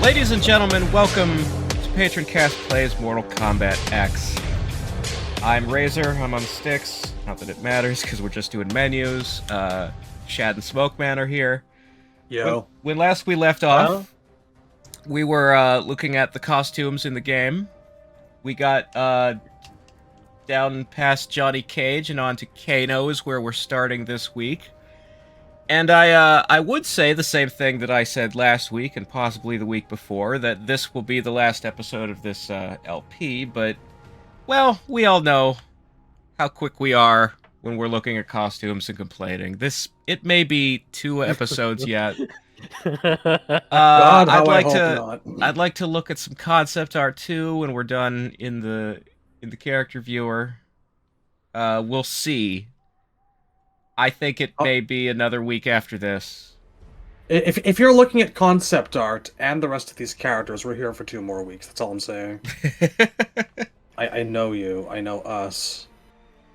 Ladies and gentlemen, welcome to Patronkast Plays Mortal Kombat X. I'm Razor, I'm on the sticks. Not that it matters, because we're just doing menus. Shad and Smokeman are here. Yo. When last we left off, we were looking at the costumes in the game. We got down past Johnny Cage and on to Kano is where we're starting this week. And I would say the same thing that I said last week and possibly the week before, that this will be the last episode of this LP, but, well, we all know how quick we are when we're looking at costumes and complaining. It may be 2 episodes yet. God, how I hope not. I'd like to look at some concept art too when we're done in the character viewer. We'll see. I think it may be another week after this. If you're looking at concept art and the rest of these characters, we're here for 2 more weeks. That's all I'm saying. I know you. I know us.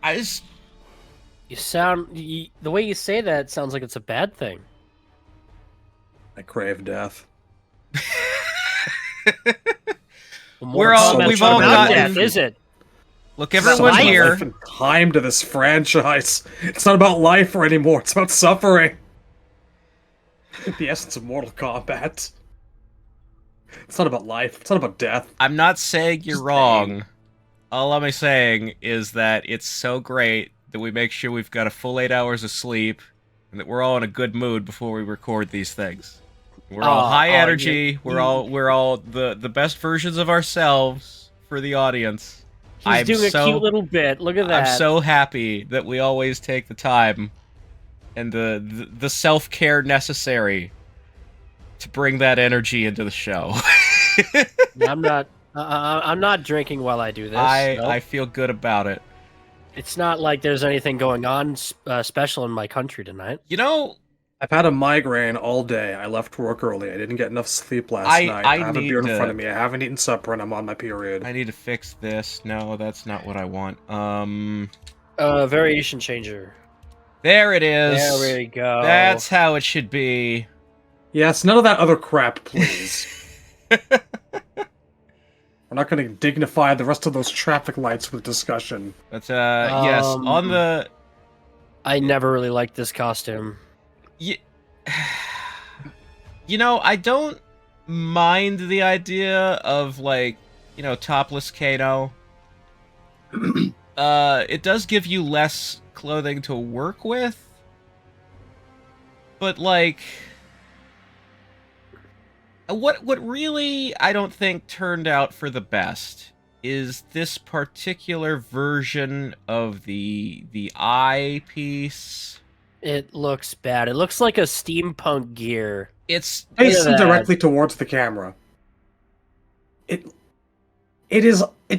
You sound... the way you say that sounds like it's a bad thing. I crave death. We've all got death, is it? Look, everyone here. Life and time to this franchise. It's not about life anymore. It's about suffering. The essence of Mortal Kombat. It's not about life. It's not about death. I'm not saying you're wrong. All I'm saying is that it's so great that we make sure we've got a full 8 hours of sleep and that we're all in a good mood before we record these things. We're all high energy. We're all the best versions of ourselves for the audience. He's doing a cute little bit. Look at that. I'm so happy that we always take the time and the self-care necessary to bring that energy into the show. I'm not drinking while I do this. I feel good about it. It's not like there's anything going on special in my country tonight. You know, I've had a migraine all day. I left work early. I didn't get enough sleep last night. I have a beer in front of me. I haven't eaten supper, and I'm on my period. I need to fix this. No, that's not what I want. Variation changer. There it is. There we go. That's how it should be. Yes, none of that other crap, please. We're not going to dignify the rest of those traffic lights with discussion. But, yes, on the... I never really liked this costume. You know, I don't mind the idea of, like, you know, topless Kano. It does give you less clothing to work with. But, like... What really, I don't think, turned out for the best is this particular version of the eye piece. It looks bad. It looks like a steampunk gear. It's facing directly towards the camera. It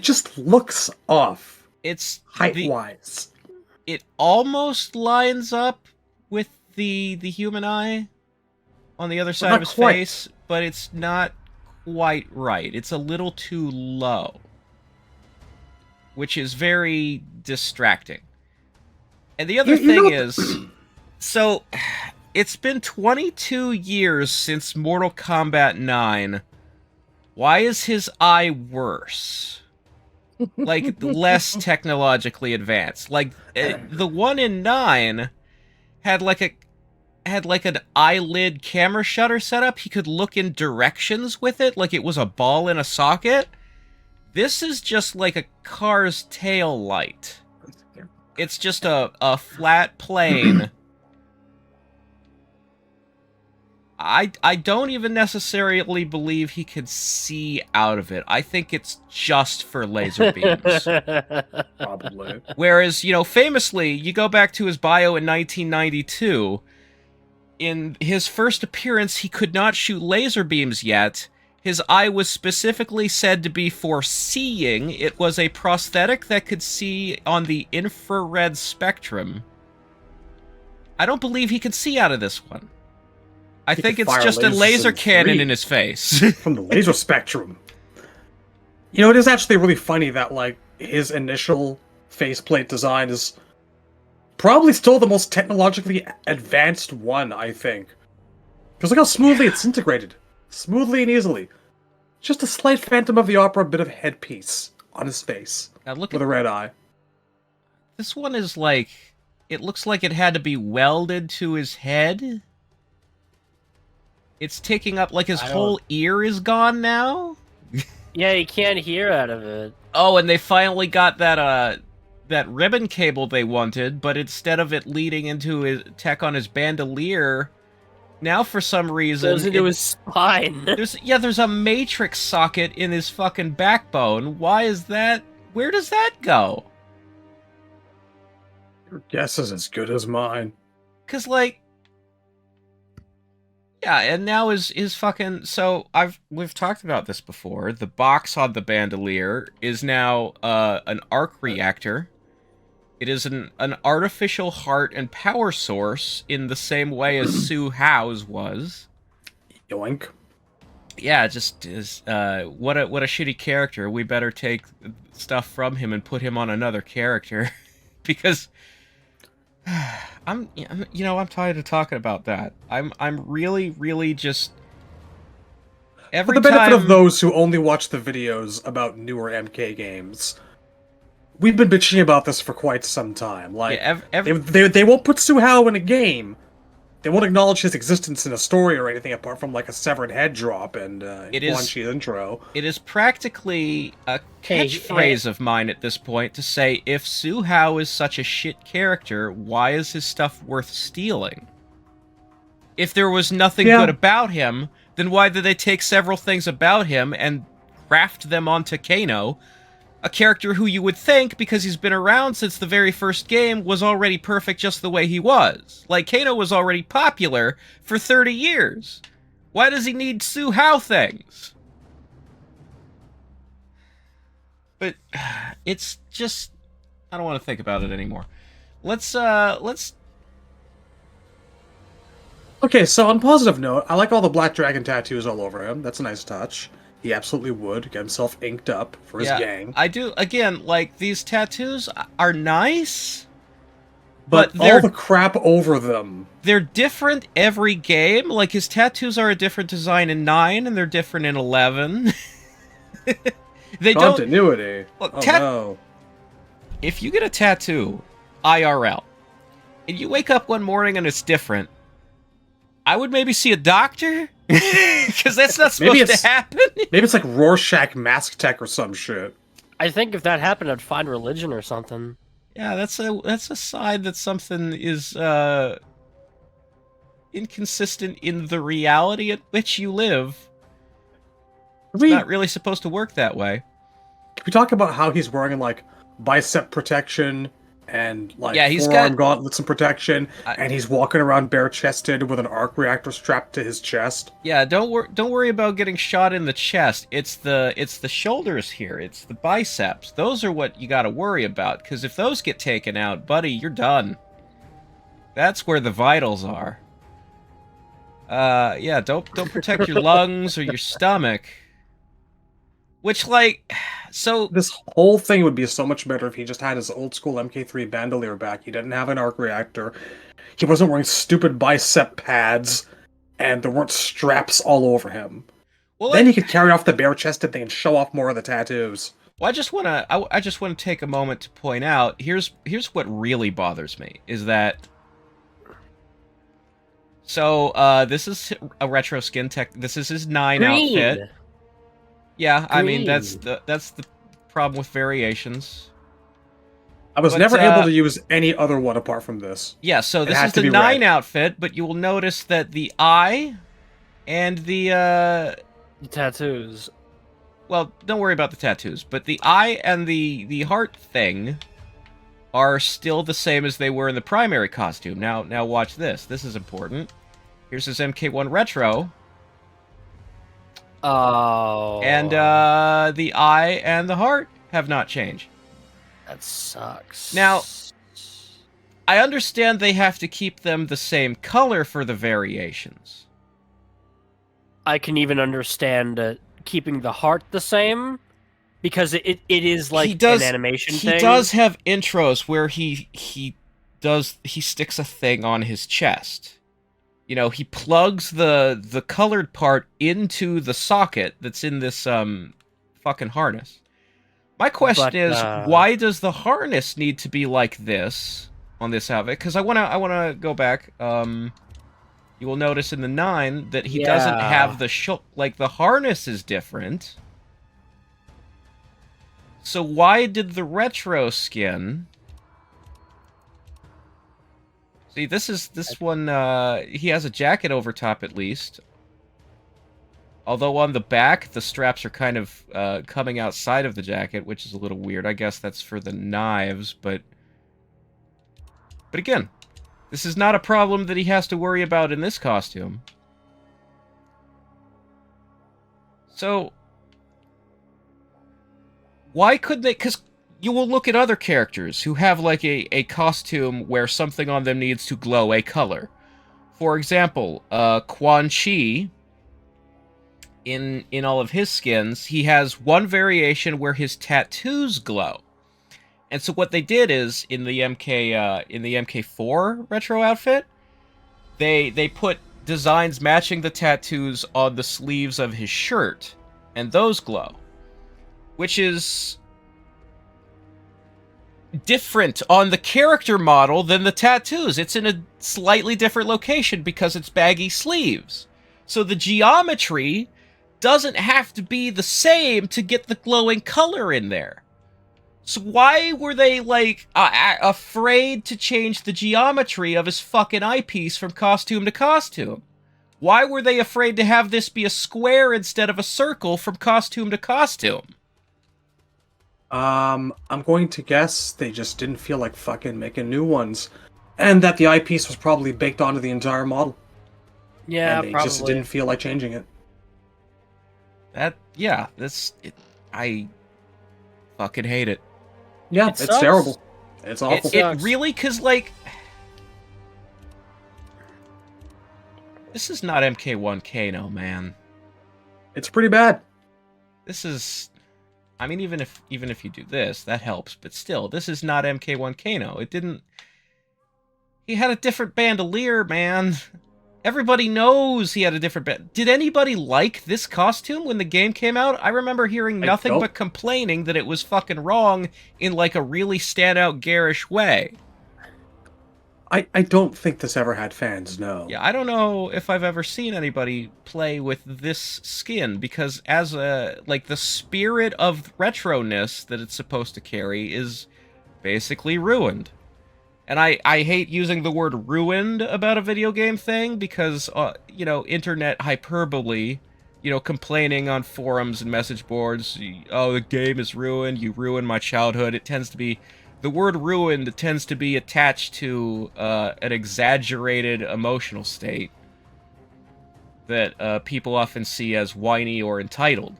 just looks off. It's height-wise. It almost lines up with the human eye on the other side of his face, but it's not quite right. It's a little too low, which is very distracting. And the other thing is, so it's been 22 years since Mortal Kombat 9. Why is his eye worse? Like, less technologically advanced. Like, the one in 9 had like an eyelid camera shutter setup. He could look in directions with it, like it was a ball in a socket. This is just like a car's tail light. It's just a flat plane. I don't even necessarily believe he could see out of it. I think it's just for laser beams. Probably. Whereas, you know, famously, you go back to his bio in 1992... In his first appearance, he could not shoot laser beams yet. His eye was specifically said to be for seeing. It was a prosthetic that could see on the infrared spectrum. I don't believe he could see out of this one. I think it's just a laser cannon in his face. From the laser spectrum. You know, it is actually really funny that, like, his initial faceplate design is probably still the most technologically advanced one, I think. Because look how smoothly it's integrated. smoothly and easily. Just a slight Phantom of the Opera bit of headpiece on his face. Now look with at a red eye. this one is like, it looks like it had to be welded to his head. It's taking up, like his whole ear is gone now. Yeah, you can't hear out of it. Oh, and they finally got that ribbon cable they wanted, but instead of it leading into his tech on his bandolier, now for some reason Goes into his spine. There's a matrix socket in his fucking backbone. Why is that? Where does that go? Your guess is as good as mine. 'Cause like, yeah, and now is fucking. So we've talked about this before. The box on the bandolier is now an arc reactor. It is an artificial heart and power source in the same way as Su Hao's was. Yoink. Yeah, it just is. What a shitty character. We better take stuff from him and put him on another character, because I'm tired of talking about that. I'm really just every For the benefit time of those who only watch the videos about newer MK games, we've been bitching about this for quite some time. Like, they won't put Su Hao in a game. They won't acknowledge his existence in a story or anything apart from like a severed head drop and Quan Chi's intro. It is practically a catchphrase of mine at this point to say, if Su Hao is such a shit character, why is his stuff worth stealing? If there was nothing good about him, then why did they take several things about him and craft them onto Kano? A character who you would think, because he's been around since the very first game, was already perfect just the way he was. Like, Kano was already popular for 30 years. Why does he need Su Hao things? But it's just, I don't want to think about it anymore. Let's Okay, so on a positive note, I like all the Black Dragon tattoos all over him. That's a nice touch. He absolutely would get himself inked up for his gang. I do. Again, like, these tattoos are nice, but all the crap over them. They're different every game. Like, his tattoos are a different design in 9, and they're different in 11. Continuity. Look, no. If you get a tattoo, IRL, and you wake up one morning and it's different, I would maybe see a doctor, because that's not supposed to happen. Maybe it's like Rorschach mask tech or some shit. I think if that happened, I'd find religion or something. Yeah, that's a sign that something is inconsistent in the reality at which you live. It's not really supposed to work that way. Can we talk about how he's wearing like bicep protection and like he's forearm gauntlets and protection, and he's walking around bare-chested with an arc reactor strapped to his chest? Yeah, don't worry about getting shot in the chest. It's the shoulders here. It's the biceps. Those are what you got to worry about, because if those get taken out, buddy, you're done. That's where the vitals are. Yeah, don't protect your lungs or your stomach. Which, like, so... This whole thing would be so much better if he just had his old-school MK3 bandolier back. He didn't have an arc reactor. He wasn't wearing stupid bicep pads, and there weren't straps all over him. Well, then he could carry off the bare-chested thing and show off more of the tattoos. Well, I just want to take a moment to point out, here's what really bothers me, is that... So, this is a retro skin tech... This is his 9 outfit. Yeah, I mean, that's the problem with variations. I was never able to use any other one apart from this. Yeah, so this is the 9 outfit, but you will notice that the eye and the tattoos. Well, don't worry about the tattoos, but the eye and the heart thing are still the same as they were in the primary costume. Now watch this. This is important. Here's his MK1 Retro. Oh. And the eye and the heart have not changed. That sucks. Now, I understand they have to keep them the same color for the variations. I can even understand keeping the heart the same, because it is like an animation thing. He does have intros where he sticks a thing on his chest. you know, he plugs the colored part into the socket that's in this fucking harness. My question is, why does the harness need to be like this on this outfit? Because I wanna go back. You will notice in the 9 that he doesn't have the like the harness is different. So why did the retro skin? See, this one. He has a jacket over top at least. Although on the back, the straps are kind of coming outside of the jacket, which is a little weird. I guess that's for the knives, but again, this is not a problem that he has to worry about in this costume. So, why couldn't they? Because you will look at other characters who have, like, a costume where something on them needs to glow a color. For example, Quan Chi, in all of his skins, he has one variation where his tattoos glow. And so what they did is, in the MK4 retro outfit, they put designs matching the tattoos on the sleeves of his shirt, and those glow. Which is different on the character model than the tattoos. It's in a slightly different location because it's baggy sleeves. So the geometry doesn't have to be the same to get the glowing color in there. So why were they, like, afraid to change the geometry of his fucking eyepiece from costume to costume? Why were they afraid to have this be a square instead of a circle from costume to costume? I'm going to guess they just didn't feel like fucking making new ones. And that the eyepiece was probably baked onto the entire model. Yeah, and they probably. just didn't feel like changing it. I fucking hate it. Yeah, it's terrible. It's awful. It really, because, like, this is not MK1 Kano, man. It's pretty bad. This is, I mean, even if you do this, that helps, but still, this is not MK1 Kano. It didn't, he had a different bandolier, man. Everybody knows he had a different band. Did anybody like this costume when the game came out? I remember hearing nothing but complaining that it was fucking wrong in, like, a really standout garish way. I don't think this ever had fans, no. Yeah, I don't know if I've ever seen anybody play with this skin, because as a, like, the spirit of retroness that it's supposed to carry is basically ruined. And I hate using the word ruined about a video game thing because, you know, internet hyperbole, you know, complaining on forums and message boards, oh, the game is ruined, you ruined my childhood. It tends to be, the word ruined tends to be attached to an exaggerated emotional state that people often see as whiny or entitled.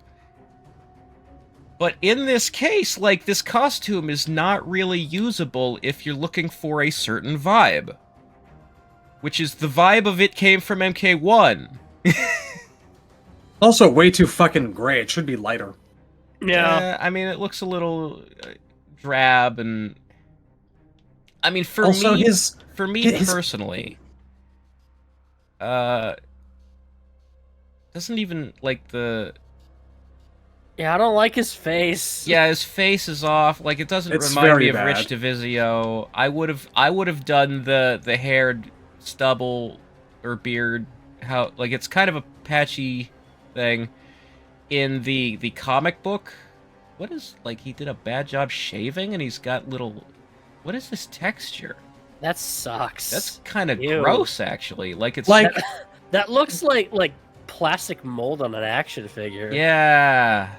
But in this case, like, this costume is not really usable if you're looking for a certain vibe. Which is the vibe of it came from MK1. Also, way too fucking gray. It should be lighter. Yeah. I mean, it looks a little drab, and I mean, for also, me personally, doesn't even, like, the... Yeah, I don't like his face. Yeah, his face is off. Like, it doesn't remind me of Rich DeVizio. I would have done the haired stubble or beard, how, like, it's kind of a patchy thing in the comic book. What is, like, he did a bad job shaving and he's got little, what is this texture? That sucks. That's kind of gross, actually. Like, it's like that looks like plastic mold on an action figure. Yeah.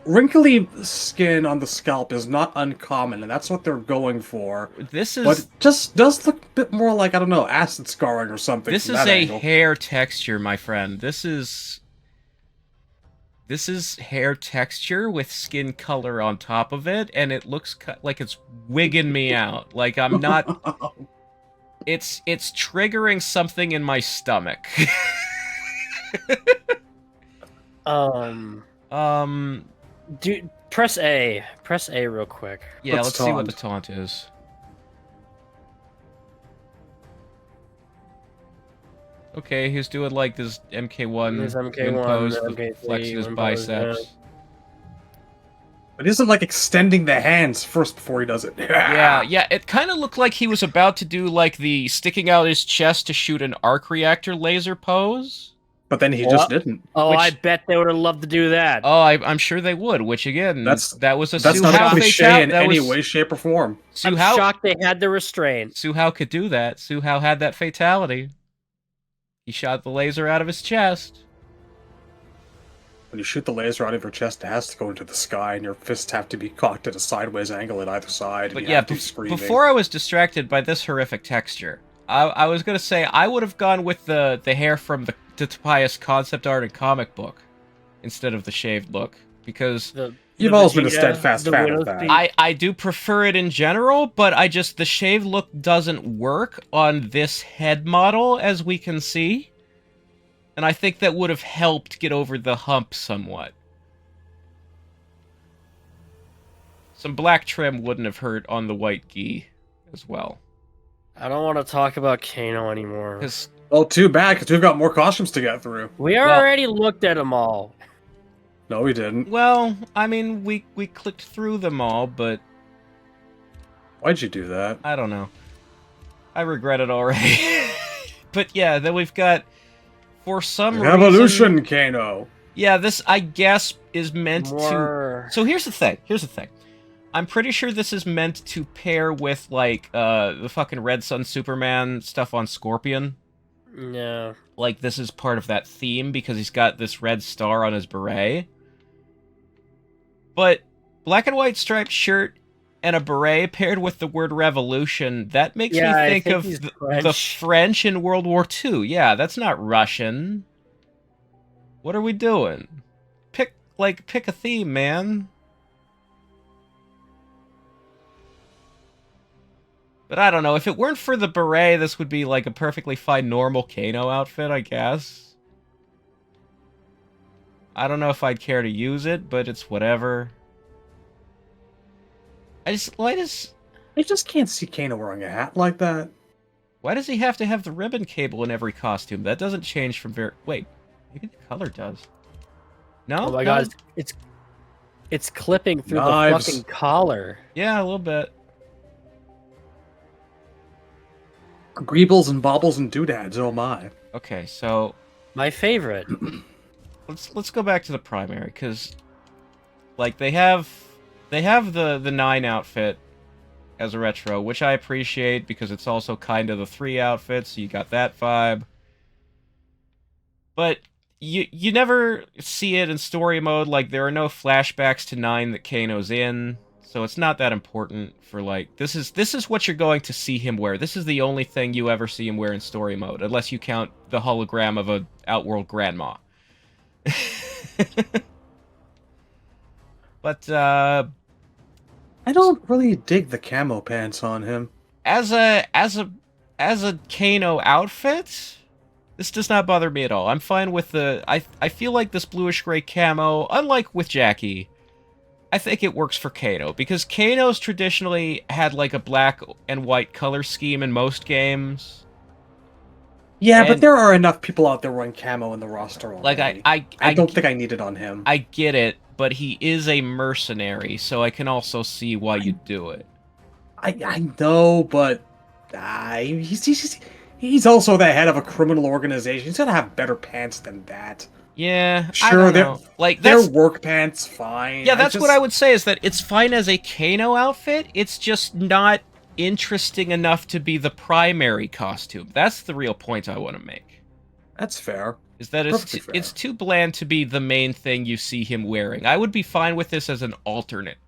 Wrinkly skin on the scalp is not uncommon, and that's what they're going for. This is... But it just does look a bit more like, I don't know, acid scarring or something. This is a hair texture, my friend. This is hair texture with skin color on top of it, and it looks like it's wigging me out. Like, I'm not... It's triggering something in my stomach. Dude, press A. Press A real quick. Yeah, let's see what the taunt is. Okay, he's doing like this MK1 His wind MK1, pose, MK3 flexing his wind pose, yeah. biceps. But isn't like extending the hands first before he does it. Yeah, it kind of looked like he was about to do like the sticking out his chest to shoot an arc reactor laser pose. But then he just didn't. Oh, Which- I bet they would have loved to do that. Oh, I'm sure they would. Which again, that was a That's Su not Hao a cliche fatal- in that any was- way, shape, or form. Su I'm Hao, shocked they had the restraint. Su Hao could do that. Su Hao had that fatality. He shot the laser out of his chest. When you shoot the laser out of your chest, it has to go into the sky, and your fists have to be cocked at a sideways angle at either side. But and yeah, have to be screaming. before I was distracted by this horrific texture, I was gonna say I would have gone with the hair from the Tobias concept art and comic book instead of the shaved look, because You've always been a steadfast fan of that. I do prefer it in general, but the shaved look doesn't work on this head model, as we can see. And I think that would have helped get over the hump somewhat. Some black trim wouldn't have hurt on the white gi as well. I don't want to talk about Kano anymore. Well, too bad, because we've got more costumes to get through. We already looked at them all. No, we didn't. Well, I mean, we clicked through them all, but... Why'd you do that? I don't know. I regret it already. But yeah, then we've got... For some Evolution, reason... Kano! Yeah, this, I guess, is meant to... So here's the thing. I'm pretty sure this is meant to pair with, like, the fucking Red Sun Superman stuff on Scorpion. Yeah. Like, this is part of that theme, because he's got this red star on his beret. But black and white striped shirt and a beret paired with the word revolution, that makes me think of the French in World War II. Yeah, that's not Russian. What are we doing? Pick a theme, man. But I don't know, if it weren't for the beret, this would be like a perfectly fine normal Kano outfit, I guess. I don't know if I'd care to use it, but it's whatever. I just can't see Kano wearing a hat like that. Why does he have to have the ribbon cable in every costume? That doesn't change from wait, maybe the color does. No? Oh my god, it's clipping through the fucking collar. Yeah, a little bit. Greebles and baubles and doodads, oh my. Okay, so... My favorite. Let's go back to the primary, because... Like, they have the 9 outfit as a retro, which I appreciate, because it's also kind of the 3 outfit, so you got that vibe. But you never see it in story mode. Like, there are no flashbacks to 9 that Kano's in, so it's not that important for, like... This is what you're going to see him wear. This is the only thing you ever see him wear in story mode, unless you count the hologram of a Outworld grandma. But, I don't really dig the camo pants on him. As a Kano outfit, this does not bother me at all. I'm fine with the... I feel like this bluish-gray camo, unlike with Jackie, I think it works for Kano, because Kano's traditionally had, like, a black and white color scheme in most games. Yeah, but there are enough people out there wearing camo in the roster already. Like, I don't think I need it on him. I get it, but he is a mercenary, so I can also see why you do it. I know, but he's also the head of a criminal organization. He's gonna have better pants than that. Yeah, sure, they're work pants, fine. Yeah, that's what I would say, is that it's fine as a Kano outfit, it's just not interesting enough to be the primary costume. That's the real point I want to make. That's fair. Is that it's too bland to be the main thing you see him wearing. I would be fine with this as an alternate.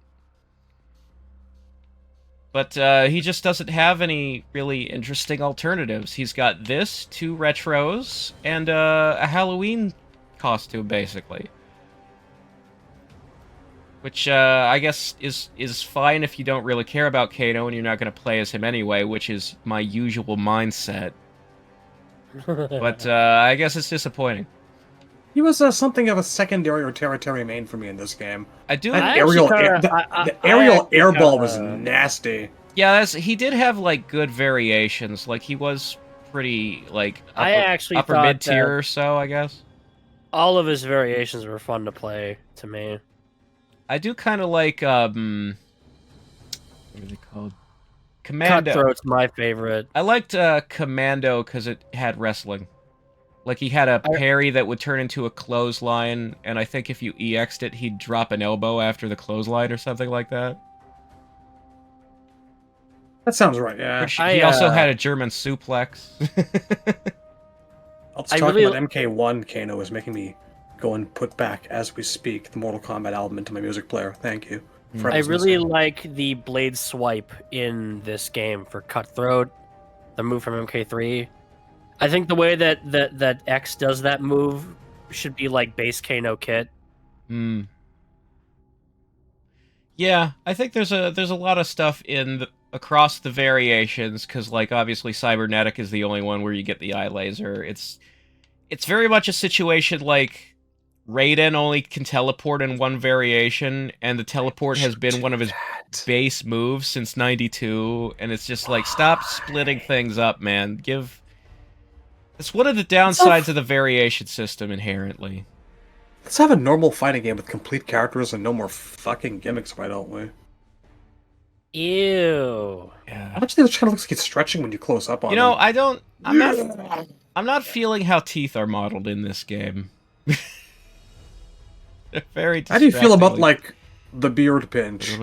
But he just doesn't have any really interesting alternatives. He's got this, 2 retros, and a Halloween costume, basically. Which, I guess, is fine if you don't really care about Kano and you're not going to play as him anyway, which is my usual mindset. But, I guess it's disappointing. He was something of a secondary or tertiary main for me in this game. The aerial airball was nasty. Yeah, he did have, like, good variations. Like, he was pretty like I actually upper thought mid tier that or so, I guess. all of his variations were fun to play to me. I do kind of like what are they called? Commando. Cutthroat's my favorite. I liked Commando because it had wrestling. Like, he had a parry that would turn into a clothesline, and I think if you EX'd it, he'd drop an elbow after the clothesline or something like that. That sounds right, yeah. He also had a German suplex. Let's talk about MK1 Kano is making me go and put back, as we speak, the Mortal Kombat album into my music player. Thank you. I really like the blade swipe in this game for Cutthroat, the move from MK3. I think the way that X does that move should be like base Kano kit. Yeah, I think there's a lot of stuff across the variations, because like obviously Cybernetic is the only one where you get the eye laser. It's very much a situation like Raiden only can teleport in one variation, and the teleport has been one of his base moves since '92, and it's just like, stop splitting things up, man. It's one of the downsides of the variation system inherently. Let's have a normal fighting game with complete characters and no more fucking gimmicks, why don't we? Ew. Yeah. How much do those kind of looks like it's stretching when you close up on them? You know, I'm not feeling how teeth are modeled in this game. They're very How do you feel about, like, the beard pinch?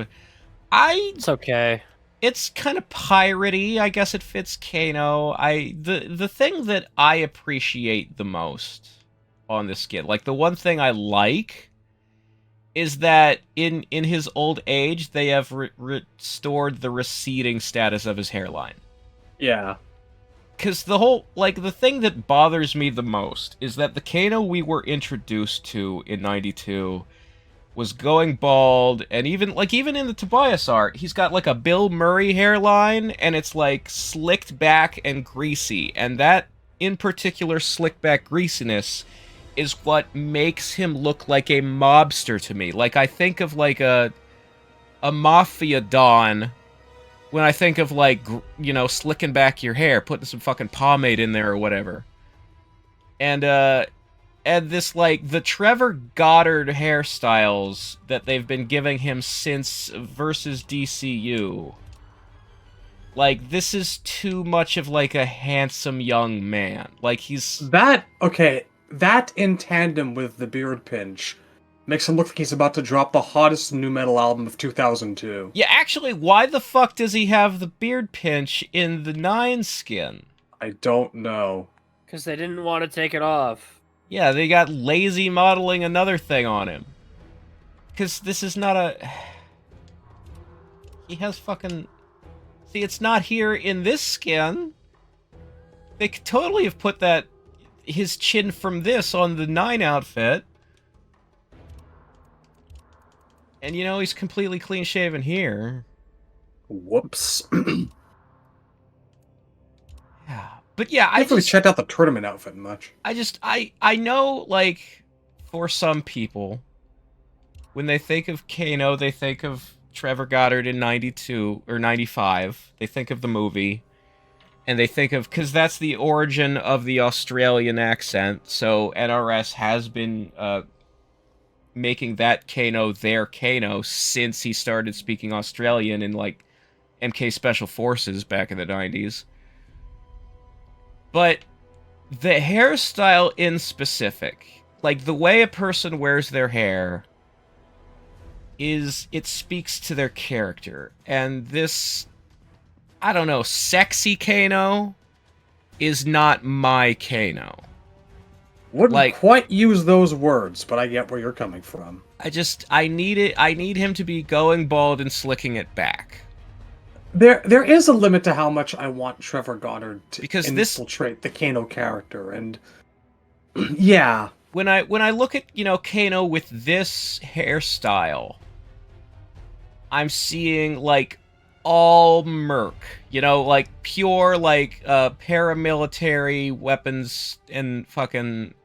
It's okay. It's kind of piratey. I guess it fits Kano. The thing that I appreciate the most on this skin, like the one thing I like, is that in his old age they have restored the receding status of his hairline. Yeah. Because the thing that bothers me the most is that the Kano we were introduced to in '92 was going bald, and even in the Tobias art, he's got like a Bill Murray hairline, and it's like slicked back and greasy, and that in particular slick back greasiness is what makes him look like a mobster to me. Like, I think of like a mafia don when I think of, like, you know, slicking back your hair, putting some fucking pomade in there or whatever. And this, like, the Trevor Goddard hairstyles that they've been giving him since versus DCU. Like, this is too much of, like, a handsome young man. Like, he's... That in tandem with the beard pinch makes him look like he's about to drop the hottest nu metal album of 2002. Yeah, actually, why the fuck does he have the beard pinch in the 9 skin? I don't know. Because they didn't want to take it off. Yeah, they got lazy modeling another thing on him. Because this is not a... He has fucking... See, it's not here in this skin. They could totally have put his chin from this on the 9 outfit. And, you know, he's completely clean-shaven here. Whoops. Yeah. But yeah, I haven't really checked out the tournament outfit much. I know, like, for some people, when they think of Kano, they think of Trevor Goddard in 92 or 95. They think of the movie. And they think of, because that's the origin of the Australian accent, so NRS has been making that Kano their Kano since he started speaking Australian in, like, MK Special Forces back in the 90s. But the hairstyle in specific, like, the way a person wears their hair, it speaks to their character. And this... I don't know, sexy Kano is not my Kano. Wouldn't quite use those words, but I get where you're coming from. I need him to be going bald and slicking it back. There is a limit to how much I want Trevor Goddard to infiltrate the Kano character, and yeah. When I look at, you know, Kano with this hairstyle, I'm seeing, like, all merc, you know, like pure, like, paramilitary weapons and fucking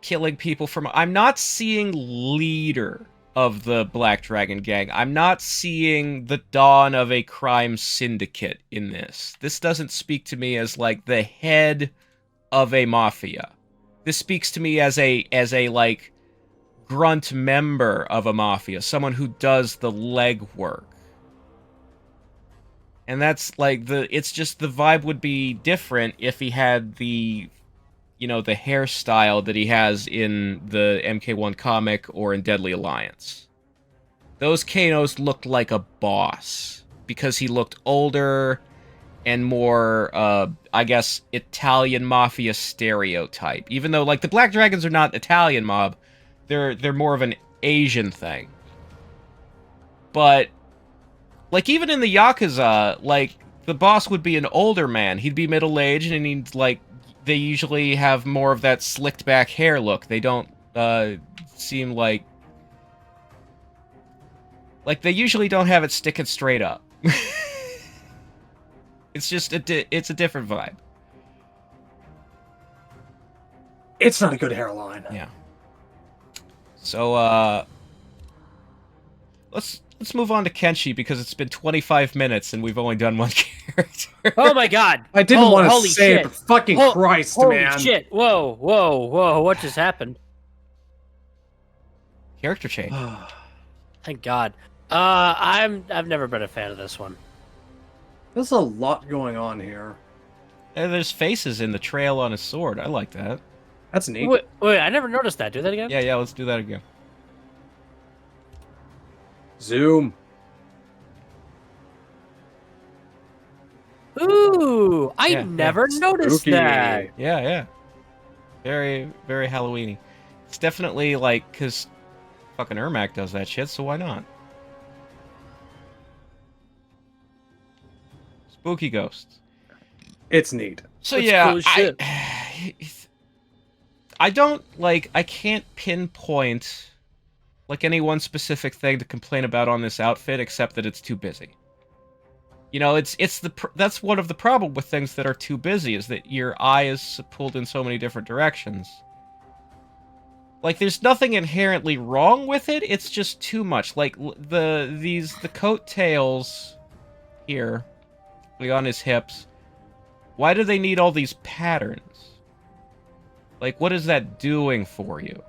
killing people from... I'm not seeing leader of the Black Dragon Gang. I'm not seeing the dawn of a crime syndicate in this. This doesn't speak to me as like the head of a mafia. This speaks to me as a like grunt member of a mafia, someone who does the legwork. And that's like it's just the vibe would be different if he had the, you know, the hairstyle that he has in the MK1 comic or in Deadly Alliance. Those Kanos looked like a boss because he looked older and more, I guess, Italian mafia stereotype. Even though, like, the Black Dragons are not Italian mob, they're more of an Asian thing. But, like, even in the Yakuza, like, the boss would be an older man. He'd be middle-aged, and he'd, like, they usually have more of that slicked-back hair look. They don't, seem like... Like, they usually don't have it sticking straight up. It's just, it's a different vibe. It's not a good hairline. Yeah. So, let's move on to Kenshi, because it's been 25 minutes and we've only done one character. Oh my god! I didn't want to holy say shit. it, but fucking Christ, holy man. Shit! Whoa! What just happened? Character change. Thank God. I've never been a fan of this one. There's a lot going on here. And there's faces in the trail on his sword. I like that. That's neat. Wait, I never noticed that. Do that again? Yeah, let's do that again. Zoom. Ooh, I Yeah, never noticed Spooky. that. Yeah. Very, very Halloween-y. It's definitely, like, because fucking Ermac does that shit, so why not? Spooky ghosts. It's neat. So That's yeah, cool as shit. I don't, like, I can't pinpoint, like, any one specific thing to complain about on this outfit, except that it's too busy. You know, that's one of the problem with things that are too busy, is that your eye is pulled in so many different directions. Like, there's nothing inherently wrong with it, it's just too much. Like, the coattails here, like on his hips, why do they need all these patterns? Like, what is that doing for you?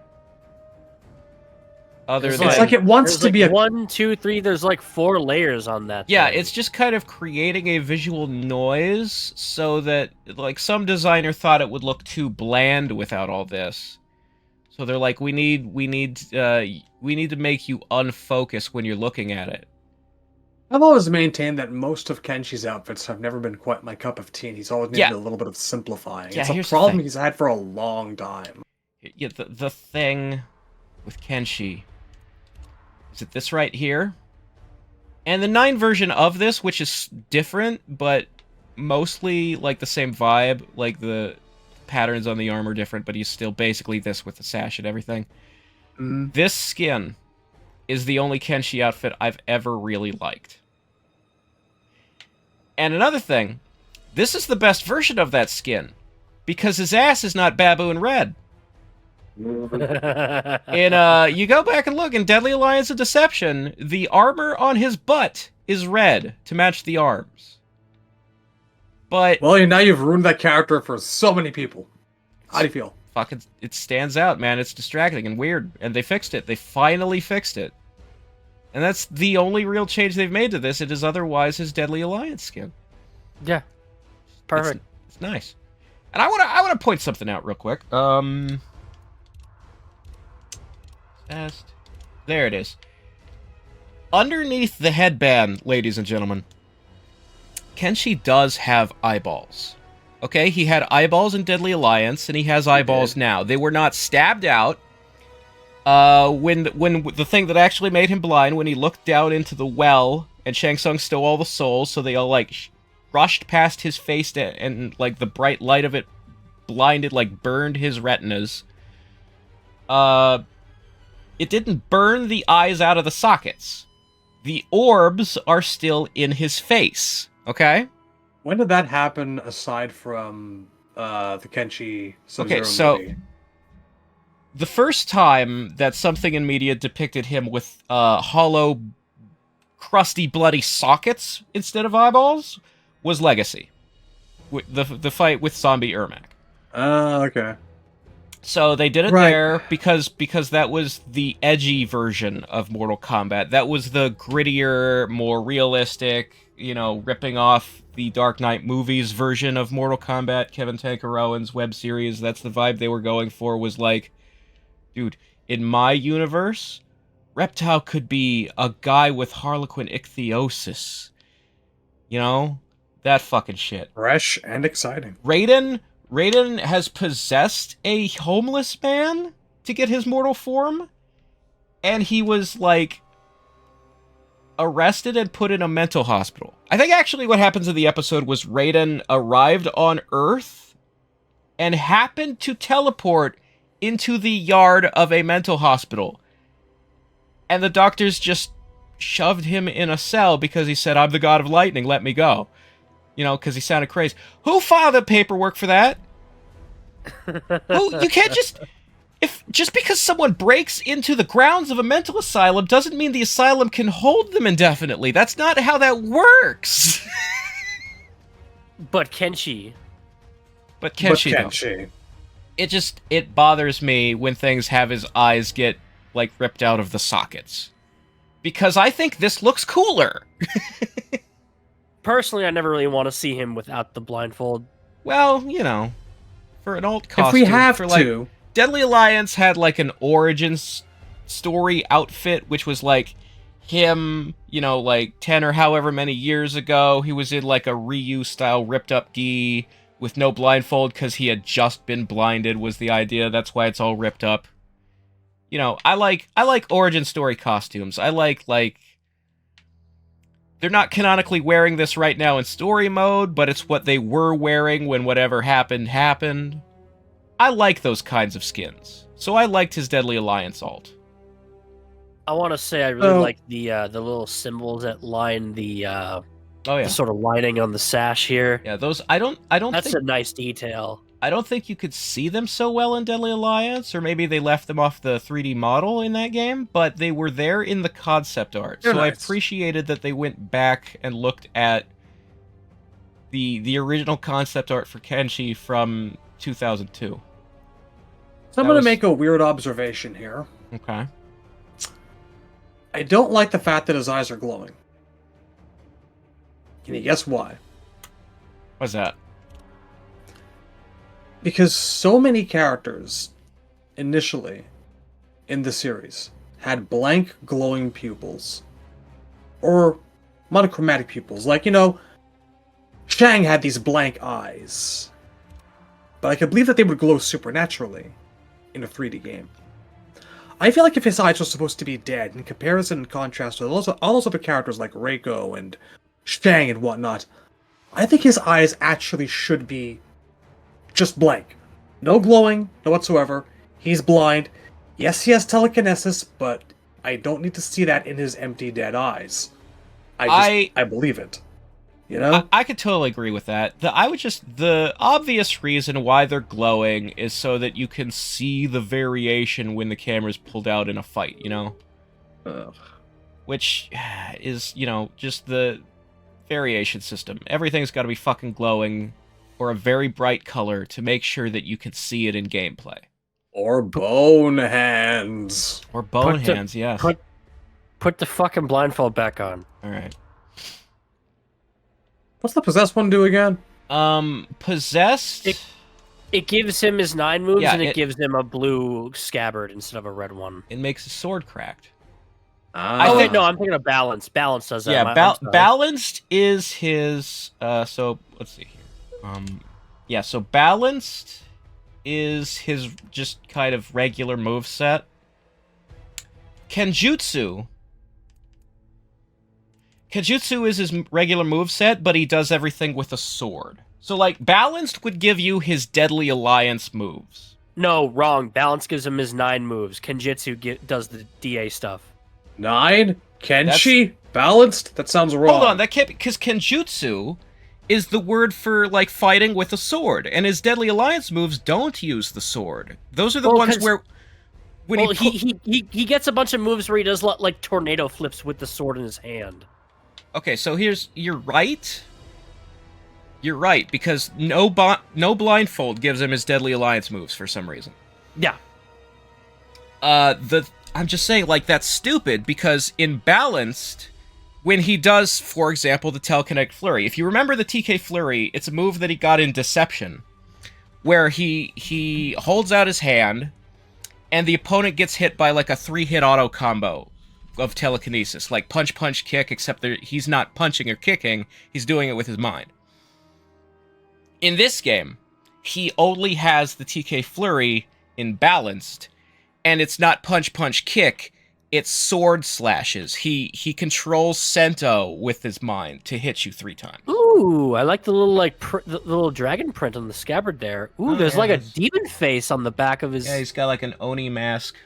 Other It's than... It's like it wants There's to like be a... 1, 2, 3. There's like 4 layers on that. Yeah, thing. it's just kind of creating a visual noise so that, like, some designer thought it would look too bland without all this. So they're like, we need to make you unfocus when you're looking at it. I've always maintained that most of Kenshi's outfits have never been quite my cup of tea, and he's always needed a little bit of simplifying. Yeah, it's a here's the problem thing. he's had for a long time. Yeah, the thing with Kenshi is it this right here? And the 9 version of this, which is different, but mostly like the same vibe, like the patterns on the armor different, but he's still basically this with the sash and everything. Mm. This skin is the only Kenshi outfit I've ever really liked. And another thing, this is the best version of that skin, because his ass is not baboon red. And you go back and look in Deadly Alliance of Deception, the armor on his butt is red to match the arms. But Well, now you've ruined that character for so many people. How do you feel? fucking, it stands out, man. It's distracting and weird, and they fixed it. They finally fixed it. And that's the only real change they've made to this. It is otherwise his Deadly Alliance skin. Yeah, perfect. It's nice. And I wanna point something out real quick. There it is. Underneath the headband, ladies and gentlemen, Kenshi does have eyeballs. Okay, he had eyeballs in Deadly Alliance, and he has eyeballs now. They were not stabbed out. When the thing that actually made him blind, when he looked down into the well, and Shang Tsung stole all the souls, so they all, like, rushed past his face, and like, the bright light of it blinded, like, burned his retinas. It didn't burn the eyes out of the sockets. The orbs are still in his face, okay? When did that happen aside from the Kenshi Sub-Zero Okay, so movie? the first time that something in media depicted him with hollow, crusty, bloody sockets instead of eyeballs was Legacy. The fight with Zombie Ermac. Okay. So they did it Right. there because that was the edgy version of Mortal Kombat. That was the grittier, more realistic, ripping off the Dark Knight movies version of Mortal Kombat, Kevin Tankerowen's web series. That's the vibe they were going for, was like, dude, in my universe, Reptile could be a guy with Harlequin ichthyosis. That fucking shit. Fresh and exciting. Raiden has possessed a homeless man to get his mortal form, and he was, like, arrested and put in a mental hospital. I think actually what happens in the episode was Raiden arrived on Earth and happened to teleport into the yard of a mental hospital. And the doctors just shoved him in a cell because he said, "I'm the god of lightning, let me go." Because he sounded crazy. Who filed the paperwork for that? You can't just because someone breaks into the grounds of a mental asylum doesn't mean the asylum can hold them indefinitely. That's not how that works. But Kenshi. But Kenshi. It bothers me when things have his eyes get, like, ripped out of the sockets. Because I think this looks cooler. Personally, I never really want to see him without the blindfold. Well, for an alt costume. If we have for, to. Like, Deadly Alliance had, like, an origin story outfit, which was, like, him, like, 10 or however many years ago. He was in, like, a Ryu-style ripped-up gi with no blindfold because he had just been blinded, was the idea. That's why it's all ripped up. I like origin story costumes. I like... They're not canonically wearing this right now in story mode, but it's what they were wearing when whatever happened. I like those kinds of skins. So I liked his Deadly Alliance alt. I want to say I really like the little symbols that line the sort of lining on the sash here. Yeah, those I don't That's think, a nice detail. I don't think you could see them so well in Deadly Alliance, or maybe they left them off the 3D model in that game, but they were there in the concept art. They're so nice. I appreciated that they went back and looked at the original concept art for Kenshi from 2002. So I'm going to make a weird observation here. Okay. I don't like the fact that his eyes are glowing. Can you guess why? What's that? Because so many characters, initially, in the series, had blank glowing pupils. Or monochromatic pupils. Like, Shang had these blank eyes. But I could believe that they would glow supernaturally in a 3D game. I feel like if his eyes were supposed to be dead, in comparison and contrast to all those other characters like Reiko and Shang and whatnot, I think his eyes actually should be just blank. No glowing, no whatsoever. He's blind. Yes, he has telekinesis, but I don't need to see that in his empty, dead eyes. I believe it. I could totally agree with that. The obvious reason why they're glowing is so that you can see the variation when the camera's pulled out in a fight, Ugh. Which is, just the variation system. Everything's got to be fucking glowing or a very bright color to make sure that you can see it in gameplay. Or bone hands. Or bone hands, yes. Put the fucking blindfold back on. All right. What's the possessed one do again? Possessed. It gives him his 9 moves, Yeah, and it gives him a blue scabbard instead of a red one. It makes his sword cracked. I'm thinking of balance. Balance does that. Yeah, balanced is his. So let's see here. So balanced is his just kind of regular move set. Kenjutsu is his regular move set, but he does everything with a sword. So, like, balanced would give you his Deadly Alliance moves. No, wrong. Balance gives him his 9 moves. Kenjutsu does the DA stuff. 9? Kenshi? Balanced? That sounds wrong. Hold on, that can't be, because Kenjutsu is the word for, like, fighting with a sword, and his Deadly Alliance moves don't use the sword. Those are the ones when Well, he gets a bunch of moves where he does like tornado flips with the sword in his hand. Okay, so you're right. You're right, because no blindfold gives him his Deadly Alliance moves for some reason. Yeah. I'm just saying, like, that's stupid, because in Balanced, when he does, for example, the Telekinetic Flurry, if you remember the TK Flurry, it's a move that he got in Deception, where he holds out his hand, and the opponent gets hit by, like, a 3-hit auto combo of telekinesis, like punch, punch, kick, except he's not punching or kicking, he's doing it with his mind. In this game, he only has the TK Flurry in Balanced, and it's not punch, punch, kick, it's sword slashes. He controls Sento with his mind to hit you 3 times. Ooh, I like the little the little dragon print on the scabbard there. Ooh, there's like a demon face on the back of his. Yeah, he's got like an Oni mask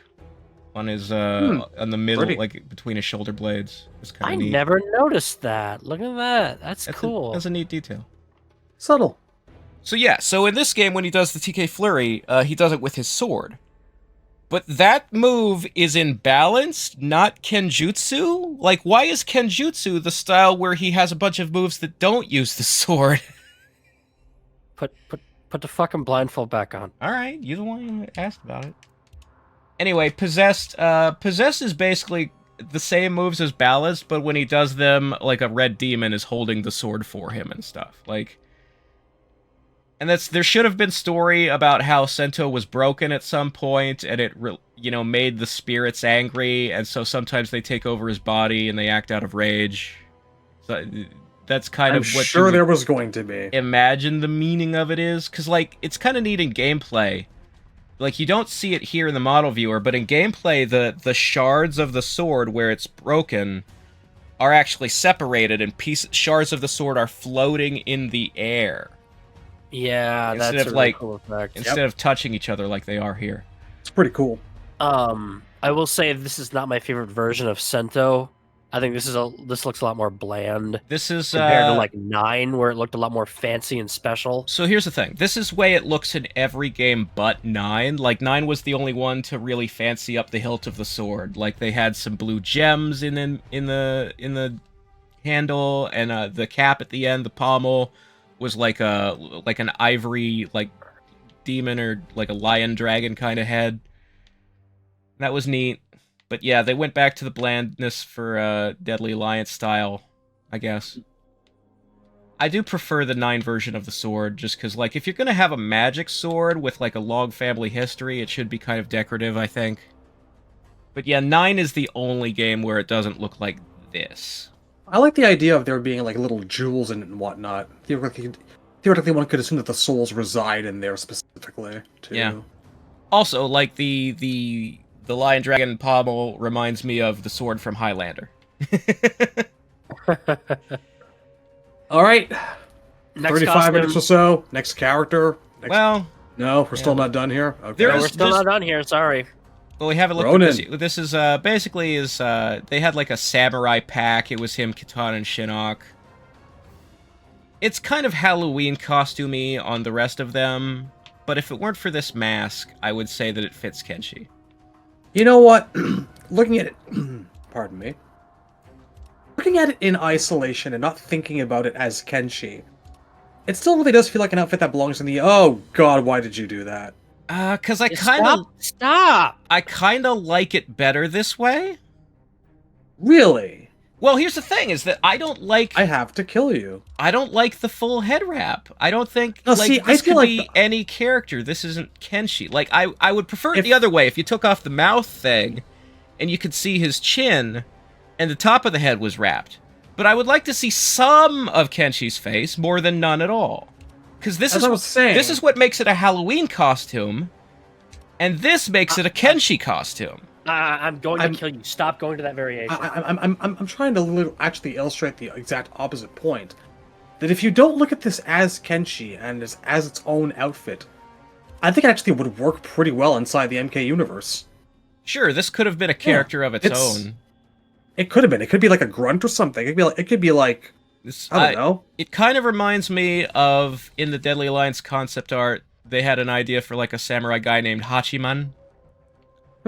on his on the middle, like between his shoulder blades. It's kind of neat. I never noticed that. Look at that. That's cool. That's a neat detail. Subtle. So yeah, so in this game when he does the TK Flurry, he does it with his sword. But that move is in Balanced, not Kenjutsu? Like, why is Kenjutsu the style where he has a bunch of moves that don't use the sword? Put the fucking blindfold back on. Alright, you're the one who asked about it. Anyway, Possessed is basically the same moves as Balanced, but when he does them, like, a red demon is holding the sword for him and stuff. Like... And there should have been story about how Sento was broken at some point, and it, made the spirits angry, and so sometimes they take over his body and they act out of rage. So that's kind of what sure there was going to be. Imagine the meaning of it is, because like it's kind of neat in gameplay. Like you don't see it here in the model viewer, but in gameplay, the shards of the sword where it's broken are actually separated, and shards of the sword are floating in the air. Yeah, instead that's of a like really cool effect. Instead of touching each other like they are here. It's pretty cool. I will say this is not my favorite version of Sento. I think this looks a lot more bland. This is compared to like 9, where it looked a lot more fancy and special. So here's the thing: this is the way it looks in every game but 9. Like 9 was the only one to really fancy up the hilt of the sword. Like they had some blue gems in the handle, and the cap at the end, the pommel, was like an ivory like demon or like a lion dragon kind of head. That was neat. But yeah, they went back to the blandness for Deadly Alliance style, I guess. I do prefer the 9 version of the sword, just because, like, if you're gonna have a magic sword with, like, a long family history, it should be kind of decorative, I think. But yeah, 9 is the only game where it doesn't look like this. I like the idea of there being like little jewels in it and whatnot. Theoretically, one could assume that the souls reside in there specifically, too. Yeah. Also, like the Lion Dragon pommel reminds me of the sword from Highlander. All right. Next 35 costume. minutes or so. Next character. Well, no, we're still not done here. Okay. No, we're still not done here. Sorry. Well, we haven't looked at this. This is basically they had like a samurai pack. It was him, Kitana, and Shinnok. It's kind of Halloween costumey on the rest of them, but if it weren't for this mask, I would say that it fits Kenshi. You know what? Looking at it, pardon me. Looking at it in isolation and not thinking about it as Kenshi, it still really does feel like an outfit that belongs in the. Oh God, why did you do that? Because I kind of stop. I kind of like it better this way. Really? Well, here's the thing: is that I don't like. I have to kill you. I don't like the full head wrap. I don't think no, like see, this I feel could like be any character. This isn't Kenshi. Like I would prefer it the other way. If you took off the mouth thing, and you could see his chin, and the top of the head was wrapped. But I would like to see some of Kenshi's face more than none at all. Because this is what makes it a Halloween costume, and this makes it a Kenshi costume. I'm going to kill you. Stop going to that variation. I'm trying to actually illustrate the exact opposite point. That if you don't look at this as Kenshi and as its own outfit, I think it actually would work pretty well inside the MK universe. Sure, this could have been a character of its own. It could have been. It could be like a grunt or something. It could be like I don't know. It kind of reminds me of, in the Deadly Alliance concept art, they had an idea for like a samurai guy named Hachiman.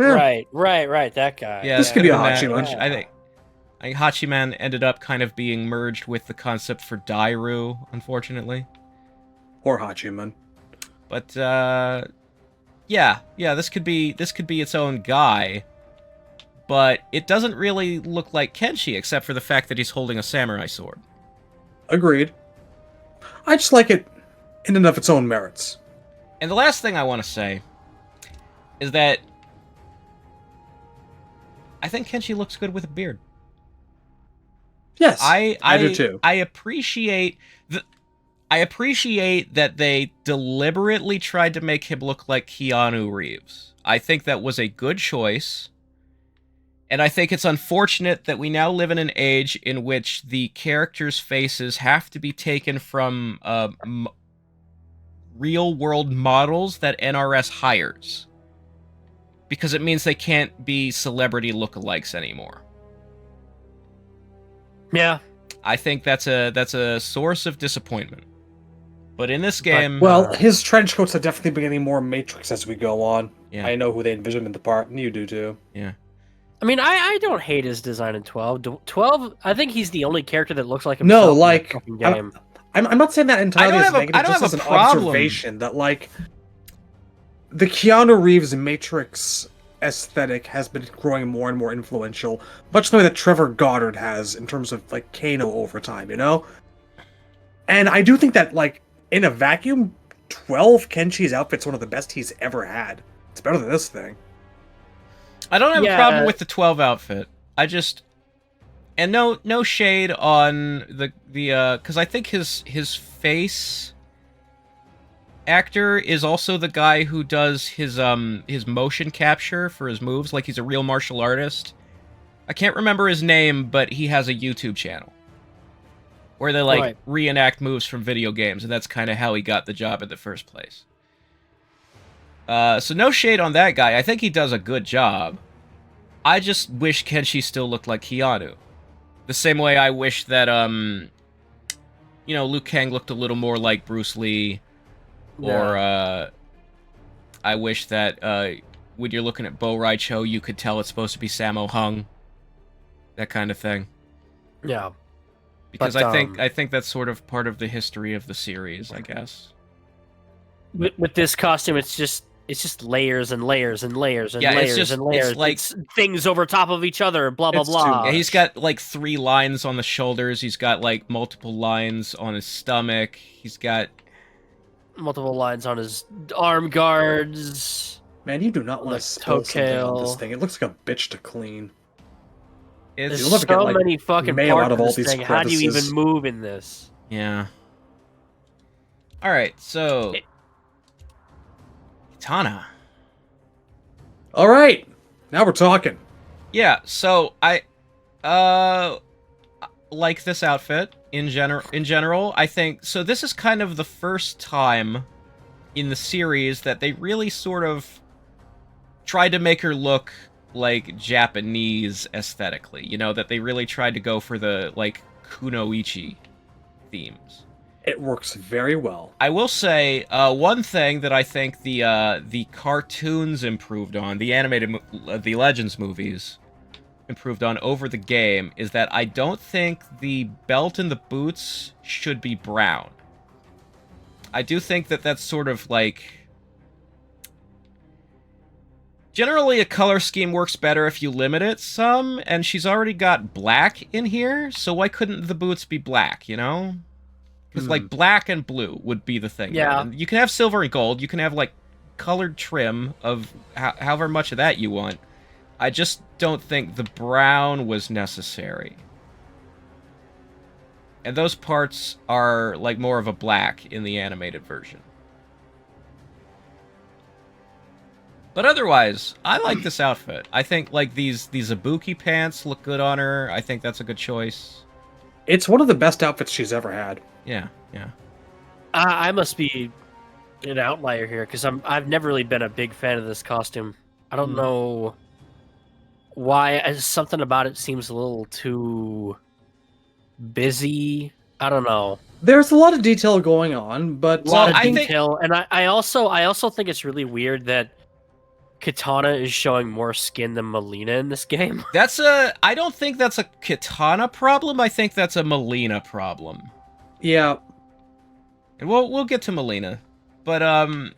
Right. That guy. Yeah, This could be a that, Hachiman. which I think Hachiman ended up kind of being merged with the concept for Dairu, unfortunately. Or Hachiman. But yeah, this could be its own guy. But it doesn't really look like Kenshi, except for the fact that he's holding a samurai sword. Agreed. I just like it in and of its own merits. And the last thing I want to say is that I think Kenshi looks good with a beard. Yes, I do too. I appreciate that they deliberately tried to make him look like Keanu Reeves. I think that was a good choice. And I think it's unfortunate that we now live in an age in which the characters' faces have to be taken from real-world models that NRS hires. Because it means they can't be celebrity lookalikes anymore. Yeah. I think that's a source of disappointment. But in this game... Well, his trench coats are definitely been getting more Matrix as we go on. Yeah. I know who they envisioned in the part, and you do too. Yeah. I mean, I don't hate his design in 12. 12, I think he's the only character that looks like No, himself like, in the game. I'm not saying that entirely as negative, I don't just have as a an problem. observation that, like, the Keanu Reeves Matrix aesthetic has been growing more and more influential, much the way that Trevor Goddard has in terms of, like, Kano over time, you know? And I do think that, like, in a vacuum, 12 Kenshi's outfit's one of the best he's ever had. It's better than this thing. I don't have a problem with the 12 outfit. I just... And no shade on the because I think his face actor is also the guy who does his motion capture for his moves, like he's a real martial artist. I can't remember his name, but he has a YouTube channel where they like reenact moves from video games, and that's kind of how he got the job in the first place. So no shade on that guy. I think he does a good job. I just wish Kenshi still looked like Keanu. The same way I wish that, you know, Liu Kang looked a little more like Bruce Lee. Or, I wish that, when you're looking at Bo Rai Cho, you could tell it's supposed to be Sammo Hung. That kind of thing. Yeah. Because I think that's sort of part of the history of the series, I guess. With this costume, it's just layers and layers and layers and layers and layers. It's like it's things over top of each other, blah, blah, blah. Yeah, he's got, like, 3 lines on the shoulders. He's got, like, multiple lines on his stomach. He's got... multiple lines on his arm guards. Man, you do not want to spill something on this thing. It looks like a bitch to clean. There's so many fucking parts of this thing. How do you even move in this? Yeah. Alright, so... Kitana. Alright, now we're talking. Yeah, so I like this outfit in general. I think so this is kind of the first time in the series that they really sort of tried to make her look like Japanese aesthetically. You know, that they really tried to go for the like kunoichi themes. It works very well. I will say one thing that I think the cartoons improved on, the animated, the Legends movies improved on over the game, is that I don't think the belt and the boots should be brown. I do think that that's sort of like... Generally, a color scheme works better if you limit it some, and she's already got black in here, so why couldn't the boots be black, you know? Because, like, black and blue would be the thing. Yeah. And you can have silver and gold. You can have, like, colored trim of however much of that you want. I just don't think the brown was necessary. And those parts are, like, more of a black in the animated version. But otherwise, I like this outfit. I think, like, these Ibuki pants look good on her. I think that's a good choice. It's one of the best outfits she's ever had. Yeah, yeah. I must be an outlier here because I've never really been a big fan of this costume. I don't know why. Something about it seems a little too busy. I don't know. There's a lot of detail going on, but a lot of detail, and I also think it's really weird that Kitana is showing more skin than Mileena in this game. I don't think that's a Kitana problem. I think that's a Mileena problem. Yeah. And we'll get to Mileena. But,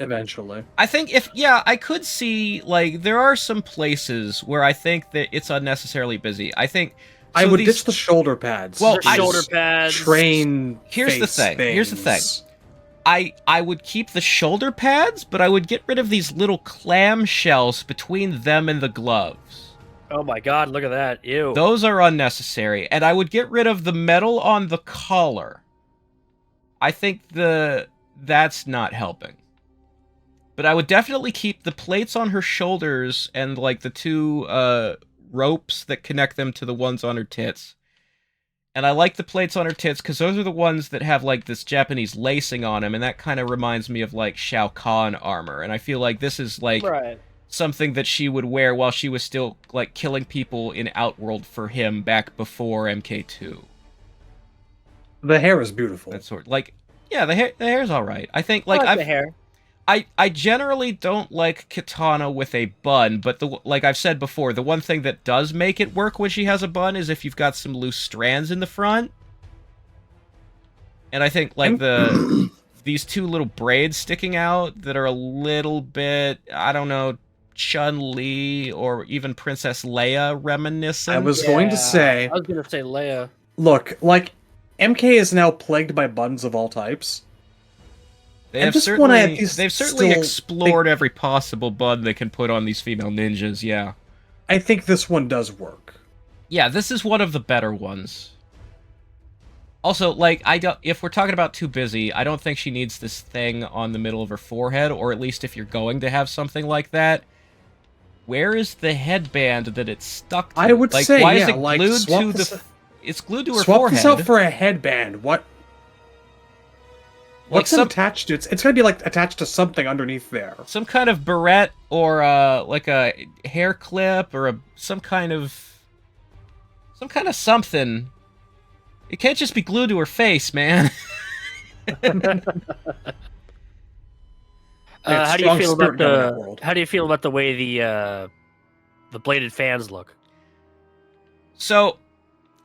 eventually. I think I could see, like, there are some places where I think that it's unnecessarily busy. I think... I would ditch the shoulder pads. Well, shoulder pads. Here's the thing. I would keep the shoulder pads, but I would get rid of these little clam shells between them and the gloves. Oh my god, look at that. Ew. Those are unnecessary. And I would get rid of the metal on the collar. I think that's not helping. But I would definitely keep the plates on her shoulders and, like, the two ropes that connect them to the ones on her tits. And I like the plates on her tits because those are the ones that have, like, this Japanese lacing on them, and that kind of reminds me of, like, Shao Kahn armor. And I feel like this is, like, something that she would wear while she was still, like, killing people in Outworld for him back before MK2. The hair is beautiful. That sort, like, yeah, the hair's all right. I think, like, the hair. I generally don't like Kitana with a bun, but like I've said before, the one thing that does make it work when she has a bun is if you've got some loose strands in the front. And I think, like, these two little braids sticking out that are a little bit, I don't know, Chun-Li or even Princess Leia reminiscent. I was going to say Leia. Look, like, MK is now plagued by buns of all types. They've certainly explored every possible bun they can put on these female ninjas, yeah. I think this one does work. Yeah, this is one of the better ones. Also, like, if we're talking about too busy, I don't think she needs this thing on the middle of her forehead, or at least if you're going to have something like that. Where is the headband that it's stuck to? I would say, why yeah, is it like, glued to the... It's glued to her swap forehead. Swap this out for a headband. What's attached to it? It's gonna be, like, attached to something underneath there. Some kind of barrette, or like a hair clip, or some kind of something. It can't just be glued to her face, man. How do you feel about the way the bladed fans look? So,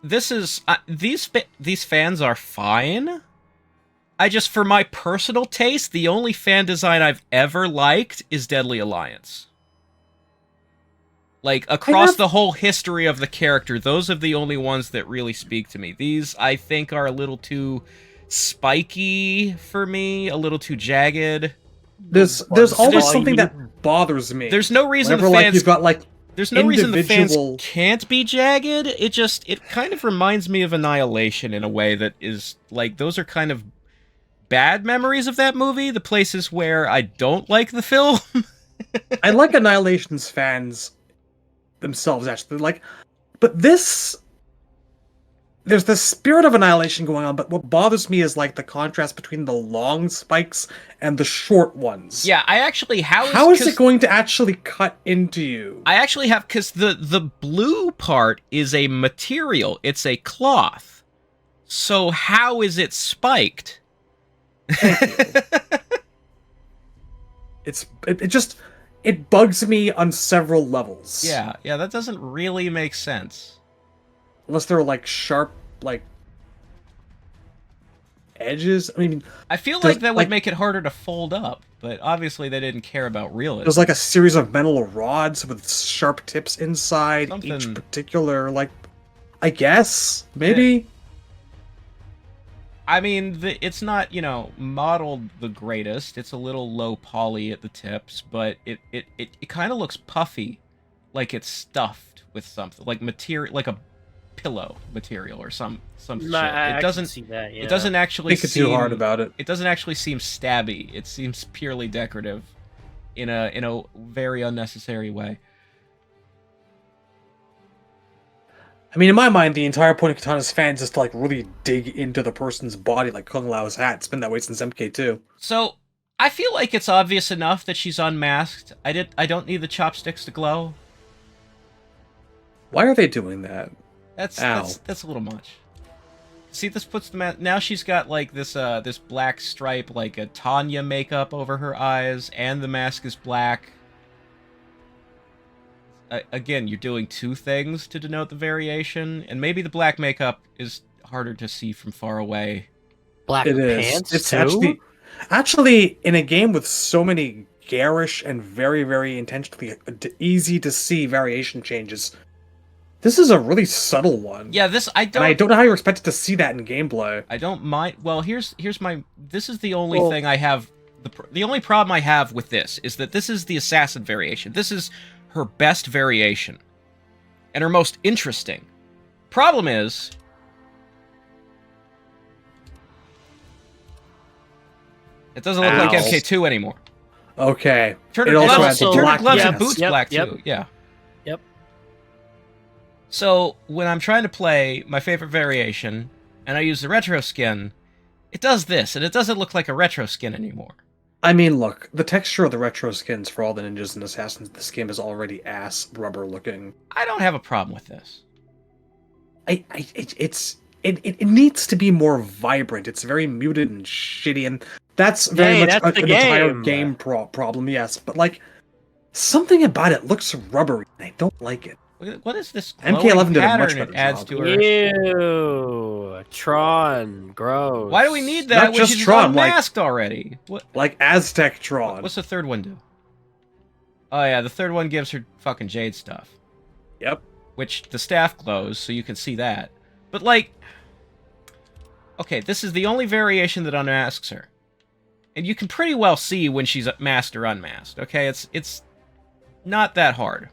this is these fans are fine. For my personal taste, the only fan design I've ever liked is Deadly Alliance. Like, across the whole history of the character, those are the only ones that really speak to me. These, I think, are a little too spiky for me, a little too jagged. There's always something that bothers me. There's no reason the fans... There's no reason the fans can't be jagged. It kind of reminds me of Annihilation in a way that is, like, those are kind of bad memories of that movie, the places where I don't like the film. I like Annihilation's fans themselves, actually. Like, but there's the spirit of Annihilation going on, but what bothers me is, like, the contrast between the long spikes and the short ones. Yeah, how is it going to actually cut into you? I actually have, because the blue part is a material, it's a cloth. So how is it spiked? It bugs me on several levels. Yeah, that doesn't really make sense. Unless they're, like, sharp, like, edges. I mean, I feel like that would make it harder to fold up, but obviously they didn't care about realism. There's, like, a series of metal rods with sharp tips inside each particular, like, I guess, maybe. Yeah. I mean, it's not, modeled the greatest. It's a little low poly at the tips, but it kind of looks puffy, like it's stuffed with something, like material, like a pillow material or some shit. It doesn't see that. Yeah. It doesn't actually seem too hard about it. It doesn't actually seem stabby. It seems purely decorative, in a very unnecessary way. I mean, in my mind, the entire point of Kitana's fans is to, like, really dig into the person's body like Kung Lao's hat. It's been that way since MK2. So, I feel like it's obvious enough that she's unmasked. I don't need the chopsticks to glow. Why are they doing that? That's a little much. See, this puts the mask... Now she's got, like, this black stripe, like a Tanya makeup over her eyes, and the mask is black. again, you're doing two things to denote the variation, and maybe the black makeup is harder to see from far away. Black It is. pants It's too? actually in a game with so many garish and very, very intentionally easy to see variation changes. This is a really subtle one. Yeah, I don't know how you're expected to see that in gameplay. I don't mind. Well, here's my. This is the only thing I have. The only problem I have with this is that this is the assassin variation. This is her best variation, and her most interesting. Problem is, it doesn't look like MK2 anymore. Okay. Turn It her also gloves, had the turn her black gloves and pants. boots Yep, black yep. too. Yeah. Yep. So when I'm trying to play my favorite variation, and I use the retro skin, it does this, and it doesn't look like a retro skin anymore. I mean, look, the texture of the retro skins for all the ninjas and assassins in this game is already ass rubber looking. I don't have a problem with this. It needs to be more vibrant. It's very muted and shitty, and that's very much that's the an entire game. game problem. Yes, but like something about it looks rubbery. And I don't like it. What is this MK11 did a pattern much it better adds job. to her? Ew. Tron. Gross. Why do we need that Not when just she's Tron, like- unmasked already? What? Like Aztec Tron. What's the third one do? Oh yeah, the third one gives her fucking jade stuff. Yep. Which the staff glows, so you can see that. But like, okay, this is the only variation that unmasks her, and you can pretty well see when she's masked or unmasked. Okay, it's not that hard.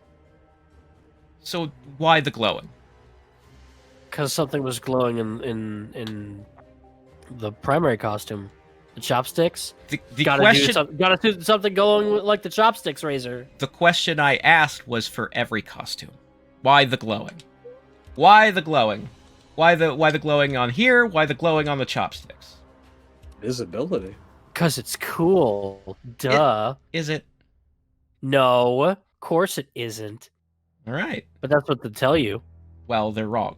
So why the glowing? Because something was glowing in the primary costume. The chopsticks. The Gotta question, do something going with, like the chopsticks razor. the question I asked was for every costume. Why the glowing? Why the glowing? Why the glowing on here? Why the glowing on the chopsticks? Visibility. Because it's cool. Duh. Is it? No. Of course it isn't. All right. But that's what they tell you. Well, they're wrong.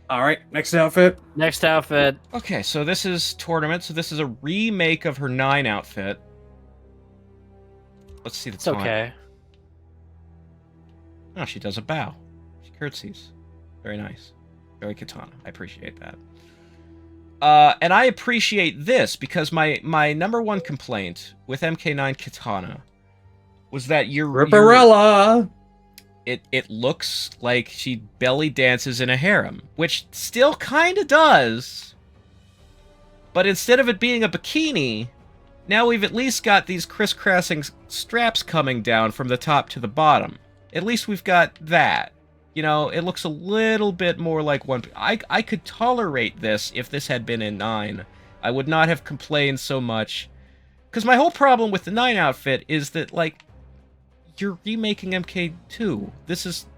All right, next outfit. Next outfit. Okay, so this is tournament. So this is a remake of her 9 outfit. Let's see the It's time. okay. Oh, she does a bow. She curtsies. Very nice. Very Kitana. I appreciate that. And I appreciate this because my number one complaint with MK9 Kitana was that Ripperella. it looks like she belly dances in a harem, which still kind of does. But instead of it being a bikini, now we've at least got these crisscrossing straps coming down from the top to the bottom. At least we've got that. You know, it looks a little bit more like one... I could tolerate this if this had been in 9. I would not have complained so much. Because my whole problem with the 9 outfit is that, like, you're remaking MK2.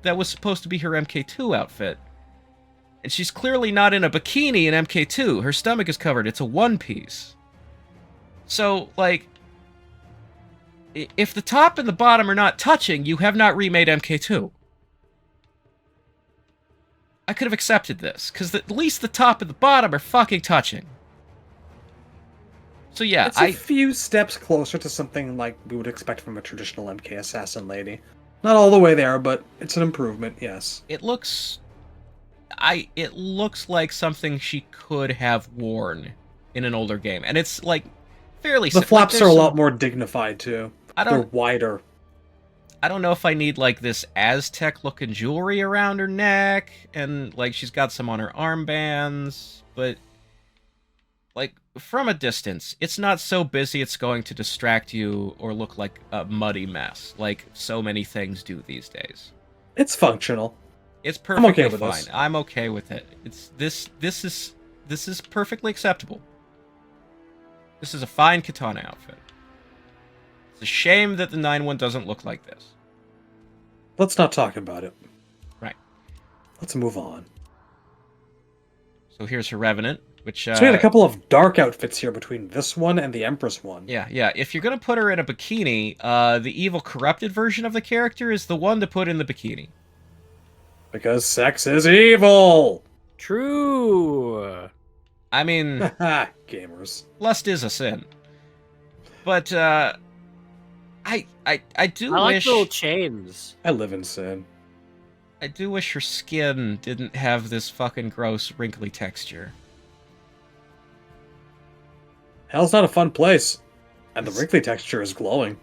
That was supposed to be her MK2 outfit. And she's clearly not in a bikini in MK2. Her stomach is covered. It's a one-piece. So, like, if the top and the bottom are not touching, you have not remade MK2. I could have accepted this, because at least the top and the bottom are fucking touching. So yeah, It's a few steps closer to something like we would expect from a traditional MK assassin lady. Not all the way there, but it's an improvement, yes. It looks like something she could have worn in an older game, and it's like fairly. The flaps are a lot more dignified too. They're wider. I don't know if I need like this Aztec looking jewelry around her neck, and like she's got some on her armbands, but like from a distance, it's not so busy it's going to distract you or look like a muddy mess, like so many things do these days. It's functional. It's perfectly okay with fine. this. I'm okay with it. It's this is perfectly acceptable. This is a fine Kitana outfit. It's a shame that the 9-1 doesn't look like this. Let's not talk about it. Right. Let's move on. So here's her Revenant, which... So we had a couple of dark outfits here between this one and the Empress one. Yeah. If you're going to put her in a bikini, the evil corrupted version of the character is the one to put in the bikini. Because sex is evil! True. I mean, Gamers. lust is a sin. But, I do I like wish little chains. I live in sin. I do wish her skin didn't have this fucking gross wrinkly texture. Hell's not a fun place. And the wrinkly texture is glowing.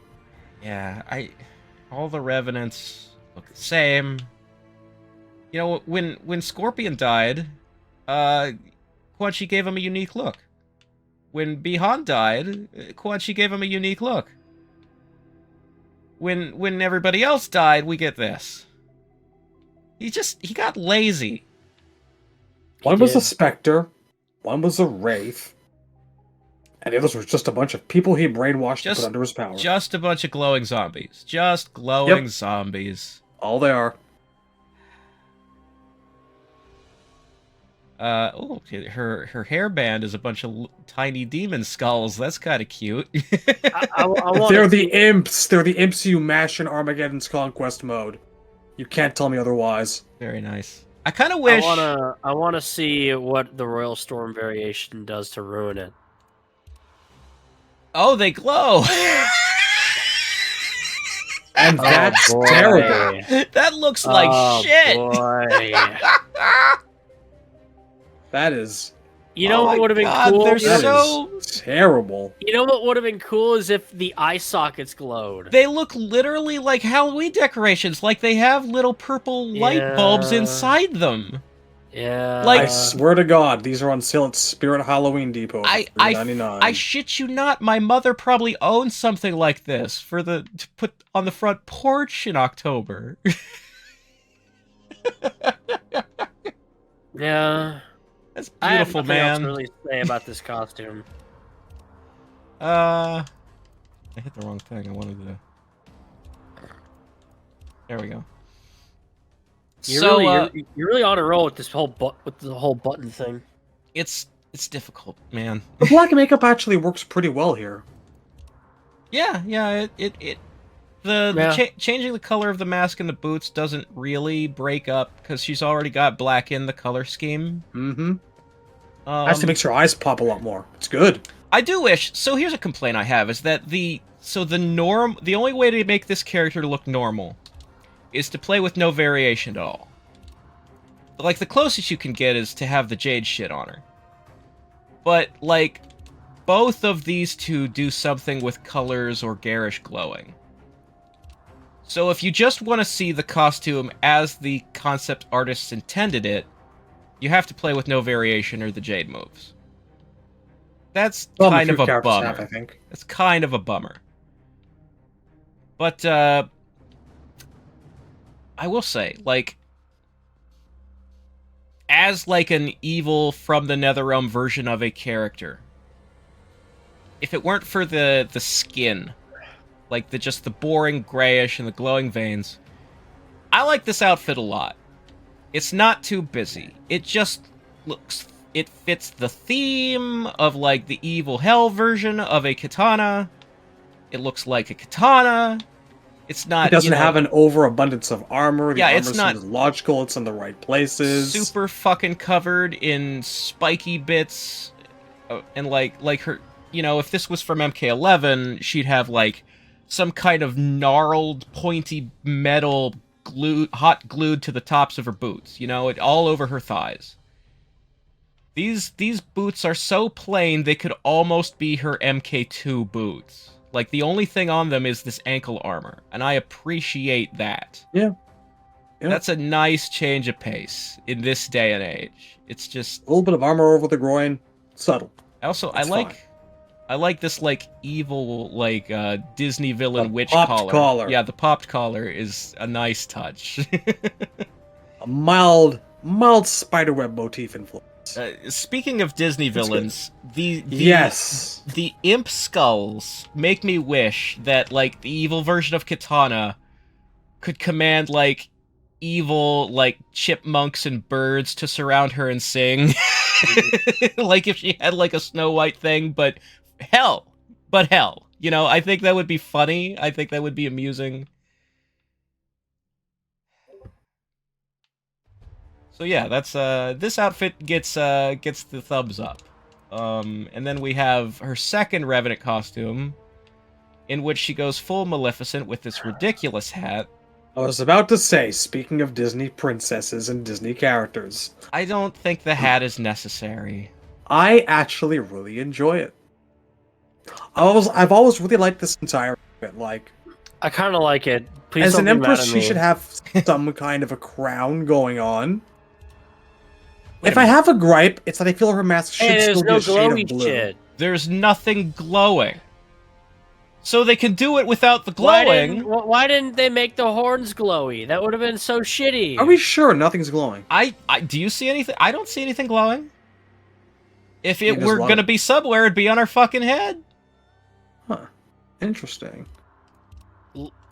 Yeah, all the revenants look the same. You know, when Scorpion died, Quan Chi gave him a unique look. When Bi-Han died, Quan Chi gave him a unique look. When everybody else died, we get this. He got lazy. One was a specter, one was a wraith, and the others were just a bunch of people he brainwashed to put under his power. Just a bunch of glowing zombies. Just glowing zombies. All they are. Oh, her hairband is a bunch of tiny demon skulls. That's kind of cute. They're the imps. They're the imps you mash in Armageddon's Conquest mode. You can't tell me otherwise. Very nice. I kind of wish. I want to see what the Royal Storm variation does to ruin it. Oh, they glow. And that's terrible. That looks like shit. Boy. That is. You know what would have been cool? They're That so is terrible. You know what would have been cool is if the eye sockets glowed. They look literally like Halloween decorations. Like they have little purple light bulbs inside them. Yeah. Like, I swear to God, these are on sale at Spirit Halloween Depot for $3.99. I shit you not. My mother probably owns something like this to put on the front porch in October. Yeah. That's beautiful, man. I have man. nothing else to really say about this costume. I hit the wrong thing. I wanted to. There we go. You're really on a roll with this whole button thing. It's difficult, man. The black makeup actually works pretty well here. Yeah. Changing the color of the mask and the boots doesn't really break up because she's already got black in the color scheme. Mm-hmm. Actually makes her eyes pop a lot more. It's good. I do wish. So here's a complaint I have: is that the only way to make this character look normal is to play with no variation at all. Like the closest you can get is to have the jade shit on her. But like, both of these two do something with colors or garish glowing. So if you just want to see the costume as the concept artists intended it, you have to play with no variation or the jade moves. That's kind of a bummer. I think. That's kind of a bummer. But, I will say, like, as, like, an evil from the Netherrealm version of a character, if it weren't for the skin, like, just the boring grayish and the glowing veins, I like this outfit a lot. It's not too busy. It just looks... It fits the theme of, like, the evil hell version of a katana. It looks like a katana. It's not. It doesn't have an overabundance of armor. The armor it's not seems logical. It's in the right places. Super fucking covered in spiky bits, and like her. You know, if this was from MK11, she'd have like some kind of gnarled, pointy metal hot glued to the tops of her boots. You know, all over her thighs. These boots are so plain they could almost be her MK2 boots. Like, the only thing on them is this ankle armor, and I appreciate that. Yeah. That's a nice change of pace in this day and age. It's just... a little bit of armor over the groin. Subtle. Also, It's I like this, like, evil, like, Disney villain witch popped collar. Yeah, the popped collar is a nice touch. A mild spiderweb motif influence. Speaking of Disney villains, the imp skulls make me wish that, like, the evil version of Kitana could command, like, evil, like, chipmunks and birds to surround her and sing. Like, if she had, like, a Snow White thing, but hell. You know, I think that would be funny. I think that would be amusing. So yeah, that's this outfit gets the thumbs up. And then we have her second Revenant costume, in which she goes full Maleficent with this ridiculous hat. I was about to say, speaking of Disney princesses and Disney characters, I don't think the hat is necessary. I actually really enjoy it. I've always really liked this entire bit. Like, I kind of like it. Please as don't an be mad empress, at she me. should have some kind of a crown going on. If I have a gripe, it's that I feel her mask should Hey, there's still be no a shade of glowy blue. shit. There's nothing glowing. So they can do it without the Why glowing. why didn't they make the horns glowy? That would have been so shitty. Are we sure nothing's glowing? Do you see anything? I don't see anything glowing. If You it just were love gonna it. be subware, it'd be on our fucking head. Huh. Interesting.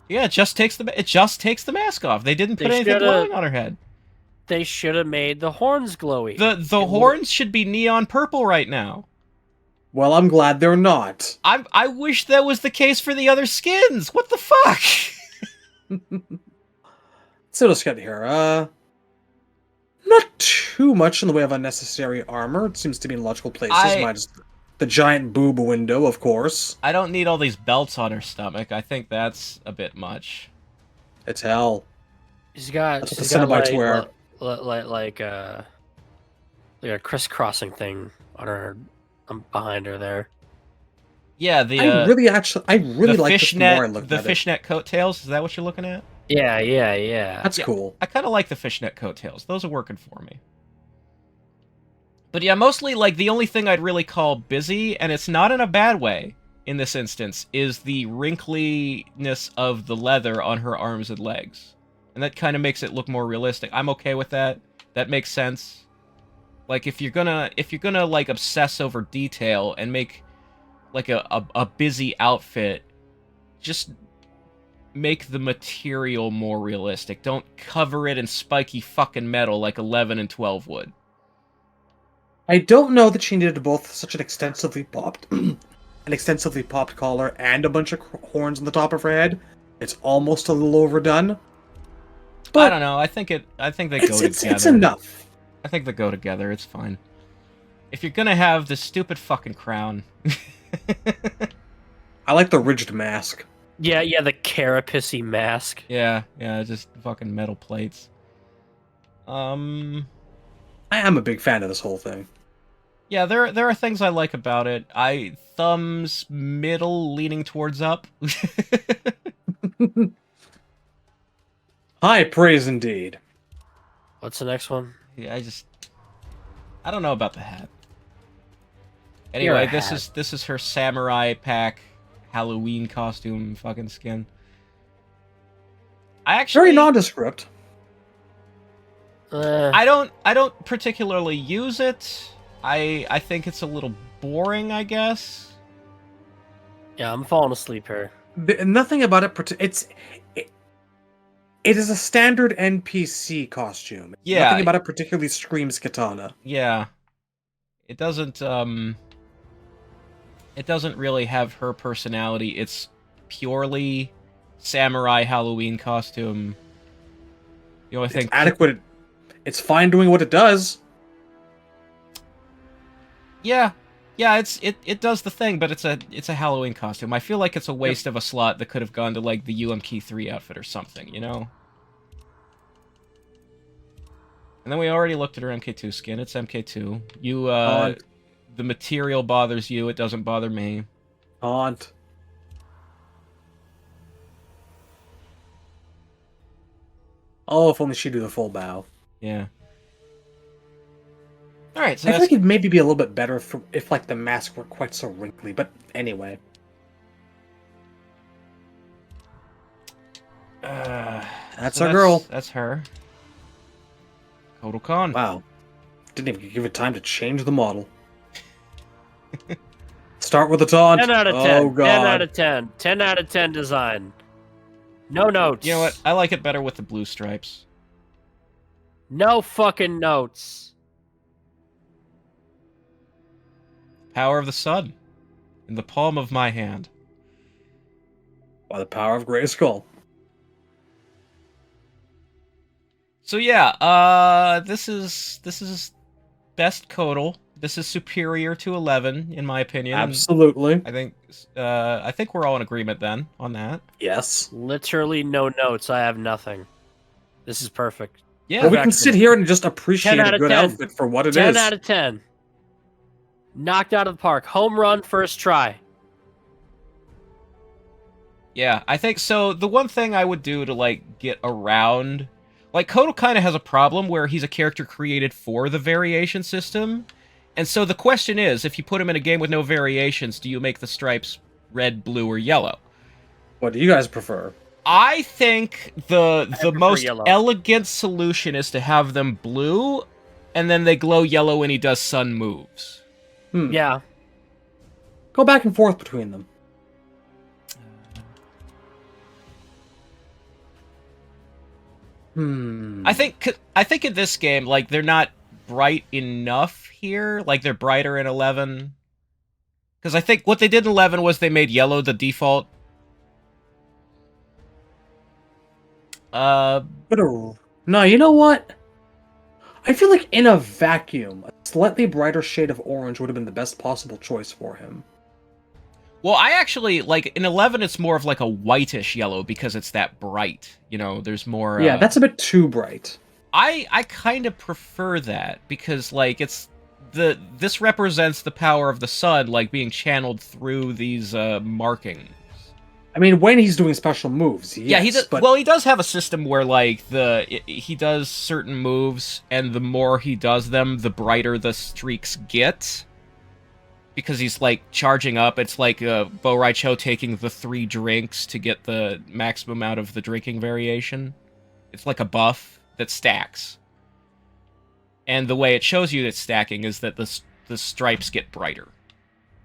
Yeah, it just takes the mask off. They didn't put They anything shoulda- glowing on her head. They should have made the horns glowy. The horns should be neon purple right now. Well, I'm glad they're not. I wish that was the case for the other skins. What the fuck? So let's get here. Not too much in the way of unnecessary armor. It seems to be in logical places. Minus the giant boob window, of course. I don't need all these belts on her stomach. I think that's a bit much. It's hell. She's got That's what she's the got Cenobites wear. like a crisscrossing thing on her behind her there. Yeah, the I really like this the more I look the at it. fishnet coattails. Is that what you're looking at? Yeah. That's cool. I kind of like the fishnet coattails. Those are working for me. But yeah, mostly like the only thing I'd really call busy, and it's not in a bad way in this instance, is the wrinkliness of the leather on her arms and legs. And that kind of makes it look more realistic. I'm okay with that. That makes sense. Like if you're gonna like obsess over detail and make like a busy outfit, just make the material more realistic. Don't cover it in spiky fucking metal like 11 and 12 would. I don't know that she needed both such an extensively popped collar and a bunch of horns on the top of her head. It's almost a little overdone. But I don't know. I think they go together. It's enough. I think they go together. It's fine. If you're gonna have this stupid fucking crown. I like the ridged mask. Yeah, the carapace mask. Yeah, just fucking metal plates. I am a big fan of this whole thing. Yeah, there are things I like about it. Thumbs middle leaning towards up. High praise indeed. What's the next one? Yeah, I don't know about the hat. Anyway, Your this is her samurai pack Halloween costume fucking skin. I actually Very nondescript. I don't particularly use it. I think it's a little boring, I guess. Yeah, I'm falling asleep here. Nothing about it. It is a standard NPC costume. Yeah. Nothing about it particularly screams Kitana. Yeah. It doesn't really have her personality. It's purely samurai Halloween costume. You know, I think It's adequate. It's fine doing what it does. Yeah, it does the thing, but it's a Halloween costume. I feel like it's a waste of a slot that could have gone to like the UMK3 outfit or something, you know? And then we already looked at her MK2 skin. It's MK2. You the material bothers you, it doesn't bother me. Haunt. Oh, if only she'd do the full bow. Yeah. Alright, so I that's... think it'd maybe be a little bit better if like the mask were quite so wrinkly, but anyway. That's our girl. That's her. Kotal Kahn. Wow. Didn't even give it time to change the model. Start with a taunt. 10 out of 10. Oh, God. 10 out of 10. 10 out of 10 design. No notes. You know what? I like it better with the blue stripes. No fucking notes. Power of the sun. In the palm of my hand. By the power of Grey Skull. So yeah, this is best Kotal. This is superior to 11, in my opinion. Absolutely. I think we're all in agreement then on that. Yes. Literally no notes. I have nothing. This is perfect. Yeah. Well, we can sit here and just appreciate 10 out a of good 10. outfit for what it is. 10 out of 10. Knocked out of the park. Home run, first try. Yeah, I think so. The one thing I would do to, like, get around... Like, Kotal kind of has a problem where he's a character created for the variation system. And so the question is, if you put him in a game with no variations, do you make the stripes red, blue, or yellow? What do you guys prefer? I think the most yellow. elegant solution is to have them blue, and then they glow yellow when he does sun moves. Yeah. Go back and forth between them. I think in this game, like, they're not bright enough here. Like, they're brighter in 11. Because I think what they did in 11 was they made yellow the default. No, you know what? I feel like in a vacuum, a slightly brighter shade of orange would have been the best possible choice for him. Well, I actually, like, in 11 it's more of like a whitish yellow because it's that bright. You know, there's more... Yeah, that's a bit too bright. I kind of prefer that because, like, it's... This represents the power of the sun, like, being channeled through these markings. I mean, when he's doing special moves, yes, Yeah, he does. but... Well, he does have a system where, like, he does certain moves, and the more he does them, the brighter the streaks get. Because he's, like, charging up. It's like Bo Raicho taking the 3 drinks to get the maximum out of the drinking variation. It's like a buff that stacks. And the way it shows you it's stacking is that the stripes get brighter.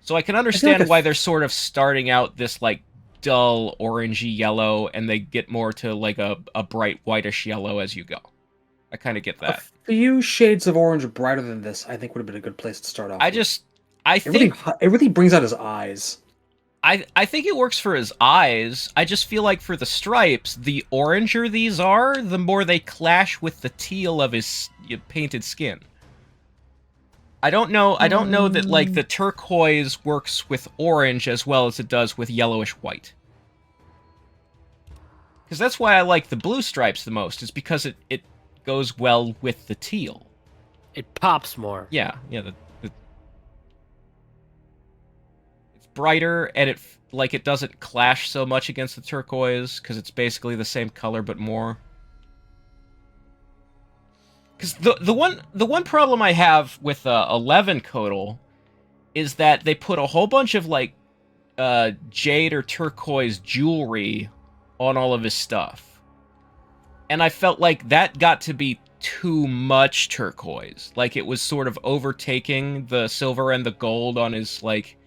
So I can understand why they're sort of starting out this, like, dull orangey yellow, and they get more to, like, a bright whitish yellow as you go. I kind of get that. A few shades of orange brighter than this, I think, would have been a good place to start off. I think it really brings out his eyes. I think it works for his eyes. I just feel like for the stripes, the oranger these are, the more they clash with the teal of his painted skin. I don't know that, like, the turquoise works with orange as well as it does with yellowish white. Because that's why I like the blue stripes the most, is because it goes well with the teal. It pops more. Yeah, it's brighter, and it doesn't clash so much against the turquoise, because it's basically the same color but more. Because the one problem I have with 11 Kotal is that they put a whole bunch of, like, jade or turquoise jewelry on all of his stuff. And I felt like that got to be too much turquoise. Like, it was sort of overtaking the silver and the gold on his, like,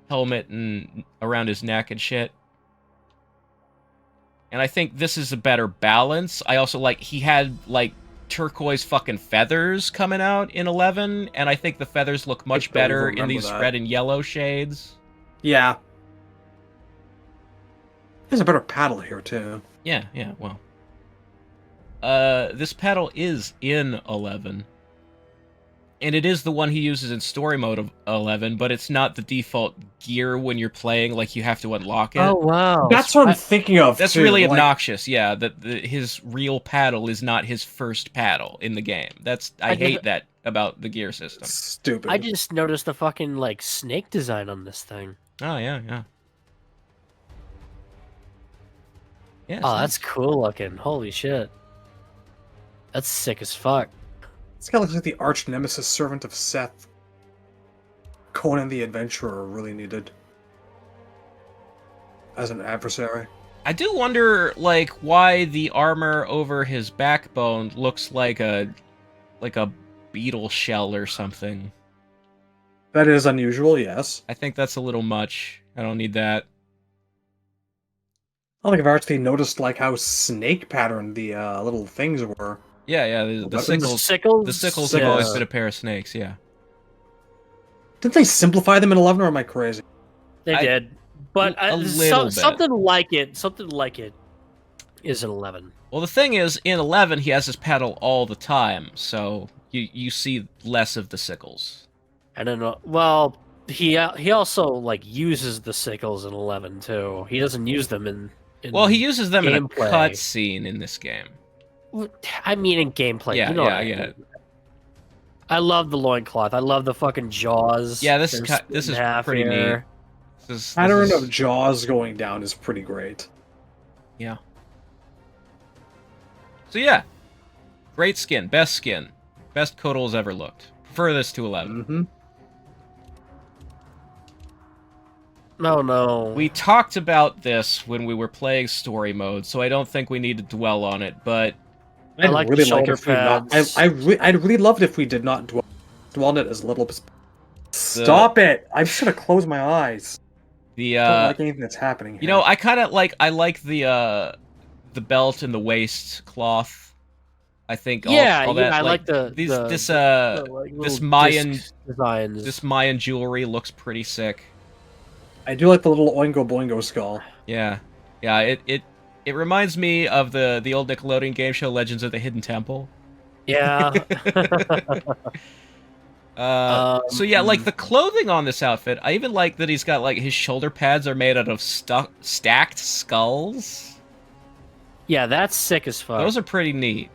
helmet and around his neck and shit. And I think this is a better balance. I also like, he had, like, turquoise fucking feathers coming out in 11, and I think the feathers look much better in these red and yellow shades. Yeah. There's a better paddle here, too. Yeah, well. This paddle is in 11. And it is the one he uses in story mode of 11, but it's not the default gear when you're playing, like, you have to unlock it. Oh, wow. That's what I'm thinking of, That's too. really obnoxious, yeah, that his real paddle is not his first paddle in the game. I hate that about the gear system. Stupid. I just noticed the fucking, like, snake design on this thing. Oh, yeah. Yeah, Oh, that's cool looking. Holy shit. That's sick as fuck. This guy looks like the arch nemesis servant of Seth. Conan the Adventurer really needed as an adversary. I do wonder, like, why the armor over his backbone looks like a beetle shell or something. That is unusual, yes. I think that's a little much. I don't need that. I don't think I've actually noticed, like, how snake patterned the little things were. Yeah, the sickles. Sickles? The sickles have always been a pair of snakes, yeah. Didn't they simplify them in 11, or am I crazy? They did. But a little bit. something like it is an 11. Well, the thing is, in 11, he has his paddle all the time, so You see less of the sickles. I don't know. Well, he also like uses the sickles in 11 too. He doesn't use them in Well, he uses them in a gameplay. cutscene in this game. I mean, in gameplay. Yeah, you know yeah, I get it. I love the loincloth. I love the fucking jaws. Yeah, this is pretty neat. Pattern of jaws going down is pretty great. Yeah. So yeah, great skin, best Kotal's ever looked. Prefer this to 11. Mm-hmm. No. We talked about this when we were playing story mode, so I don't think we need to dwell on it. But I like really the shoulder if we not. pads. I'd really love it if we did not dwell on it as little. Stop it! I'm just gonna close my eyes. The I don't like anything that's happening here. You know, I kind of like the belt and the waist cloth. I think all that. I like this Mayan designs. This Mayan jewelry looks pretty sick. I do like the little Oingo Boingo skull. Yeah. It reminds me of the old Nickelodeon game show Legends of the Hidden Temple. Yeah. So yeah, like the clothing on this outfit, I even like that he's got like his shoulder pads are made out of stacked skulls. Yeah, that's sick as fuck. Those are pretty neat.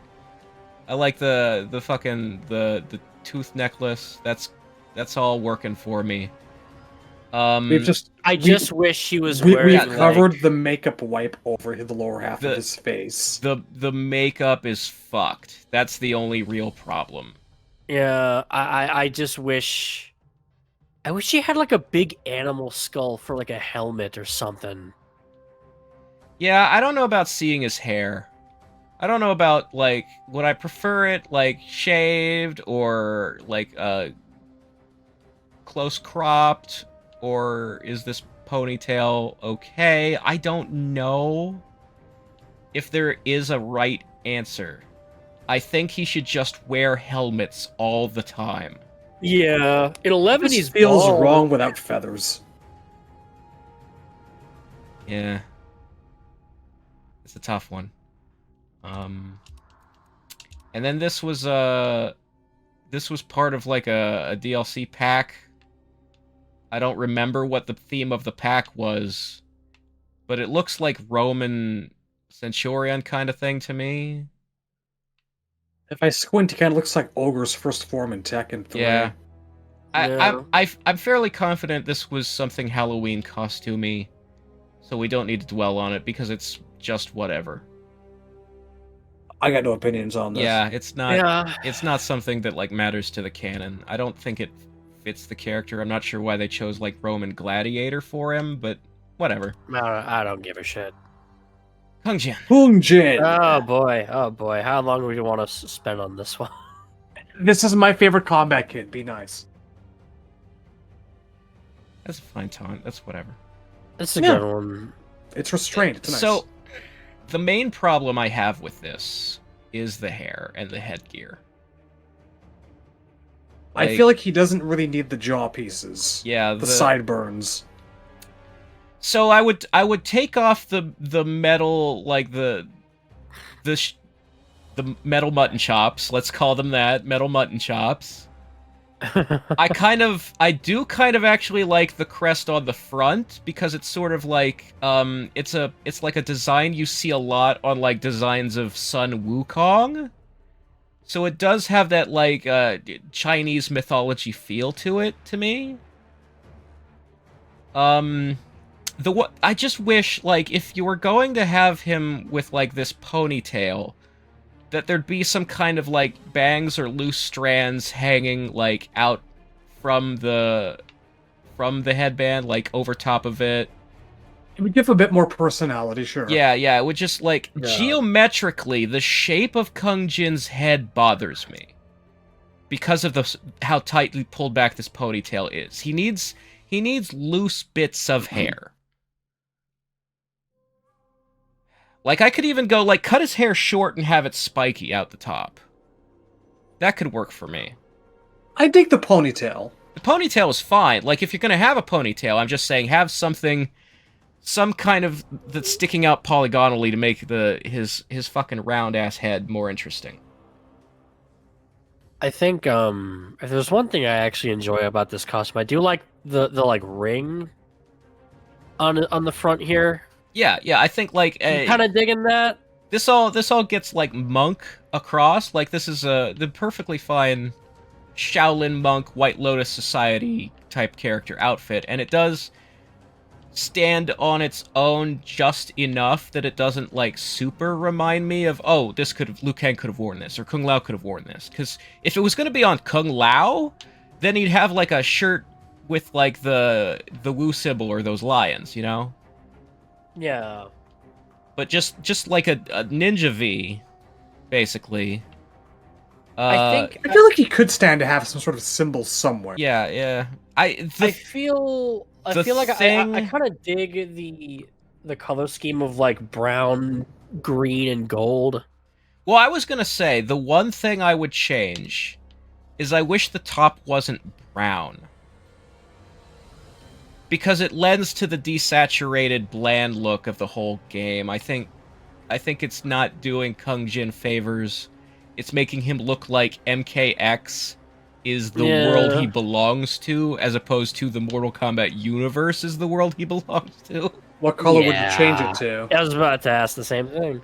I like the fucking the tooth necklace. That's all working for me. I just wish he was wearing. We've covered the makeup wipe over the lower half of his face. The makeup is fucked. That's the only real problem. Yeah, I just wish. I wish he had like a big animal skull for like a helmet or something. Yeah, I don't know about seeing his hair. I don't know about like would I prefer it like shaved or like close cropped. Or is this ponytail okay? I don't know if there is a right answer. I think he should just wear helmets all the time. Yeah, in 11 This he's feels bald. wrong without feathers. Yeah, it's a tough one. And then this was part of like a DLC pack. I don't remember what the theme of the pack was, but it looks like Roman Centurion kind of thing to me. If I squint, it kind of looks like Ogre's first form in Tekken 3. Yeah. Yeah. I'm fairly confident this was something Halloween costumey, so we don't need to dwell on it because it's just whatever. I got no opinions on this. Yeah, it's not. Yeah. It's not something that like matters to the canon. I don't think it fits the character. I'm not sure why they chose like Roman Gladiator for him, but whatever. I don't give a shit. Kung Jin. Kung Jin! Oh boy. How long do we want to spend on this one? This is my favorite combat kid. Be nice. That's a fine taunt. That's whatever. It's a good one. It's restrained. It's nice. So, the main problem I have with this is the hair and the headgear. I feel like he doesn't really need the jaw pieces. Yeah, the sideburns. So I would take off the metal, like the metal mutton chops. Let's call them that, metal mutton chops. I do kind of actually like the crest on the front because it's sort of like it's like a design you see a lot on like designs of Sun Wukong. So it does have that like Chinese mythology feel to it to me. I just wish like if you were going to have him with like this ponytail, that there'd be some kind of like bangs or loose strands hanging like out from the headband, like over top of it. It would give a bit more personality, sure. Yeah, it would just like geometrically, the shape of Kung Jin's head bothers me because of how tightly pulled back this ponytail is. He needs loose bits of hair. Like, I could even go, like, cut his hair short and have it spiky out the top. That could work for me. I dig the ponytail. The ponytail is fine. Like, if you're gonna have a ponytail, I'm just saying have some kind of that's sticking out polygonally to make his fucking round-ass head more interesting. I think if there's one thing I actually enjoy about this costume, I do like the like ring on the front here. Yeah, yeah. I think like I'm kind of digging that. this all gets like monk across. Like this is the perfectly fine Shaolin monk, White Lotus Society type character outfit, and it does stand on its own just enough that it doesn't like super remind me of, oh, this could have Liu Kang could have worn this or Kung Lao could have worn this. Because if it was going to be on Kung Lao, then he'd have like a shirt with like the Wu symbol or those lions, you know. Yeah. But just like a ninja V, basically. I think I feel like he could stand to have some sort of symbol somewhere. Yeah, yeah. I feel like thing- I kind of dig the color scheme of like brown, green, and gold. Well, I was gonna say, the one thing I would change is I wish the top wasn't brown. Because it lends to the desaturated, bland look of the whole game. I think it's not doing Kung Jin favors. It's making him look like MKX is the world he belongs to, as opposed to the Mortal Kombat universe is the world he belongs to. What color would you change it to? I was about to ask the same thing.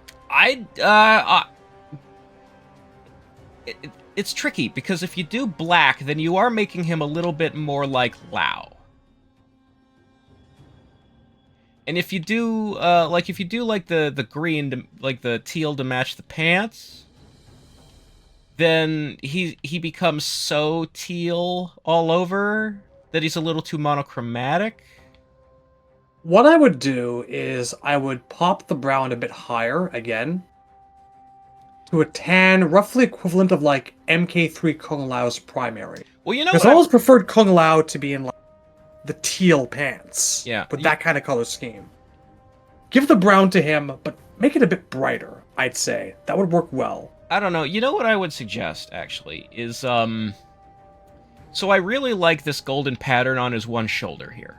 It's tricky, because if you do black, then you are making him a little bit more like Lao. And if you do, like the green, like the teal to match the pants, then he becomes so teal all over that he's a little too monochromatic. What I would do is I would pop the brown a bit higher again to a tan, roughly equivalent of like MK3 Kung Lao's primary. Well, you know, because I always preferred Kung Lao to be in like the teal pants. Yeah, with that kind of color scheme. Give the brown to him, but make it a bit brighter. I'd say that would work well. I don't know. You know what I would suggest, actually, is, so I really like this golden pattern on his one shoulder here.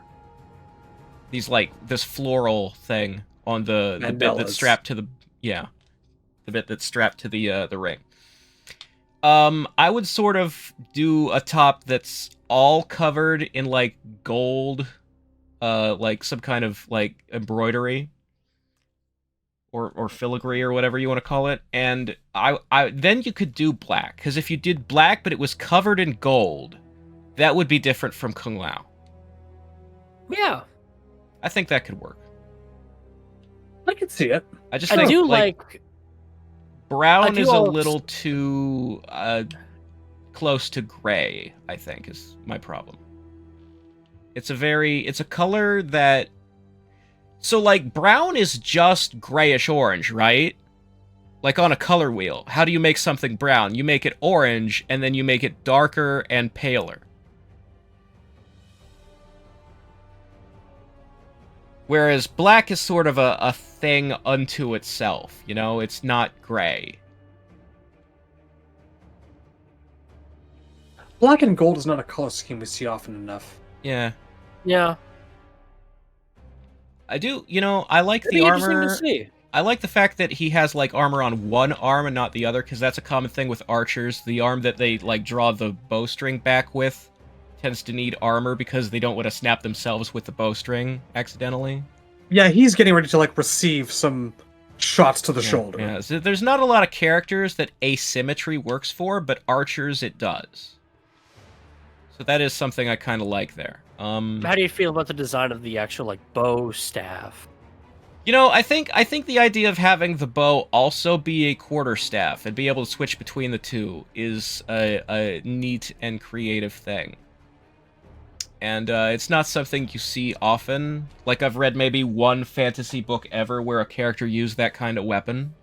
These, like, this floral thing on the bit that's strapped to the... Yeah. The bit that's strapped to the ring. I would sort of do a top that's all covered in, like, gold, like, some kind of, like, embroidery. Or filigree or whatever you want to call it, and I then you could do black, because if you did black but it was covered in gold, that would be different from Kung Lao. Yeah, I think that could work. I can see it. I think do like brown is a little too close to gray, I think, is my problem. It's a color that... So, like, brown is just grayish-orange, right? Like on a color wheel. How do you make something brown? You make it orange, and then you make it darker and paler. Whereas black is sort of a thing unto itself, you know? It's not gray. Black and gold is not a color scheme we see often enough. Yeah. Yeah. I do, you know, I like the armor. I like the fact that he has, like, armor on one arm and not the other, because that's a common thing with archers. The arm that they, like, draw the bowstring back with tends to need armor because they don't want to snap themselves with the bowstring accidentally. Yeah, he's getting ready to, like, receive some shots to the shoulder. Yeah, so there's not a lot of characters that asymmetry works for, but archers it does. So that is something I kind of like there. How do you feel about the design of the actual, like, bow staff? You know, I think the idea of having the bow also be a quarterstaff and be able to switch between the two is a neat and creative thing. And it's not something you see often. Like, I've read maybe one fantasy book ever where a character used that kind of weapon.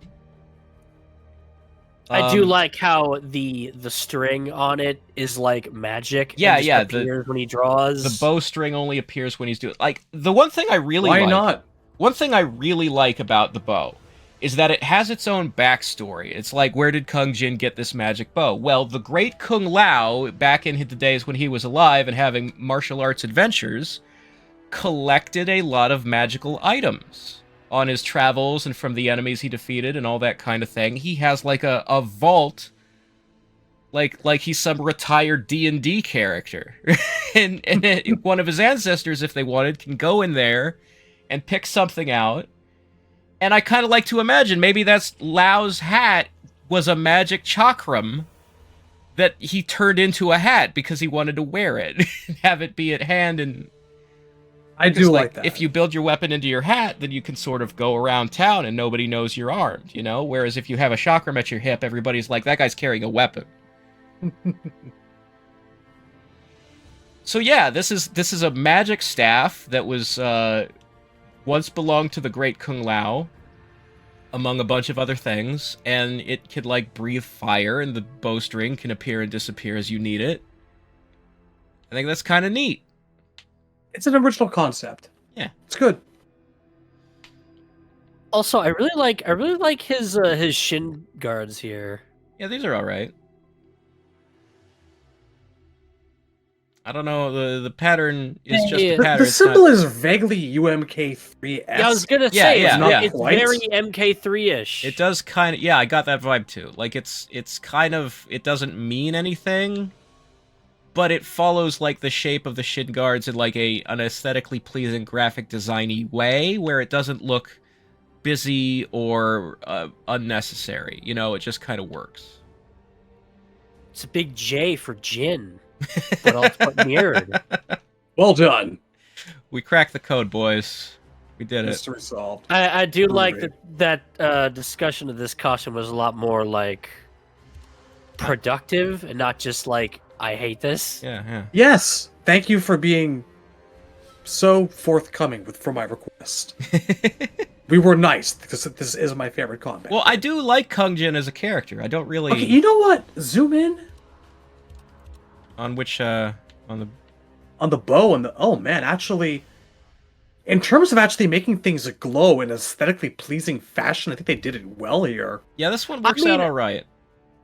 I do like how the string on it is like magic. Yeah, and just appears when he draws. The bowstring only appears when he's doing... Like, the one thing I really Why not? One thing I really like about the bow is that it has its own backstory. It's like, where did Kung Jin get this magic bow? Well, the great Kung Lao, back in the days when he was alive and having martial arts adventures, collected a lot of magical items on his travels and from the enemies he defeated and all that kind of thing. He has, like, a vault like he's some retired D&D character. and one of his ancestors, if they wanted, can go in there and pick something out. And I kind of like to imagine maybe that's Lau's hat was a magic chakram that he turned into a hat because he wanted to wear it and have it be at hand. And I do like that. If you build your weapon into your hat, then you can sort of go around town and nobody knows you're armed, you know? Whereas if you have a chakram at your hip, everybody's like, that guy's carrying a weapon. So yeah, this is a magic staff that was once belonged to the great Kung Lao, among a bunch of other things, and it could like breathe fire, and the bowstring can appear and disappear as you need it. I think that's kind of neat. It's an original concept. Yeah, it's good. Also, I really like his shin guards here. Yeah, these are all right. I don't know, the pattern is just a pattern. The symbol is vaguely UMK3-esque. Yeah, I was gonna say, it's quite. very MK3-ish. It does kind of, yeah, I got that vibe too. Like, it's kind of, it doesn't mean anything, but it follows, like, the shape of the shin guards in, like, an aesthetically pleasing graphic designy way, where it doesn't look busy or unnecessary. You know, it just kind of works. It's a big J for Jin. But mirrored. Well done. We cracked the code, boys. We did it. Mystery solved. I do like that discussion of this costume was a lot more like productive and not just like I hate this. Yeah. Yes. Thank you for being so forthcoming for my request. We were nice because this is my favorite combat. Well, I do like Kung Jin as a character. I don't really. Okay, you know what? Zoom in. On which, on the bow and the... Oh, man, actually... In terms of actually making things glow in an aesthetically pleasing fashion, I think they did it well here. Yeah, this one works out all right.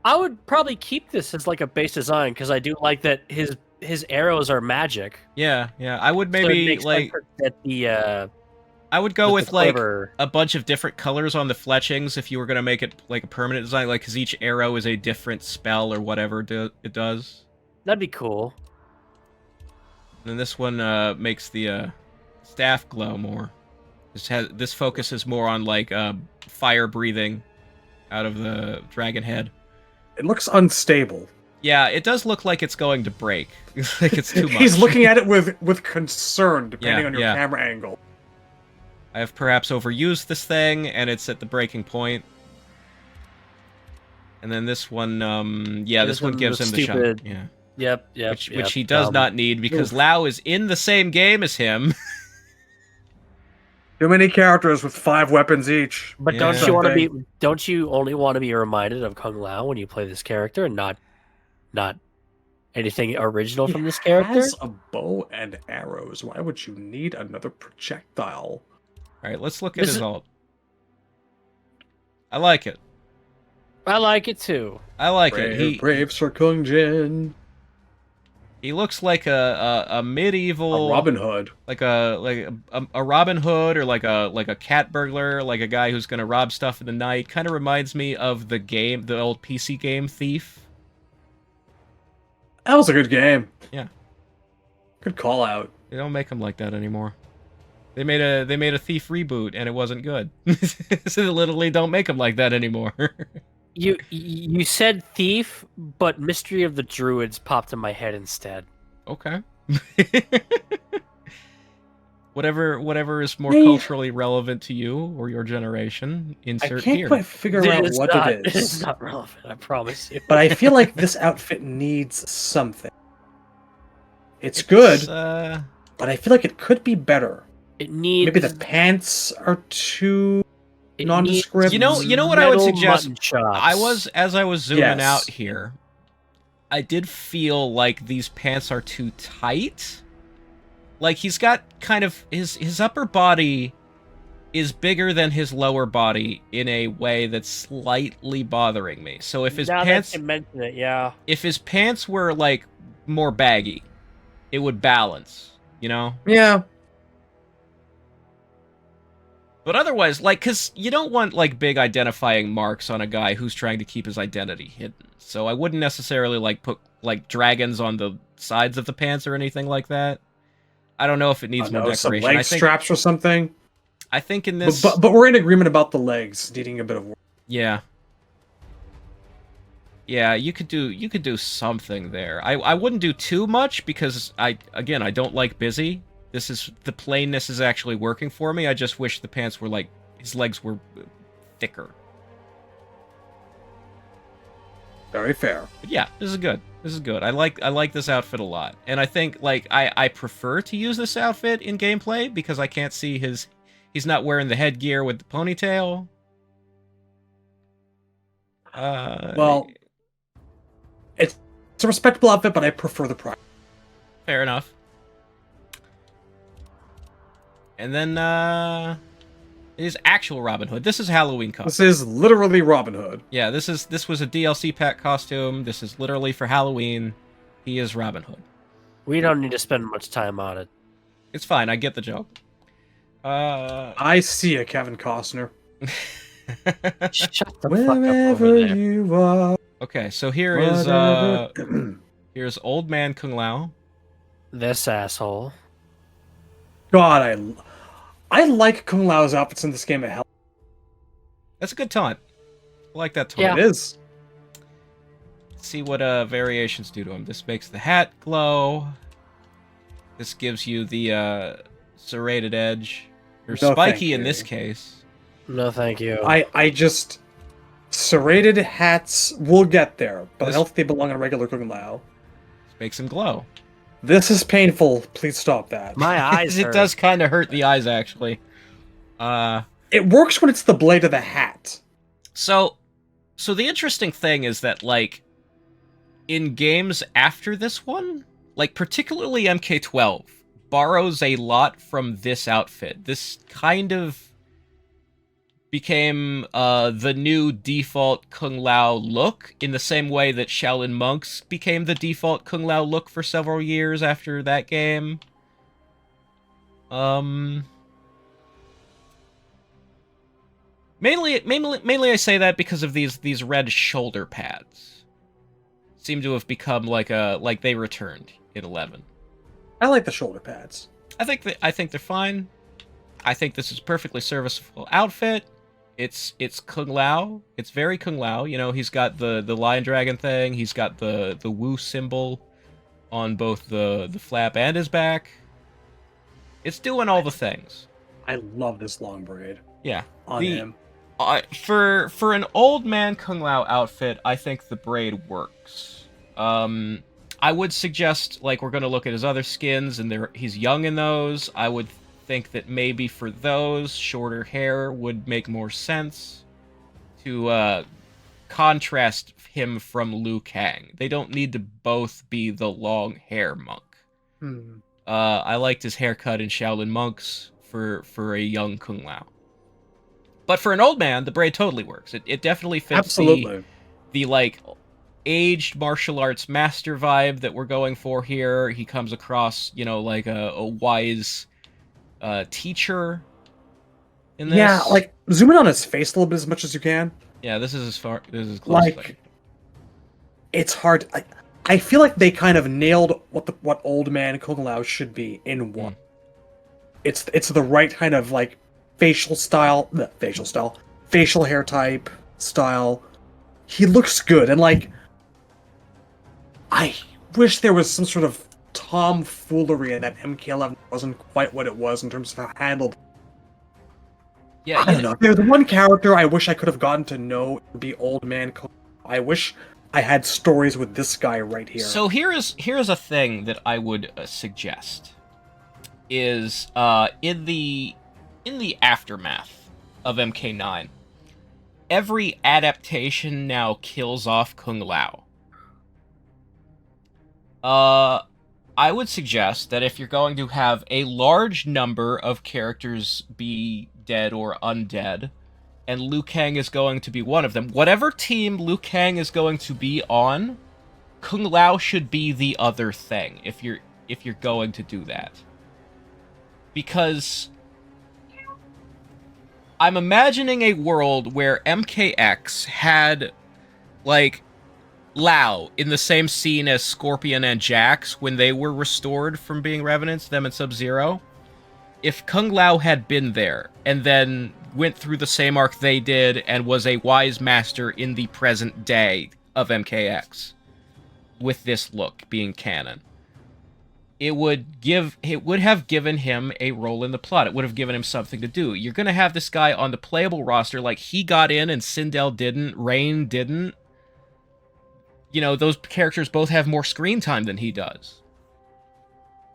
I would probably keep this as like a base design, because I do like that his arrows are magic. Yeah. I would maybe, like... That the, I would go with, like, a bunch of different colors on the fletchings if you were going to make it, like, a permanent design, like, because each arrow is a different spell or whatever it does. That'd be cool. And then this one makes the staff glow more. This focuses more on like fire breathing out of the dragon head. It looks unstable. Yeah, it does look like it's going to break. Like it's too much. He's looking at it with concern, depending on your camera angle. I have perhaps overused this thing, and it's at the breaking point. And then this one, this one gives him the shot. Yeah. Yep. Which he does not need because Lao is in the same game as him. Too many characters with 5 weapons each. But don't you want to be? Don't you only want to be reminded of Kung Lao when you play this character, and not anything original from this character? He has a bow and arrows. Why would you need another projectile? All right, let's look at his ult. I like it. I like it too. I like it. Brave Sir Kung Jin. He looks like a medieval Robin Hood, like a Robin Hood, or like a cat burglar, like a guy who's gonna rob stuff in the night. Kind of reminds me of the old PC game Thief. That was a good game. Yeah, good call out. They don't make them like that anymore. They made a Thief reboot and it wasn't good. So they literally don't make them like that anymore. You said Thief, but Mystery of the Druids popped in my head instead. Okay. Whatever is more culturally relevant to you or your generation, insert here. I can't quite figure out what it is. It's not relevant, I promise you. But I feel like this outfit needs something. It's good, but I feel like it could be better. It needs... Maybe the pants are too... nondescript. You know what I would suggest? As I was zooming out here, I did feel like these pants are too tight. Like he's got kind of his upper body is bigger than his lower body in a way that's slightly bothering me. So if his pants, that you mention it, yeah. If his pants were like more baggy, it would balance. You know? Yeah. But otherwise, like, because you don't want, like, big identifying marks on a guy who's trying to keep his identity hidden. So I wouldn't necessarily, like, put, like, dragons on the sides of the pants or anything like that. I don't know if it needs more Some decoration. leg straps or something. I think in this... But we're in agreement about the legs needing a bit of work. Yeah. Yeah, you could do something there. I wouldn't do too much because I don't like busy. The plainness is actually working for me. I just wish the pants were like his legs were thicker. Very fair. But yeah, this is good. This is good. I like this outfit a lot. And I think like I prefer to use this outfit in gameplay because I can't see he's not wearing the headgear with the ponytail. Well, it's a respectable outfit, but I prefer the price. Fair enough. And then, it is actual Robin Hood. This is Halloween costume. This is literally Robin Hood. Yeah, this was a DLC pack costume. This is literally for Halloween. He is Robin Hood. We don't need to spend much time on it. It's fine. I get the joke. I see a Kevin Costner. Shut the Wherever fuck up over there. you are. Okay, so here here's Old Man Kung Lao. This asshole. God, I like Kung Lao's outfits in this game of hell. That's a good taunt. I like that taunt. Yeah. It is. Let's see what variations do to him. This makes the hat glow. This gives you the serrated edge. Or No, spiky thank in this you. case. No, thank you. I just serrated hats will get there, but This- I don't think they belong on a regular Kung Lao. This makes him glow. This is painful. Please stop that. My eyes It hurt. does kind of hurt the eyes, actually. It works when it's the blade of the hat. So the interesting thing is that, like, in games after this one, like, particularly MK12, borrows a lot from this outfit. This kind of became the new default Kung Lao look, in the same way that Shaolin Monks became the default Kung Lao look for several years after that game. Mainly I say that because of these red shoulder pads. Seem to have become like they returned in 11. I like the shoulder pads. I think they're fine. I think this is a perfectly serviceable outfit. It's Kung Lao. It's very Kung Lao. You know, he's got the lion dragon thing. He's got the Wu symbol on both the flap and his back. It's doing all the things. I love this long braid Yeah. on him. For an old man Kung Lao outfit, I think the braid works. I would suggest, like, we're going to look at his other skins, and he's young in those. I would think that maybe for those, shorter hair would make more sense to contrast him from Liu Kang. They don't need to both be the long hair monk. I liked his haircut in Shaolin Monks for a young Kung Lao. But for an old man, the braid totally works. It definitely fits Absolutely. the like aged martial arts master vibe that we're going for here. He comes across, you know, like a wise teacher in this. Yeah, like zoom in on his face a little bit as much as you can. Yeah, this is as close as I Like, can. it's hard. I feel like they kind of nailed what old man Kung Lao should be in one. It's the right kind of like facial hair type style. He looks good, and like, I wish there was some sort of tomfoolery in that MK11 wasn't quite what it was in terms of how it handled. Yeah, I don't know. There's one character I wish I could have gotten to know. It would be Old Man Kung Lao. I wish I had stories with this guy right here. So here's a thing that I would suggest is in the aftermath of MK9, every adaptation now kills off Kung Lao. I would suggest that if you're going to have a large number of characters be dead or undead, and Liu Kang is going to be one of them, whatever team Liu Kang is going to be on, Kung Lao should be the other thing if you're going to do that. Because I'm imagining a world where MKX had, like, Lao in the same scene as Scorpion and Jax when they were restored from being Revenants, them and Sub-Zero. If Kung Lao had been there, and then went through the same arc they did, and was a wise master in the present day of MKX, with this look being canon, it would have given him a role in the plot. It would have given him something to do. You're going to have this guy on the playable roster, like, he got in and Sindel didn't, Rain didn't. You know, those characters both have more screen time than he does.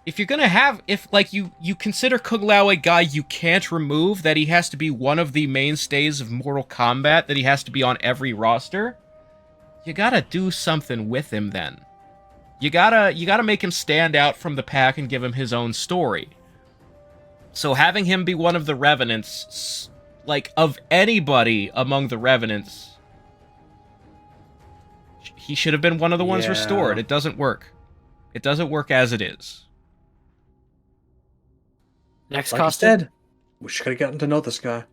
If you're gonna have, you consider Kung Lao a guy you can't remove, that he has to be one of the mainstays of Mortal Kombat, that he has to be on every roster, you gotta do something with him then. You gotta make him stand out from the pack and give him his own story. So having him be one of the Revenants, like, of anybody among the Revenants, he should have been one of the ones restored. It doesn't work. It doesn't work as it is. Next like costume. I said, we should have gotten to know this guy.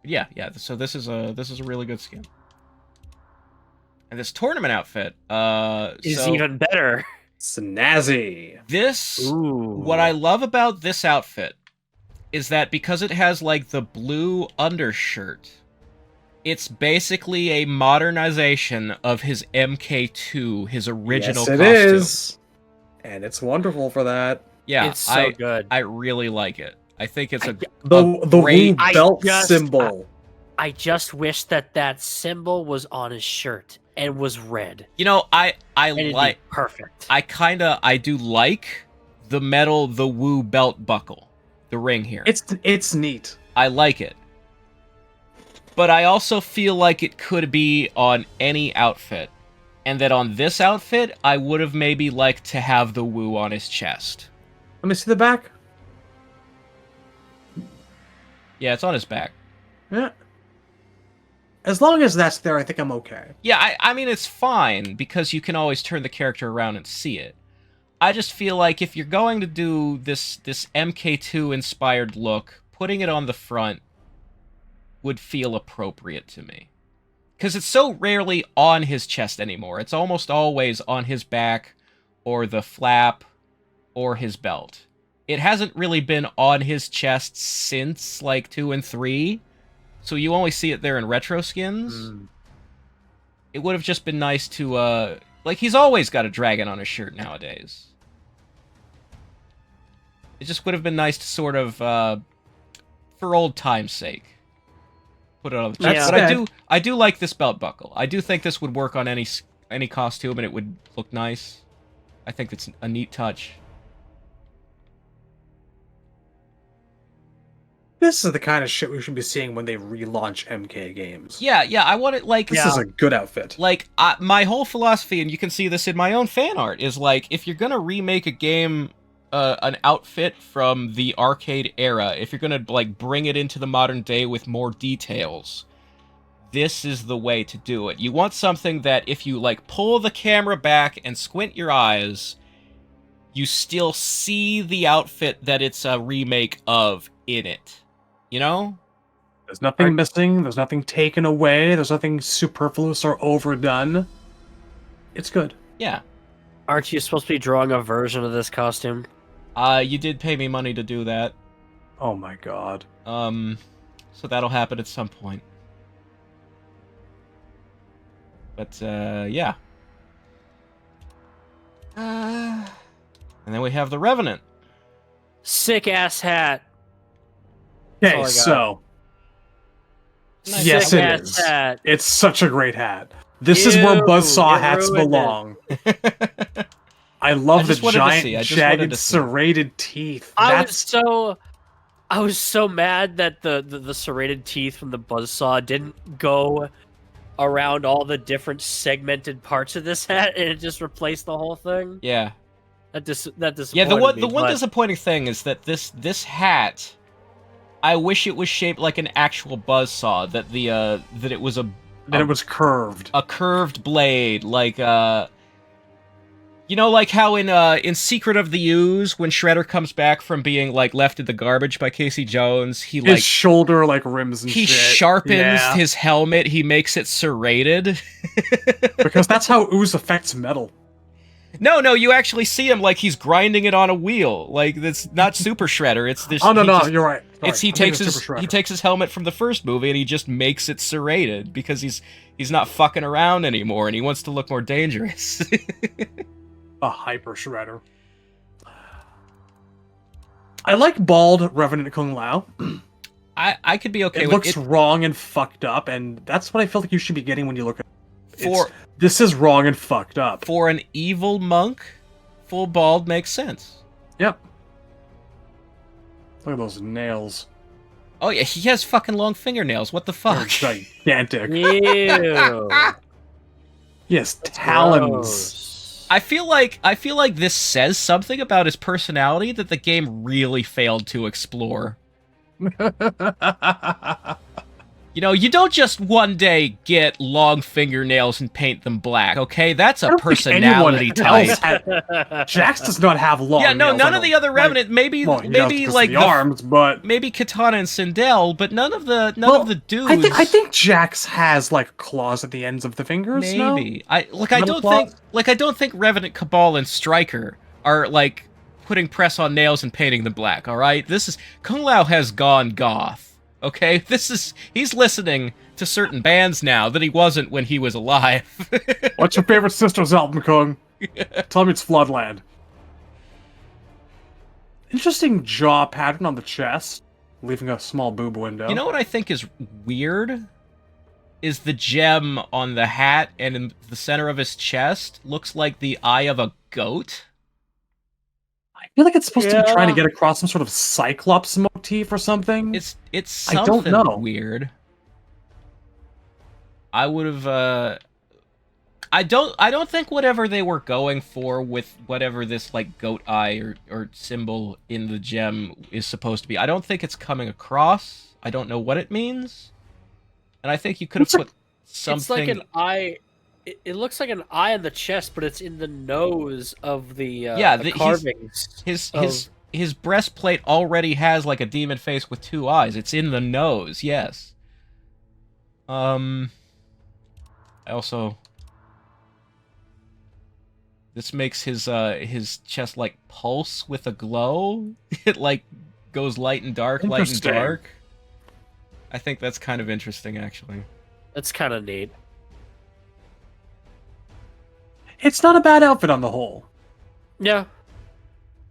Yeah. So this is a really good skin. And this tournament outfit is even better. Snazzy. What I love about this outfit is that because it has, like, the blue undershirt, it's basically a modernization of his MK2, his original costume. Yes, it is. And it's wonderful for that. Yeah, it's so good. I really like it. I think it's the great Wu belt symbol. I just wish that symbol was on his shirt and was red. You know, I like perfect. I do like the Wu belt buckle, the ring here. It's neat. I like it. But I also feel like it could be on any outfit. And that on this outfit, I would have maybe liked to have the Wu on his chest. Let me see the back. Yeah, it's on his back. Yeah. As long as that's there, I think I'm okay. Yeah, I mean, it's fine, because you can always turn the character around and see it. I just feel like if you're going to do this MK2-inspired look, putting it on the front would feel appropriate to me. Because it's so rarely on his chest anymore. It's almost always on his back, or the flap, or his belt. It hasn't really been on his chest since, like, 2 and 3, so you only see it there in retro skins. It would have just been nice to, like, he's always got a dragon on his shirt nowadays. It just would have been nice to sort of, for old time's sake, put it on the chest. Yeah. But I do like this belt buckle. I do think this would work on any costume, and it would look nice. I think it's a neat touch. This is the kind of shit we should be seeing when they relaunch MK games. Yeah, I want it, like... This is a good outfit. Like, my whole philosophy, and you can see this in my own fan art, is, like, if you're gonna remake a game, an outfit from the arcade era, if you're gonna, like, bring it into the modern day with more details, this is the way to do it. You want something that if you, like, pull the camera back and squint your eyes, you still see the outfit that it's a remake of in it. You know? There's nothing missing, there's nothing taken away, there's nothing superfluous or overdone. It's good. Yeah. Aren't you supposed to be drawing a version of this costume? You did pay me money to do that. Oh my god. So that'll happen at some point. But, yeah. And then we have the Revenant. Sick ass hat. Okay, so... Yes, it is. Hat. It's such a great hat. This is where buzzsaw hats belong. I love the giant, jagged, serrated teeth. I was so mad that the serrated teeth from the buzzsaw didn't go around all the different segmented parts of this hat, and it just replaced the whole thing. Yeah. That disappointed me. Yeah, the one disappointing thing is that this hat, I wish it was shaped like an actual buzzsaw. That it was it was curved. A curved blade, like You know, like how in Secret of the Ooze, when Shredder comes back from being like left in the garbage by Casey Jones, he His shoulder like rims and he shit. sharpens his helmet. He makes it serrated. Because that's how ooze affects metal. No, you actually see him like he's grinding it on a wheel. Like it's not Super Shredder. It's this. Oh no, you're right. It's he takes his helmet from the first movie and he just makes it serrated because he's not fucking around anymore and he wants to look more dangerous. A hyper shredder. I like bald Revenant Kung Lao. I could be okay it with looks wrong and fucked up, and that's what I feel like you should be getting when you look at it. This is wrong and fucked up. For an evil monk, full bald makes sense. Yep. Look at those nails. Oh yeah, he has fucking long fingernails. What the fuck? They're gigantic. Ew. He has talons. Gross. I feel like this says something about his personality that the game really failed to explore. You know, you don't just one day get long fingernails and paint them black, okay? That's a personality type. Jax does not have long nails. Yeah, no, none of the other Revenant, maybe like the arms, but maybe Kitana and Sindel, but none of the dudes. I think Jax has like claws at the ends of the fingers. Maybe. No? I don't think Revenant, Cabal, and Striker are like putting press on nails and painting them black, alright? Kung Lao has gone goth. Okay, he's listening to certain bands now that he wasn't when he was alive. What's your favorite Sisters album, Kung? Tell me it's Floodland. Interesting jaw pattern on the chest, leaving a small boob window. You know what I think is weird? Is the gem on the hat and in the center of his chest looks like the eye of a goat. I feel like it's supposed to be trying to get across some sort of Cyclops motif or something. It's something weird. I would have I don't think whatever they were going for with whatever this like goat eye or symbol in the gem is supposed to be. I don't think it's coming across. I don't know what it means. And I think you could have put something. It's like an eye. It looks like an eye on the chest, but it's in the nose of the the carvings. His breastplate already has like a demon face with two eyes. It's in the nose, yes. This makes his chest like pulse with a glow. It like goes light and dark, light and dark. I think that's kind of interesting, actually. That's kind of neat. It's not a bad outfit on the whole. Yeah.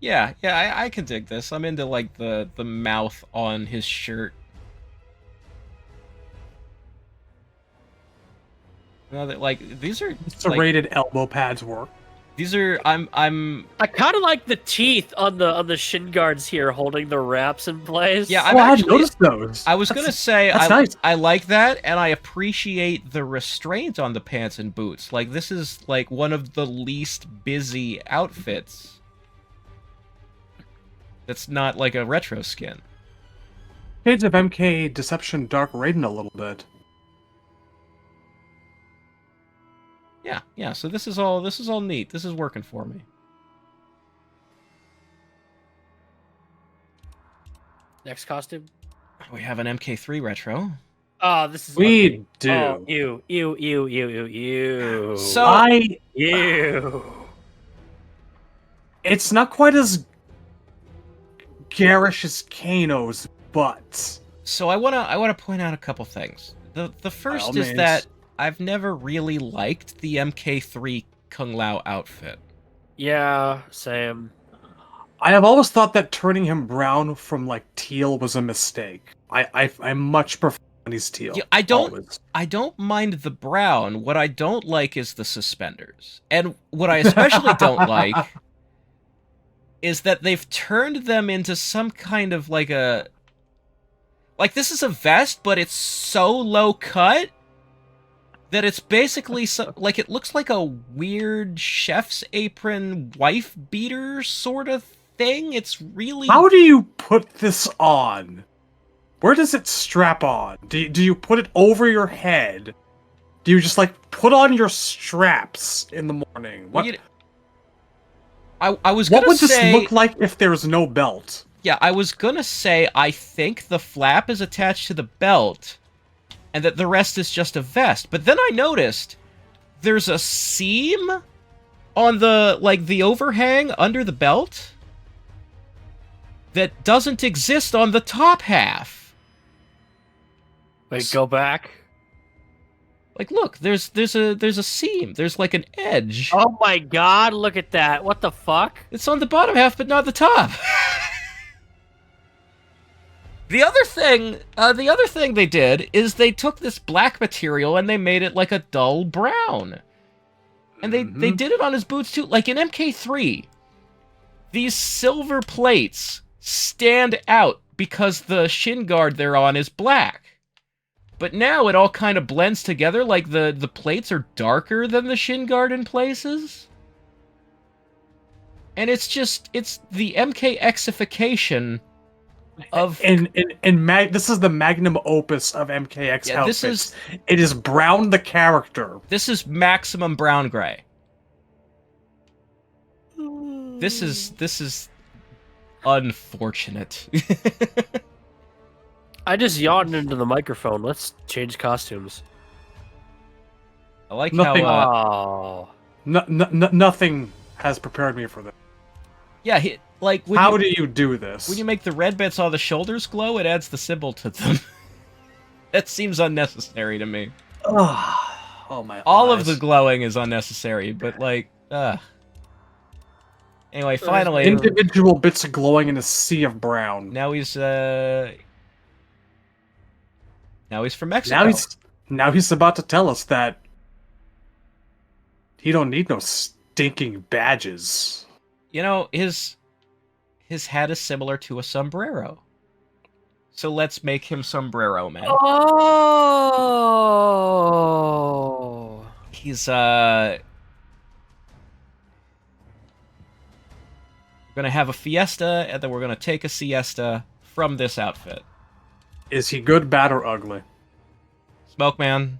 Yeah, I can dig this. I'm into like the mouth on his shirt. You know, that like these are serrated elbow pads work. These are I kind of like the teeth on the shin guards here holding the wraps in place. Yeah, I noticed those. I was gonna say nice. I like that, and I appreciate the restraint on the pants and boots. Like this is like one of the least busy outfits. That's not like a retro skin. Shades of MK Deception Dark Raiden a little bit. Yeah. So this is all neat. This is working for me. Next costume. We have an MK3 retro. Oh, this is. We ugly. do. Oh, ew. So ew. It's not quite as garish as Kano's, but. So I wanna point out a couple things. The first is that I've never really liked the MK3 Kung Lao outfit. Yeah, same. I have always thought that turning him brown from like teal was a mistake. I much prefer when he's teal. Yeah, I don't mind the brown. What I don't like is the suspenders. And what I especially don't like is that they've turned them into some kind of like a... Like, this is a vest, but it's so low cut that it's basically like it looks like a weird chef's apron wife beater sort of thing. It's really... How do you put this on? Where does it strap on? Do you put it over your head? Do you just like put on your straps in the morning? What? I was What gonna would this say, look like if there's no belt? yeah, I was gonna say I think the flap is attached to the belt, and that the rest is just a vest. But then I noticed there's a seam on the overhang under the belt that doesn't exist on the top half. Wait, go back. Like, look, there's a seam. There's like an edge. Oh my god, look at that. What the fuck? It's on the bottom half, but not the top. The other thing they did is they took this black material and they made it like a dull brown. And they did it on his boots too. Like in MK3, these silver plates stand out because the shin guard they're on is black. But now it all kind of blends together, like the plates are darker than the shin guard in places. And it's the MKXification of... This is the magnum opus of MKX outfits. It is Brown the character. This is maximum brown gray. This is unfortunate. I just yawned into the microphone. Let's change costumes. I like Nothing, how... nothing has prepared me for this. Yeah, how do you do this? When you make the red bits on the shoulders glow, it adds the symbol to them. That seems unnecessary to me. Oh my! All of the glowing is unnecessary, but anyway, finally, individual bits of glowing in a sea of brown. Now he's from Mexico. Now he's about to tell us that he don't need no stinking badges. You know, his hat is similar to a sombrero. So let's make him Sombrero Man. Oh! He's, we're gonna have a fiesta, and then we're gonna take a siesta from this outfit. Is he good, bad, or ugly? Smoke Man.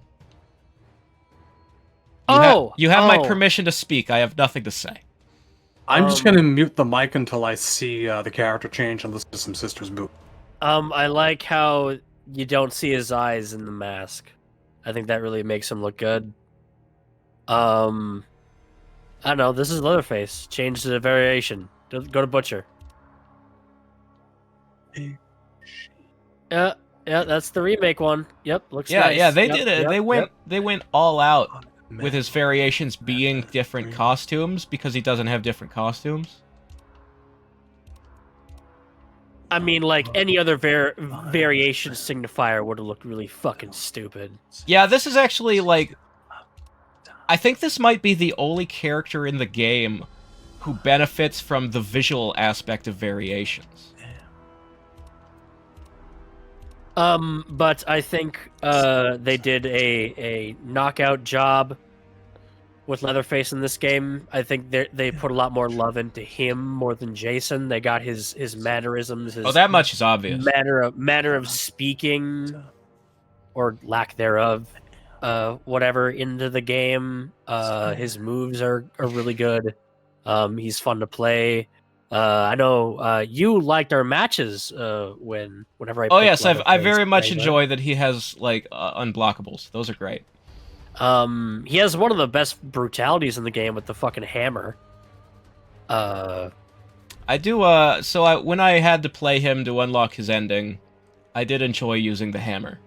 You have my permission to speak. I have nothing to say. I'm just gonna mute the mic until I see the character change and listen to some Sister's Boot. I like how you don't see his eyes in the mask. I think that really makes him look good. I don't know. This is Leatherface. Change the variation. Go to Butcher. Yeah, that's the remake one. Yep, looks nice. Yeah, they did it. They went all out with his variations being different costumes because he doesn't have different costumes. I mean, like, any other variation signifier would have looked really fucking stupid. Yeah, this is actually, like... I think this might be the only character in the game who benefits from the visual aspect of variations. But I think they did a knockout job with Leatherface in this game. I think they put a lot more love into him more than Jason. They got his mannerisms. That much is obvious. Manner of speaking, or lack thereof, whatever, into the game. His moves are really good. He's fun to play. I know you liked our matches whenever I. Oh yes, I very much enjoy that he has like unblockables. Those are great. He has one of the best brutalities in the game with the fucking hammer. I do. When I had to play him to unlock his ending, I did enjoy using the hammer.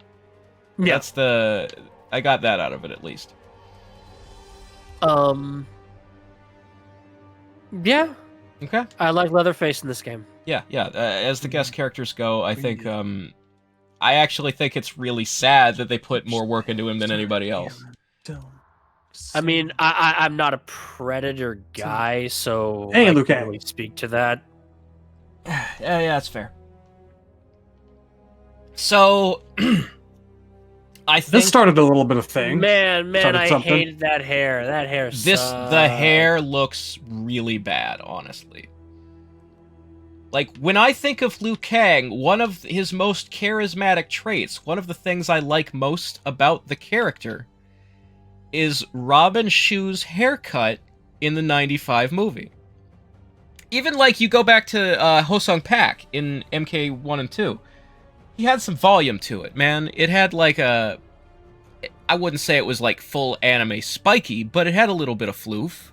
Yeah, I got that out of it at least. Yeah. Okay. I like Leatherface in this game. Yeah. As the guest characters go, I think I actually think it's really sad that they put more work into him than anybody else. I mean, I'm not a Predator guy, so hey, I Liu can't Kang. really speak to that. Yeah, that's fair. So, I think this started a little bit of thing. Man, I hated that hair. That hair sucked. The hair looks really bad, honestly. Like, when I think of Liu Kang, one of his most charismatic traits, one of the things I like most about the character, is Robin Shu's haircut in the '95 movie. Even like you go back to Hosung Pak in MK1 and 2. He had some volume to it, man. It had like a... I wouldn't say it was like full anime spiky, but it had a little bit of floof.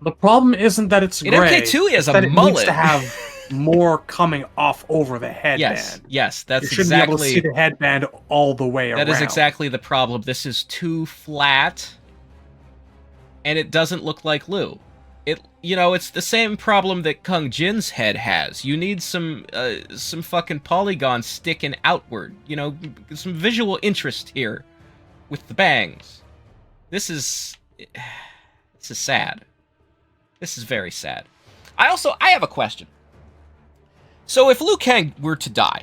The problem isn't that it's In gray. MK2 he has it's a that mullet. It needs to have more coming off over the headband. Yes, that's you shouldn't exactly... be able to see the headband all the way around. That is exactly the problem. This is too flat, and it doesn't look like Liu. It's the same problem that Kung Jin's head has. You need some fucking polygons sticking outward. Some visual interest here with the bangs. This is sad. This is very sad. I have a question. So if Liu Kang were to die,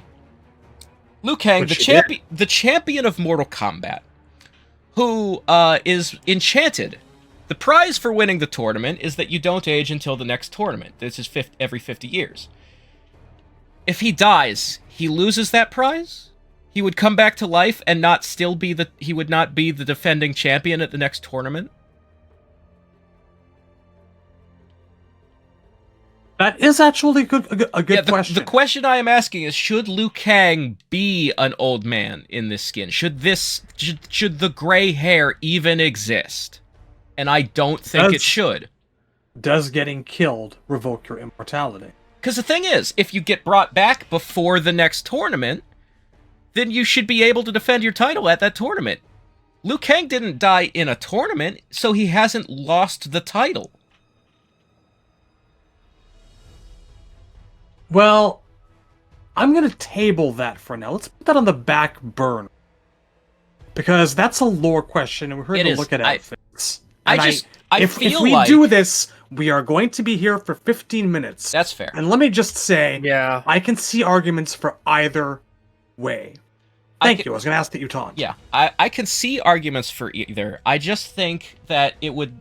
Liu Kang, the champion of Mortal Kombat, who is enchanted. The prize for winning the tournament is that you don't age until the next tournament. This is every 50 years. If he dies, he loses that prize? He would come back to life and he would not be the defending champion at the next tournament? That is actually a good question. The question I am asking is, should Liu Kang be an old man in this skin? Should the gray hair even exist? And I don't think it should. Does getting killed revoke your immortality? Because the thing is, if you get brought back before the next tournament, then you should be able to defend your title at that tournament. Liu Kang didn't die in a tournament, so he hasn't lost the title. Well, I'm going to table that for now. Let's put that on the back burner. Because that's a lore question, and we're here to look at outfits. If we do this, we are going to be here for 15 minutes. That's fair. And let me just say, I can see arguments for either way. Thank you. I was going to ask that you taunt. Yeah, I can see arguments for either. I just think that it would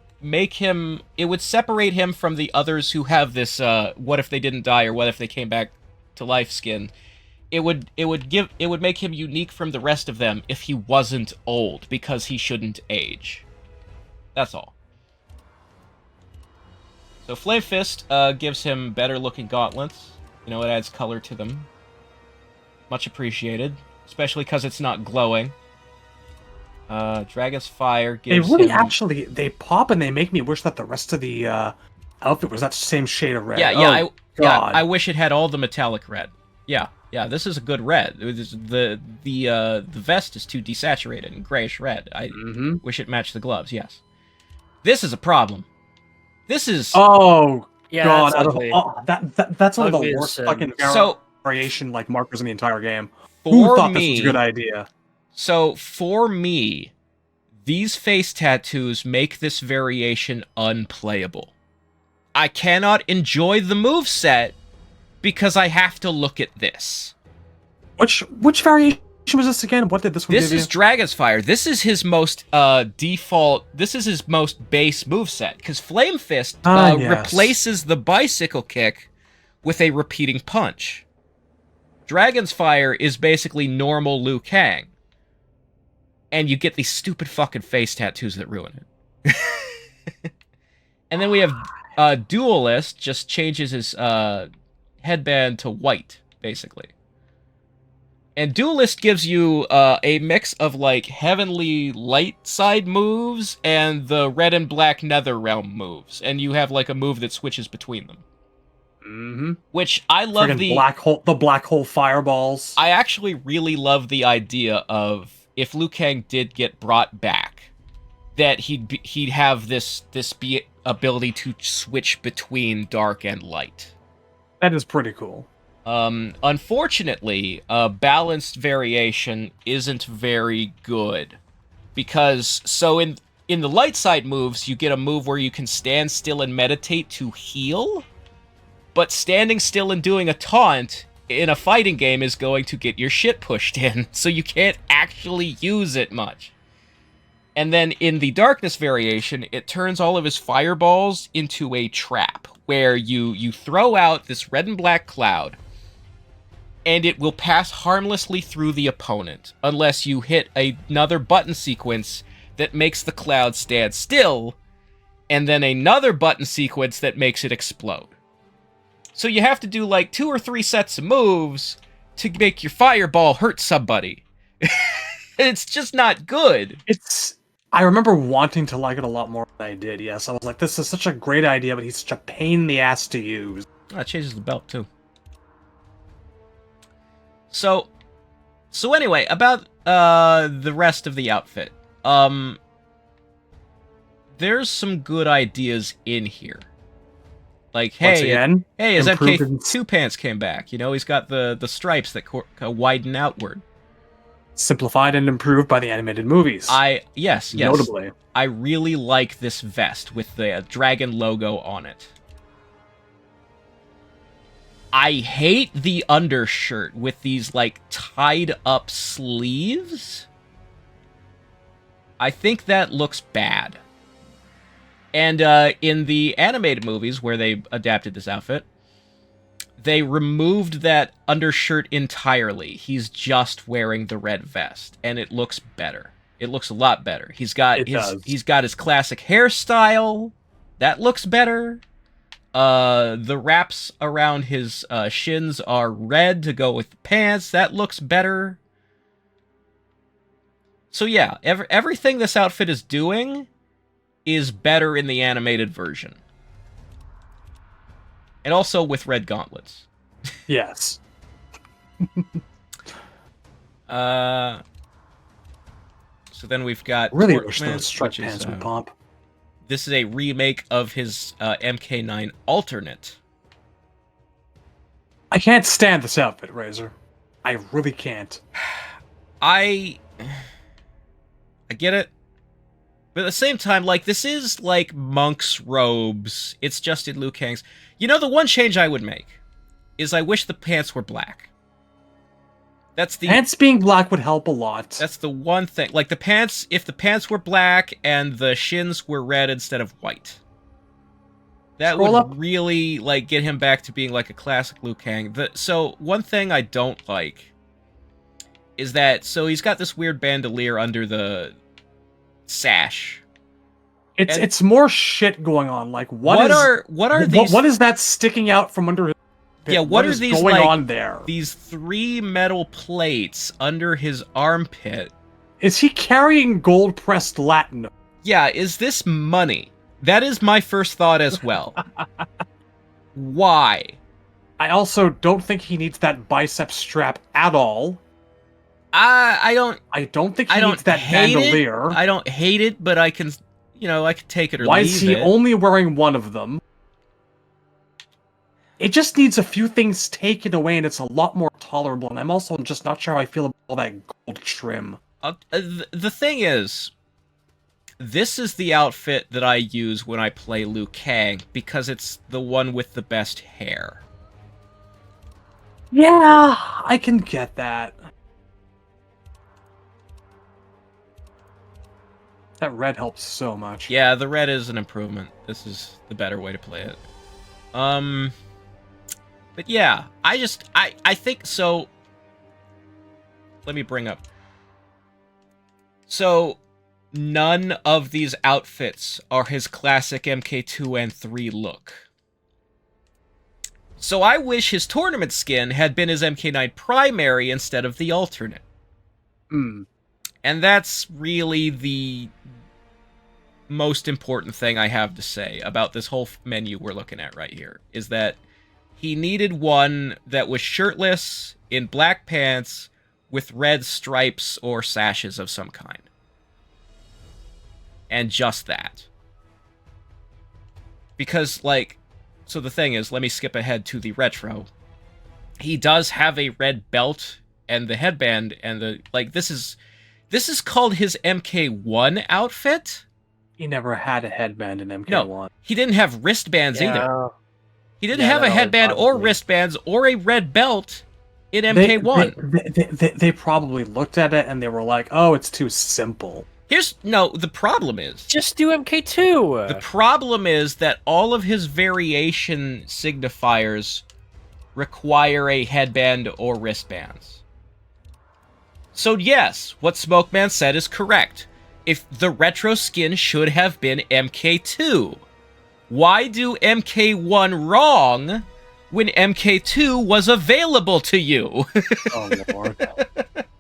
separate him from the others who have this what if they didn't die or what if they came back to life skin. It would make him unique from the rest of them if he wasn't old, because he shouldn't age. That's all. So Flame Fist gives him better looking gauntlets. It adds color to them. Much appreciated, especially because it's not glowing. Dragon's Fire gives they pop and they make me wish that the rest of the outfit was that same shade of red. I wish it had all the metallic red. Yeah, this is a good red. The vest is too desaturated and grayish red. I wish it matched the gloves, yes. This is a problem. This is... Oh, God. That's one of the worst fucking variation markers in the entire game. Who thought this was a good idea? So, for me, these face tattoos make this variation unplayable. I cannot enjoy the moveset because I have to look at this. Which variation was this again? What did this one give you? This is Dragon's Fire. This is his most default... This is his most base moveset, because Flame Fist replaces the bicycle kick with a repeating punch. Dragon's Fire is basically normal Liu Kang. And you get these stupid fucking face tattoos that ruin it. And then we have Duelist, just changes his headband to white, basically. And Duelist gives you a mix of, Heavenly Light side moves and the red and black Nether Realm moves. And you have, a move that switches between them. Mm-hmm. Which I love the black hole fireballs. I actually really love the idea of, if Liu Kang did get brought back, that he'd have this ability to switch between dark and light. That is pretty cool. Unfortunately, balanced variation isn't very good, because in the light side moves, you get a move where you can stand still and meditate to heal, but standing still and doing a taunt in a fighting game is going to get your shit pushed in, so you can't actually use it much. And then in the darkness variation, it turns all of his fireballs into a trap, where you throw out this red and black cloud, and it will pass harmlessly through the opponent, unless you hit another button sequence that makes the cloud stand still, and then another button sequence that makes it explode. So you have to do like 2 or 3 sets of moves to make your fireball hurt somebody. It's just not good. I remember wanting to like it a lot more than I did, yes. I was like, this is such a great idea, but he's such a pain in the ass to use. Oh, it changes the belt, too. So anyway, about the rest of the outfit. There's some good ideas in here. Like, hey, his MK2 pants came back. You know, he's got the stripes that widen outward. Simplified and improved by the animated movies. Yes. Notably. I really like this vest with the dragon logo on it. I hate the undershirt with these, like, tied-up sleeves. I think that looks bad. And in the animated movies where they adapted this outfit, they removed that undershirt entirely. He's just wearing the red vest, and it looks better. It looks a lot better. He's got his classic hairstyle. That looks better. The wraps around his shins are red to go with the pants. That looks better. So yeah, everything this outfit is doing is better in the animated version. And also with red gauntlets. Yes. So then we've got... Really wish those striped pants would pop. This is a remake of his MK9 alternate. I can't stand this outfit, Razor. I really can't. I get it. But at the same time, like, this is like monk's robes. It's just in Liu Kang's. You know, the one change I would make is I wish the pants were black. Pants being black would help a lot. That's the one thing. Like, the pants, if the pants were black and the shins were red instead of white. That would really, like, get him back to being, like, a classic Liu Kang. So, one thing I don't like is that, so he's got this weird bandolier under the sash. It's more shit going on. Like, what is that sticking out from under his pit? Yeah, what are these going like, on there? These 3 metal plates under his armpit. Is he carrying gold pressed latinum? Yeah, is this money? That is my first thought as well. Why? I also don't think he needs that bicep strap at all. I don't think he needs that bandolier. I don't hate it, but I can, I can take it or leave it. Why is he only wearing one of them? It just needs a few things taken away, and it's a lot more tolerable. And I'm also just not sure how I feel about all that gold trim. The thing is, this is the outfit that I use when I play Liu Kang, because it's the one with the best hair. Yeah, I can get that. That red helps so much. Yeah, the red is an improvement. This is the better way to play it. But yeah, I think so. Let me bring up. So, none of these outfits are his classic MK2 and 3 look. So I wish his tournament skin had been his MK9 primary instead of the alternate. And that's really the most important thing I have to say about this whole menu we're looking at right here, is that he needed one that was shirtless, in black pants, with red stripes or sashes of some kind. And just that. Because, like, so the thing is, let me skip ahead to the retro. He does have a red belt and the headband and the, like, this is called his MK1 outfit. He never had a headband in MK1. No, he didn't have wristbands either. He didn't have a headband or wristbands or a red belt in MK1. They probably looked at it and they were like, oh, it's too simple. The problem is... Just do MK2! The problem is that all of his variation signifiers require a headband or wristbands. So yes, what Smokeman said is correct. If the retro skin should have been MK2. Why do MK1 wrong when MK2 was available to you. Oh lord.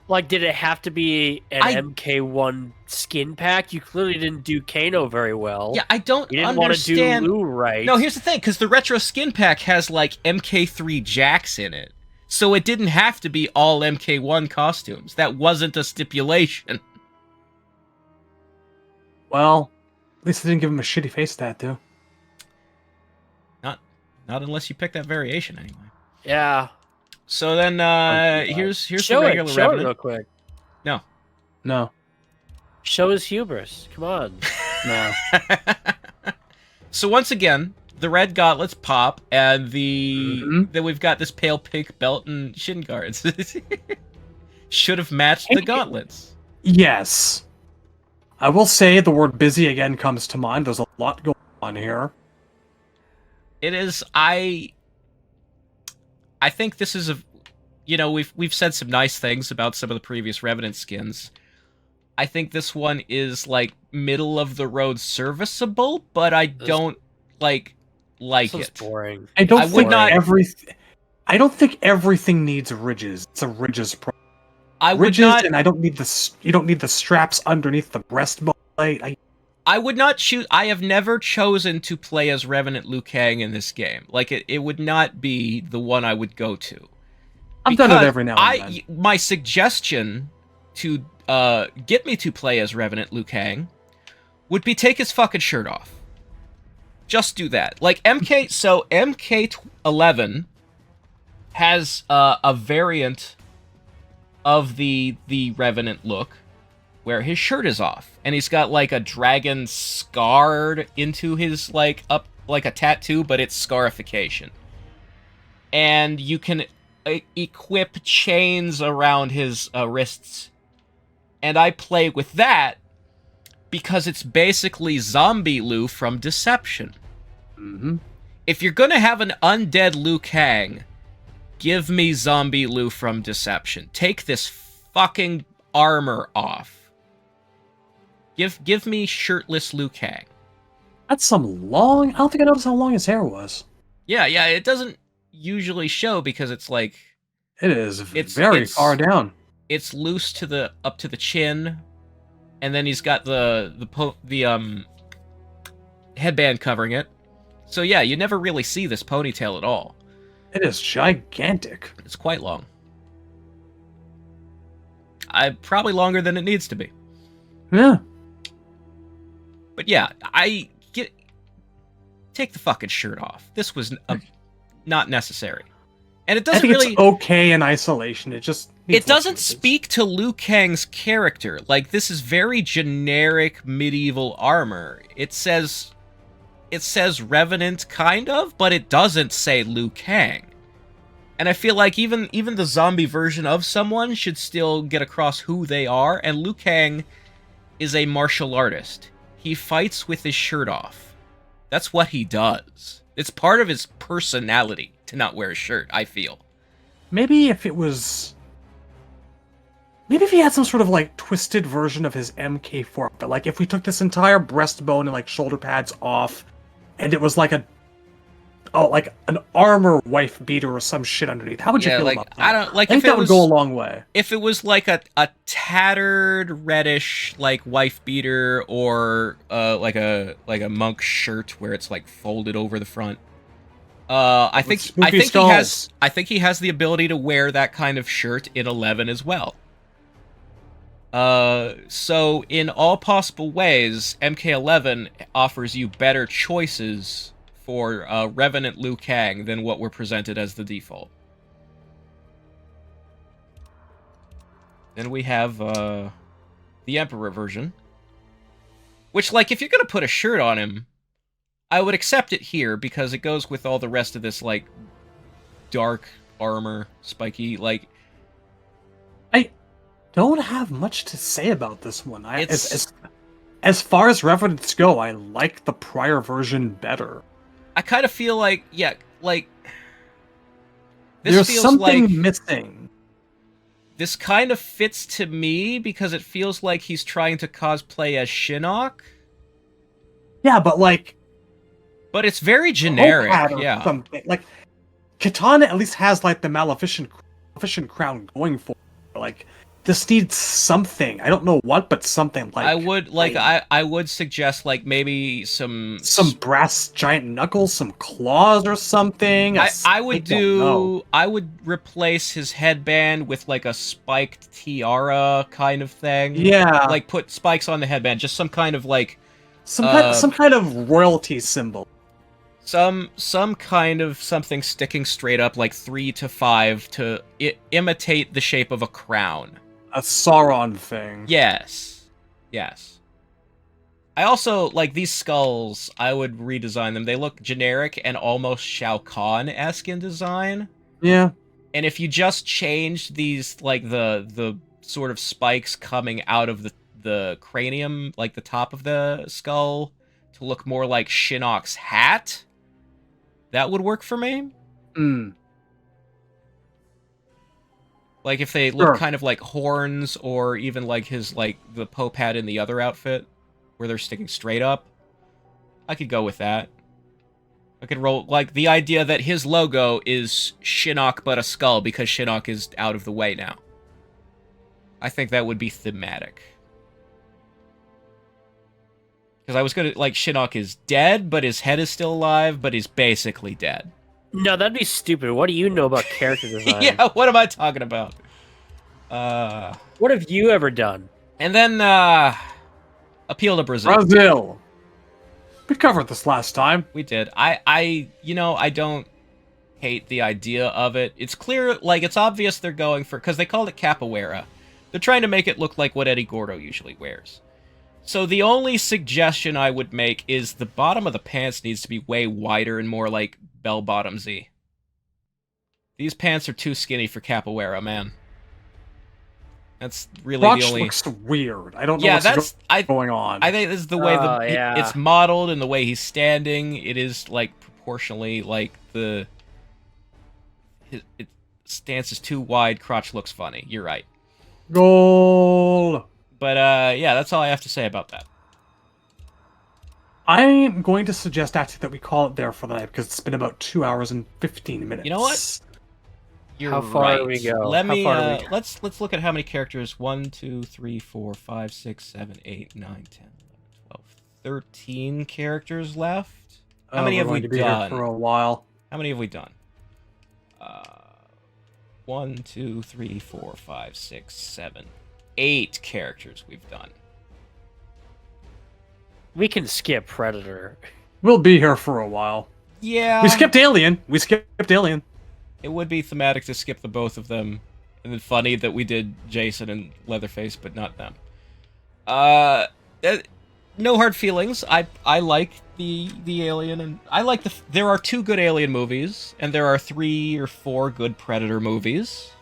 Like, did it have to be an MK1 skin pack? You clearly didn't do Kano very well. Yeah, I don't You didn't understand. want to do Liu right. No, here's the thing, because the retro skin pack has, like, MK3 Jax in it. So it didn't have to be all MK1 costumes. That wasn't a stipulation. Well, at least they didn't give him a shitty face tattoo. Not unless you pick that variation, anyway. Yeah. So then, here's the regular Show it Revenant. real quick. No. Show his hubris. Come on. No. So once again, the red gauntlets pop, and then we've got this pale pink belt and shin guards. Should have matched the gauntlets. Yes. I will say the word busy again comes to mind. There's a lot going on here. It is. I think this is we've said some nice things about some of the previous Revenant skins. I think this one is like middle of the road serviceable, but I don't like This is it. boring. I don't think everything needs ridges. It's a ridges problem. And I don't need you don't need the straps underneath the breastbone plate. I would not choose. I have never chosen to play as Revenant Liu Kang in this game. Like, it would not be the one I would go to. I've done it every now and then. My suggestion to get me to play as Revenant Liu Kang would be take his fucking shirt off. Just do that. Like, MK11 has a variant of the Revenant look where his shirt is off, and he's got like a dragon scarred into his like a tattoo, but it's scarification. And you can equip chains around his wrists. And I play with that because it's basically Zombie Liu from Deception. Mm-hmm. If you're gonna have an undead Liu Kang, give me Zombie Liu from Deception. Take this fucking armor off. Give me shirtless Liu Kang. That's some long... I don't think I noticed how long his hair was. Yeah, it doesn't usually show because it's like... It's very far down. It's loose up to the chin, and then he's got the headband covering it. So yeah, you never really see this ponytail at all. It is gigantic. It's quite long. Probably longer than it needs to be. Yeah. But yeah, take the fucking shirt off. This was not necessary. And it doesn't it's okay in isolation. It doesn't speak to Liu Kang's character. Like, this is very generic medieval armor. It says Revenant, kind of, but it doesn't say Liu Kang. And I feel like even the zombie version of someone should still get across who they are, and Liu Kang is a martial artist. He fights with his shirt off. That's what he does. It's part of his personality to not wear a shirt, I feel. Maybe if he had some sort of like twisted version of his MK4, but like if we took this entire breastbone and like shoulder pads off, and it was like an armor wife beater or some shit underneath. How would you feel about that? I think that would go a long way. If it was like a tattered reddish like wife beater, or like a monk shirt where it's like folded over the front. I think he has the ability to wear that kind of shirt in 11 as well. So in all possible ways, MK11 offers you better choices for Revenant Liu Kang than what were presented as the default. Then we have the Emperor version, which, like, if you're gonna put a shirt on him, I would accept it here because it goes with all the rest of this, like, dark armor, spiky, like... I don't have much to say about this one. As far as Revenants go, I like the prior version better. I kind of feel like, yeah, like... There's something missing. This kind of fits to me because it feels like he's trying to cosplay as Shinnok. Yeah, but like... But it's very generic, yeah. Something. Like, Kitana at least has like the Maleficent crown going for her. Like, this needs something. I don't know what, but something like. I would suggest like maybe some brass giant knuckles, some claws or something. I would replace his headband with like a spiked tiara kind of thing. Yeah, like put spikes on the headband, just some kind of like some kind of royalty symbol. Some kind of something sticking straight up, like 3 to 5, to imitate the shape of a crown. A Sauron thing. Yes. I also, like, these skulls, I would redesign them. They look generic and almost Shao Kahn-esque in design. Yeah. And if you just changed these, like, the sort of spikes coming out of the cranium, like the top of the skull, to look more like Shinnok's hat, that would work for me. Like if they look kind of like horns, or even like his, like, the Pope hat in the other outfit, where they're sticking straight up. I could go with that. I could roll, like, the idea that his logo is Shinnok but a skull, because Shinnok is out of the way now. I think that would be thematic. Because I was gonna, like, Shinnok is dead, but his head is still alive, but he's basically dead. No, that'd be stupid. What do you know about character design? Yeah, what am I talking about? What have you ever done? And then, appeal to Brazil. Brazil! We covered this last time. We did. I don't hate the idea of it. It's clear, like, it's obvious they're going for, because they called it capoeira. They're trying to make it look like what Eddie Gordo usually wears. So the only suggestion I would make is the bottom of the pants needs to be way wider and more like bell-bottomsy. These pants are too skinny for capoeira, man. That's really the only... looks weird. I don't know what's going on. I think this is the way it's modeled and the way he's standing. It is, like, proportionally, like, it stance is too wide, crotch looks funny. You're right. Goal! But, yeah, that's all I have to say about that. I'm going to suggest, actually, that we call it there for the night, because it's been about 2 hours and 15 minutes. You know what? You're how far right. do we go? Let's look at how many characters. 1, 2, 3, 4, 5, 6, 7, 8, 9, 10, 11, 12, 13 characters left. How many have we done? Here for a while. How many have we done? 1, 2, 3, 4, 5, 6, 7, 8 characters we've done. We can skip Predator. We'll be here for a while. Yeah. We skipped Alien. It would be thematic to skip the both of them. And then funny that we did Jason and Leatherface, but not them. No hard feelings. I like the Alien, and I like there are 2 good Alien movies, and there are 3 or 4 good Predator movies.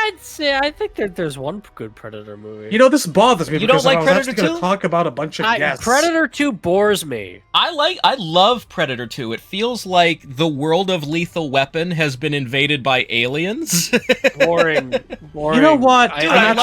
I'd say I think that there's one good Predator movie. You know, this bothers me. You don't like Predator 2? I was actually going to talk about a bunch of guests. Predator 2 bores me. I love Predator 2. It feels like the world of Lethal Weapon has been invaded by aliens. Boring. You know what? I'm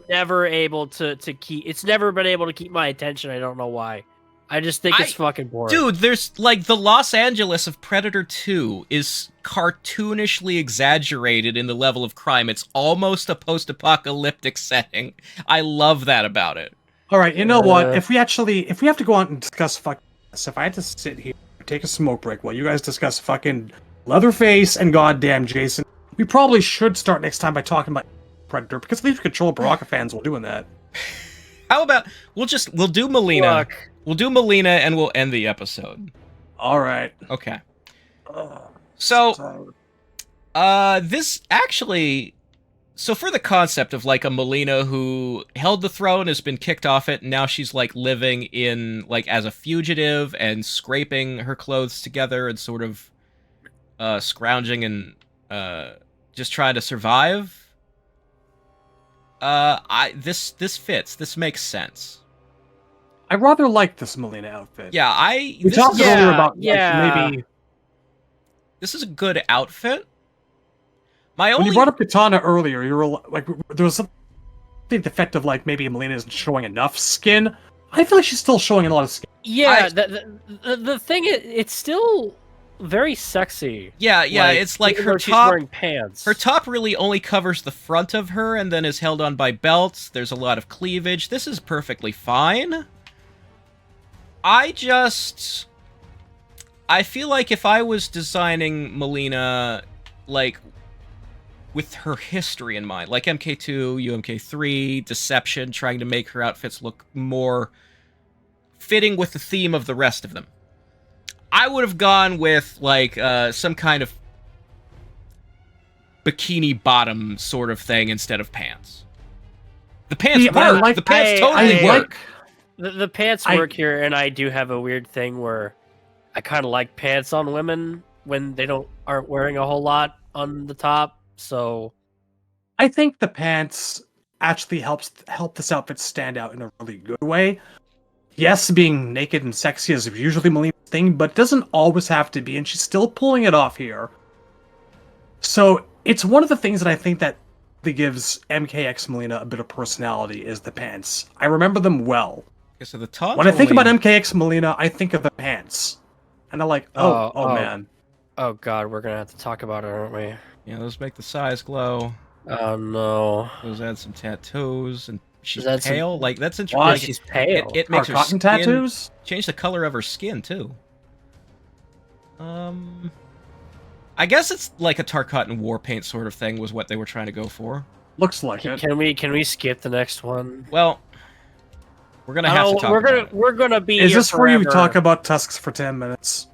never able to keep. It's never been able to keep my attention. I don't know why. I just think it's fucking boring. Dude, there's, like, the Los Angeles of Predator 2 is cartoonishly exaggerated in the level of crime. It's almost a post-apocalyptic setting. I love that about it. All right, you know what? If we have to go on and discuss fucking this, if I had to sit here, take a smoke break while you guys discuss fucking Leatherface and goddamn Jason, we probably should start next time by talking about Predator, because at least we control Baraka fans while doing that. How about we'll do Mileena. Look. We'll do Mileena and we'll end the episode. All right. Okay. So, this actually, so for the concept of, like, a Mileena who held the throne, has been kicked off it, and now she's, like, living in, like, as a fugitive and scraping her clothes together and sort of scrounging and just trying to survive. This fits. This makes sense. I rather like this Mileena outfit. Yeah, we talked earlier about maybe. This is a good outfit. When you brought up Kitana earlier, you were like, there was something to the effect of, like, maybe Mileena isn't showing enough skin. I feel like she's still showing a lot of skin. Yeah, the thing is, it's still very sexy. Yeah, it's like even her though she's top. wearing pants. Her top really only covers the front of her and then is held on by belts. There's a lot of cleavage. This is perfectly fine. I feel like if I was designing Mileena, like, with her history in mind, like MK2, UMK3, Deception, trying to make her outfits look more fitting with the theme of the rest of them, I would have gone with, like, some kind of bikini bottom sort of thing instead of pants. The pants work. The pants totally work. The pants work here, and I do have a weird thing where I kind of like pants on women when they aren't wearing a whole lot on the top. So I think the pants actually help this outfit stand out in a really good way. Yes, being naked and sexy is usually Mileena's thing, but it doesn't always have to be, and she's still pulling it off here. So it's one of the things that I think that gives MKX Mileena a bit of personality is the pants. I remember them well. Okay, so the top. When I think about MKX Mileena, I think of the pants, and I'm like, oh man. Oh god, we're gonna have to talk about it, aren't we? Yeah, those make the size glow. Oh no. Those add some tattoos, and she's That's pale. Like, that's interesting. Why Like, she's pale? It makes her cotton skin tattoos change the color of her skin too. I guess it's like a Tarkatan war paint sort of thing was what they were trying to go for. looks like it. Can we skip the next one? Well, we're gonna have to talk about it. We're gonna be. Is here this where you forever. talk about tusks for 10 minutes?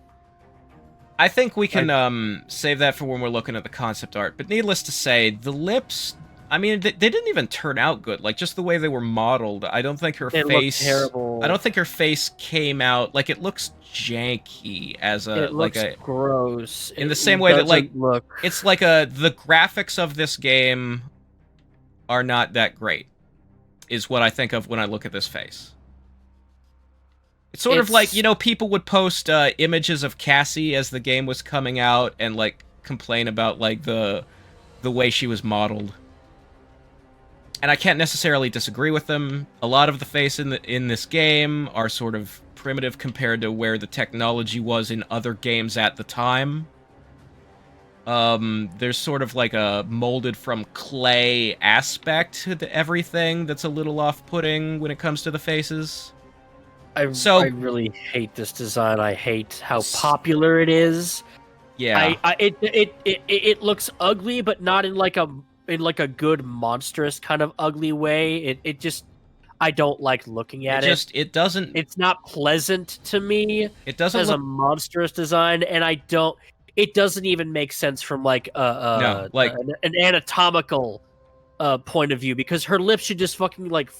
I think we can save that for when we're looking at the concept art. But needless to say, the lips, I mean, they didn't even turn out good. Like, just the way they were modeled, I don't think her face... terrible. I don't think her face came out... Like, it looks janky as a... It looks gross. In the same way that, like, look... it's like the graphics of this game are not that great, is what I think of when I look at this face. It's sort of like, you know, people would post images of Cassie as the game was coming out and, like, complain about, like, the way she was modeled. And I can't necessarily disagree with them. A lot of the face in this game are sort of primitive compared to where the technology was in other games at the time. There's sort of like a molded from clay aspect to everything that's a little off-putting when it comes to the faces. I really hate this design. I hate how popular it is. Yeah, it looks ugly, but not in like a good monstrous kind of ugly way. It just, I don't like looking at it. It doesn't. It's not pleasant to me. It doesn't as a monstrous design, and I don't. It doesn't even make sense from like an anatomical point of view, because her lips should just fucking like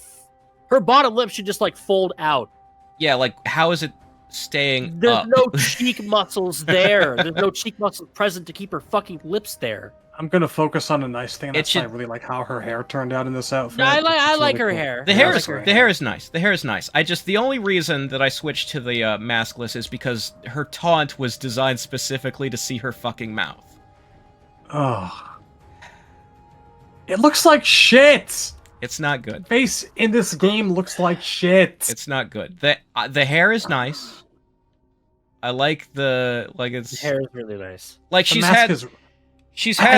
her bottom lip should just like fold out. Yeah, like, how is it staying There's up? no cheek muscles there. There's no cheek muscles present to keep her fucking lips there. I'm gonna focus on a nice thing. I really like how her hair turned out in this outfit. No, I like her cool. hair. The hair is nice. The hair is nice. The only reason that I switched to the maskless is because her taunt was designed specifically to see her fucking mouth. Oh, it looks like shit. It's not good. Face in this game looks like shit. It's not good. The hair is nice. I like it's... The hair is really nice. Like, she's had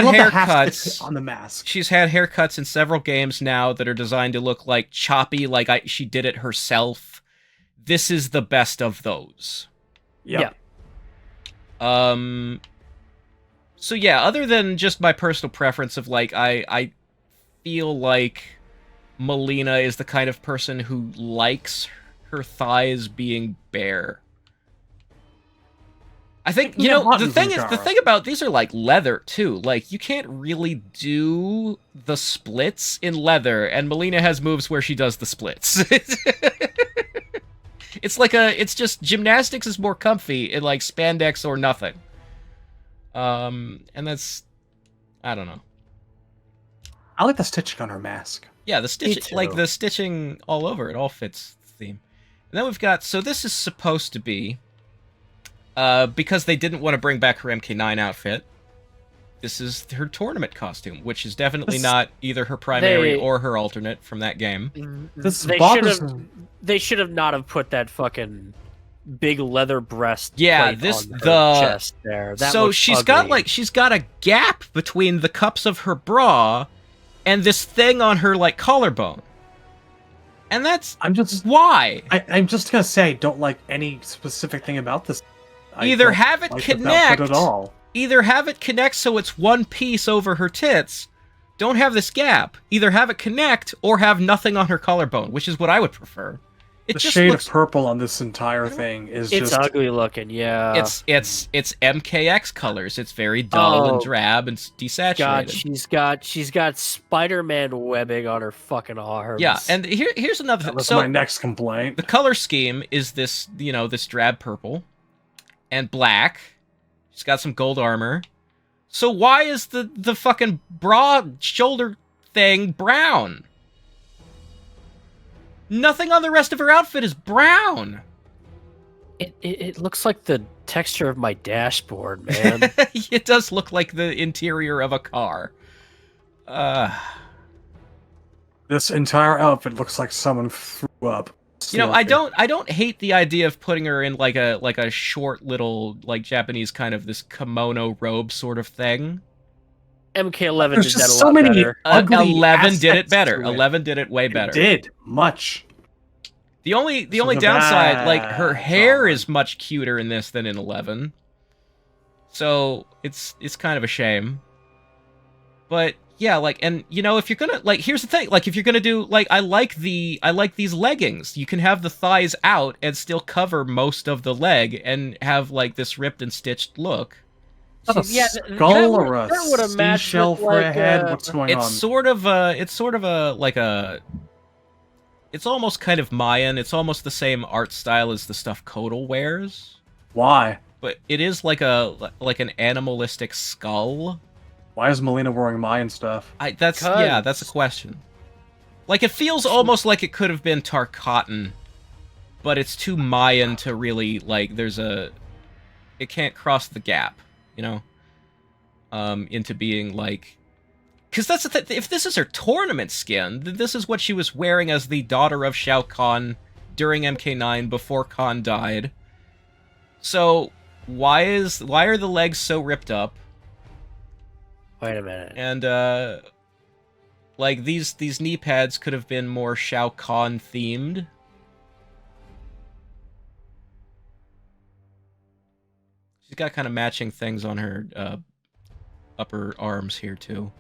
haircuts on the mask. She's had haircuts in several games now that are designed to look like choppy, like she did it herself. This is the best of those. Yep. Yeah. So yeah, other than just my personal preference of, like, I feel like Mileena is the kind of person who likes her thighs being bare. I think, you know, the thing about these are like leather too. Like, you can't really do the splits in leather, and Mileena has moves where she does the splits. It's just gymnastics is more comfy in like spandex or nothing. And that's, I don't know. I like the stitching on her mask. Yeah, the stitching, like the stitching all over it, all fits the theme. And then we've got, so this is supposed to be, because they didn't want to bring back her MK9 outfit, this is her tournament costume, which is definitely not either her primary or her alternate from that game. They should have not have put that fucking big leather breast. Yeah, on this her chest there. That so looks she's ugly. got a gap between the cups of her bra and this thing on her like collarbone. And that's why. I'm just gonna say I don't like any specific thing about this. Either have it connect at all. Either have it connect so it's one piece over her tits. Don't have this gap. Either have it connect or have nothing on her collarbone, which is what I would prefer. The shade of purple on this entire thing is it's ugly looking. Yeah, it's MKX colors. It's very dull and drab and desaturated. God, she's got Spider-Man webbing on her fucking arms. Yeah, and here's another thing. That's my next complaint. The color scheme is this, this drab purple and black. She's got some gold armor. So why is the fucking bra shoulder thing brown? Nothing on the rest of her outfit is brown. It looks like the texture of my dashboard, man. It does look like the interior of a car. This entire outfit looks like someone threw up. I don't hate the idea of putting her in like a short little like Japanese kind of this kimono robe sort of thing. MK11 There's did just that a so lot many better. 11 did it better. 11 did it way better. It did much. The only downside, like her hair is much cuter in this than in 11. So it's kind of a shame. But yeah, like, and if you're gonna like, here's the thing, like if you're gonna do like, I like these leggings. You can have the thighs out and still cover most of the leg and have like this ripped and stitched look. Yeah, skull or a seashell for a head? What's going on? It's sort of a it's almost kind of Mayan. It's almost the same art style as the stuff Kotal wears. Why? But it is like an animalistic skull. Why is Mileena wearing Mayan stuff? That's a question. Like, it feels almost like it could have been Tarkatan, but it's too Mayan to really, like, it can't cross the gap, into being, like... Because that's the thing, if this is her tournament skin, then this is what she was wearing as the daughter of Shao Kahn during MK9 before Kahn died. So, why are the legs so ripped up? Wait a minute. And, like, these knee pads could have been more Shao Kahn themed. She's got kind of matching things on her, upper arms here, too.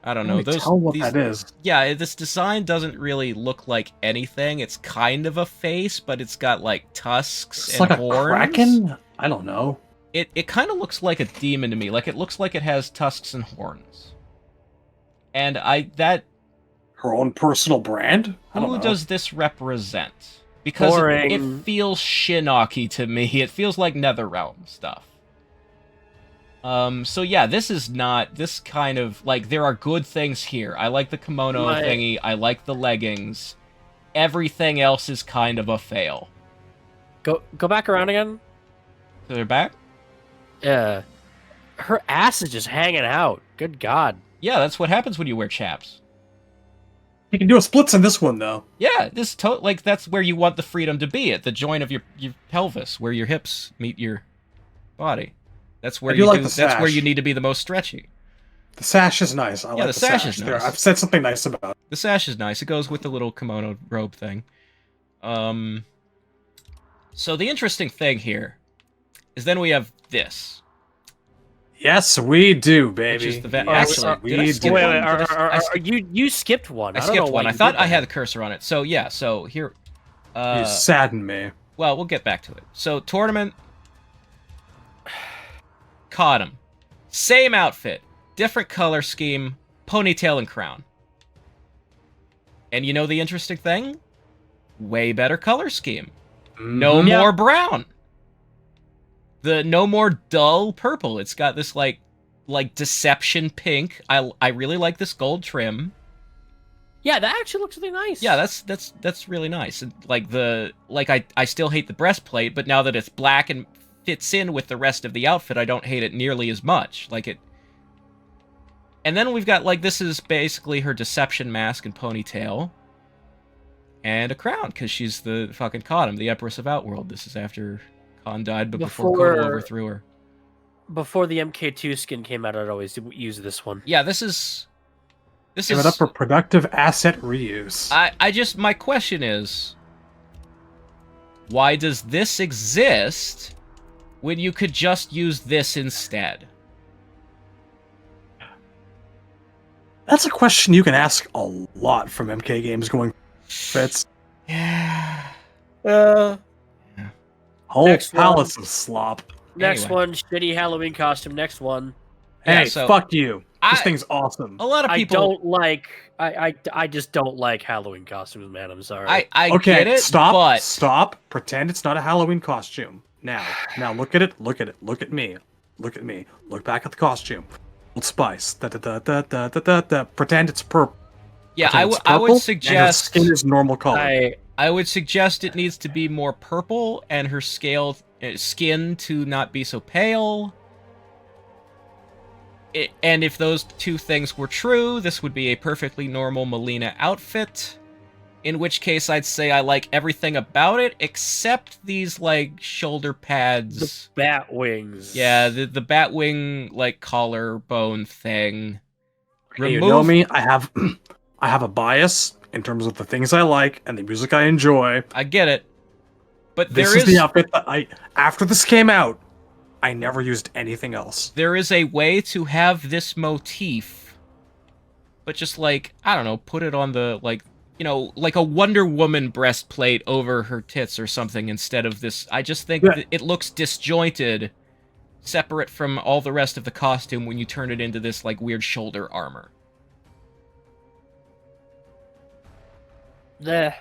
I don't know. Tell what that is. Yeah, this design doesn't really look like anything. It's kind of a face, but it's got, like, tusks and like horns. A kraken? I don't know. It kind of looks like a demon to me. Like, it looks like it has tusks and horns. And her own personal brand? Who does this represent? Because it feels Shinnok-y to me. It feels like Netherrealm stuff. So yeah, this is not this kind of like, there are good things here. I like the kimono thingy. I like the leggings. Everything else is kind of a fail. Go back around again. So they're back? Yeah. Her ass is just hanging out. Good God. Yeah, that's what happens when you wear chaps. You can do a splits in this one, though. Yeah, like, that's where you want the freedom to be, at the joint of your pelvis, where your hips meet your body. That's where that's where you need to be the most stretchy. The sash is nice. I like the sash is nice. I've said something nice about it. The sash is nice. It goes with the little kimono robe thing. So the interesting thing here is then we have this. Yes, we do, baby. Which is the actually, we do. Wait, you skipped one. I skipped one. I thought I had the cursor on it. So yeah, so here. You sadden me. Well, we'll get back to it. So tournament. Caught him. Same outfit, different color scheme, ponytail and crown. And you know the interesting thing? Way better color scheme. No more brown. No more dull purple. It's got this like deception pink. I really like this gold trim. Yeah, that actually looks really nice. Yeah, that's really nice. And I still hate the breastplate, but now that it's black and fits in with the rest of the outfit, I don't hate it nearly as much. And then we've got, like, this is basically her deception mask and ponytail. and a crown, because she's the fucking Khan, the Empress of Outworld. This is after Khan died, but before Kotal overthrew her. Before the MK2 skin came out, I'd always use this one. Yeah, this is... Give it up for productive asset reuse. My question is, why does this exist when you could just use this instead? That's a question you can ask a lot from MK games going fits. Yeah. Whole palace of slop. Next Anyway. one, shitty Halloween costume. Next one. Hey, Yeah, so fuck you. This thing's awesome. A lot of people... I don't like... I just don't like Halloween costumes, man. I'm sorry. I Okay, get it, stop, but... stop. Pretend it's not a Halloween costume. Now look at it, look at it, look at me. Look at me. Look back at the costume. Old Spice. Pretend it's purple. Yeah, Pretend it's I purple, would and her suggest... skin is normal color. I would suggest it needs to be more purple, and her skin to not be so pale. And if those two things were true, this would be a perfectly normal Mileena outfit. In which case, I'd say I like everything about it, except these, like, shoulder pads. The bat wings. Yeah, the bat wing, like, collarbone thing. Hey, you know me, I have a bias in terms of the things I like and the music I enjoy. I get it. But This is the outfit that after this came out, I never used anything else. There is a way to have this motif, but just, like, I don't know, put it on the, like, you know, like a Wonder Woman breastplate over her tits or something instead of this. I just think that it looks disjointed, separate from all the rest of the costume when you turn it into this, like, weird shoulder armor. Yeah.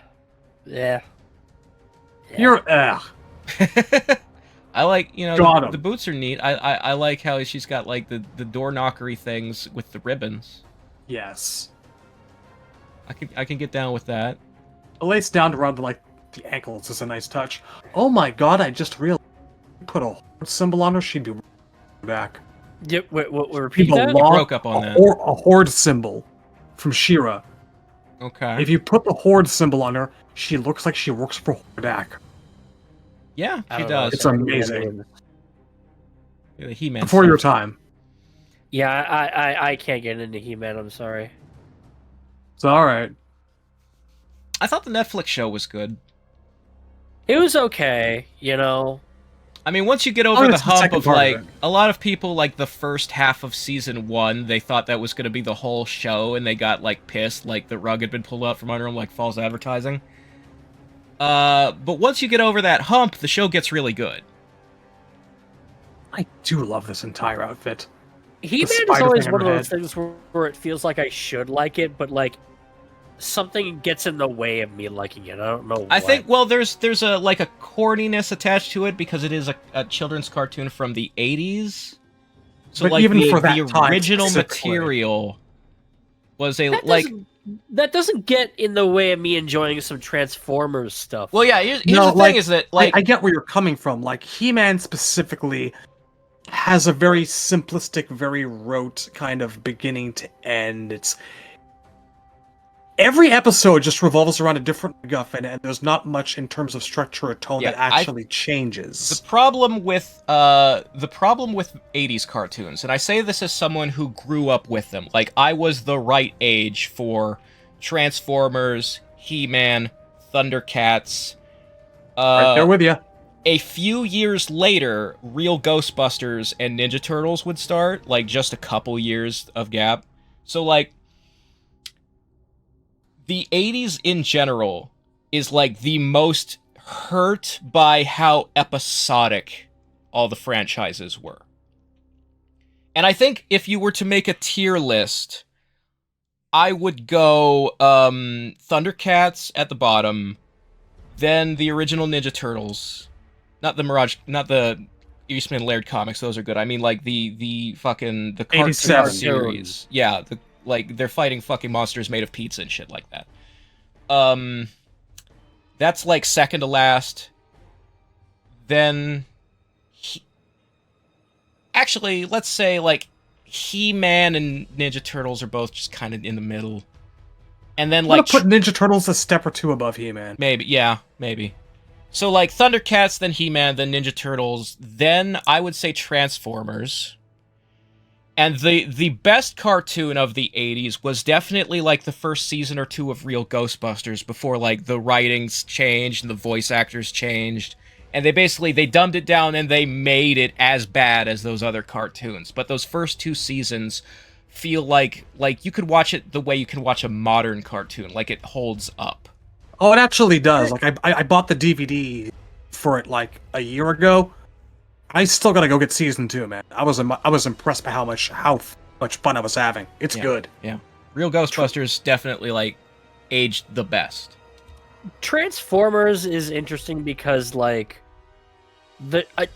You're I like, you know, the boots are neat. I like how she's got, like, the door knockery things with the ribbons. Yes. I can get down with that. A lace down around the ankles is a nice touch. Oh my god, I just realized put a horde symbol on her, she'd be back. Yep, what repeat that? You broke up on that. A horde symbol from She-Ra. Okay. If you put the horde symbol on her, she looks like she works for Hordak. Yeah, she does. It's amazing. The He-Man Before stuff. your time. Yeah, I can't get into He-Man, I'm sorry. It's alright. I thought the Netflix show was good. It was okay, you know. I mean, once you get over the hump of, like, a lot of people, like, the first half of season 1, they thought that was going to be the whole show, and they got, like, pissed, like the rug had been pulled out from under them, like false advertising. But once you get over that hump, the show gets really good. I do love this entire outfit. He-Man is always one of those things where it feels like I should like it, but, like, something gets in the way of me liking it. I don't know what. I think, well, there's a, like, a corniness attached to it because it is a children's cartoon from the 80s. So, but like, even the for that original material was a, that doesn't get in the way of me enjoying some Transformers stuff. Well, yeah, here's the thing is that, like... I get where you're coming from. Like, He-Man specifically has a very simplistic, very rote kind of beginning to end. It's... Every episode just revolves around a different MacGuffin, and there's not much in terms of structure or tone that actually changes. The problem with 80s cartoons, and I say this as someone who grew up with them, like, I was the right age for Transformers, He-Man, Thundercats. Right there with you. A few years later, real Ghostbusters and Ninja Turtles would start, like, just a couple years of gap. So, like, the 80s in general is, like, the most hurt by how episodic all the franchises were. And I think if you were to make a tier list, I would go Thundercats at the bottom, then the original Ninja Turtles, not the Eastman Laird comics, those are good. I mean, like, the cartoon series. Yeah, like, they're fighting fucking monsters made of pizza and shit like that. That's, like, second to last. Then... Actually, let's say, like, He-Man and Ninja Turtles are both just kind of in the middle. And then I'm like gonna put Ninja Turtles a step or two above He-Man. maybe. So like Thundercats, then He-Man, then Ninja Turtles, then I would say Transformers. And the best cartoon of the 80s was definitely like the first season or two of Real Ghostbusters before like the writings changed and the voice actors changed. And they dumbed it down and they made it as bad as those other cartoons. But those first 2 seasons feel like you could watch it the way you can watch a modern cartoon. Like it holds up. Oh, it actually does. Like I bought the DVD for it like a year ago. I still gotta go get season 2, man. I was impressed by how much fun I was having. It's good. Yeah, Real Ghostbusters definitely like aged the best. Transformers is interesting because like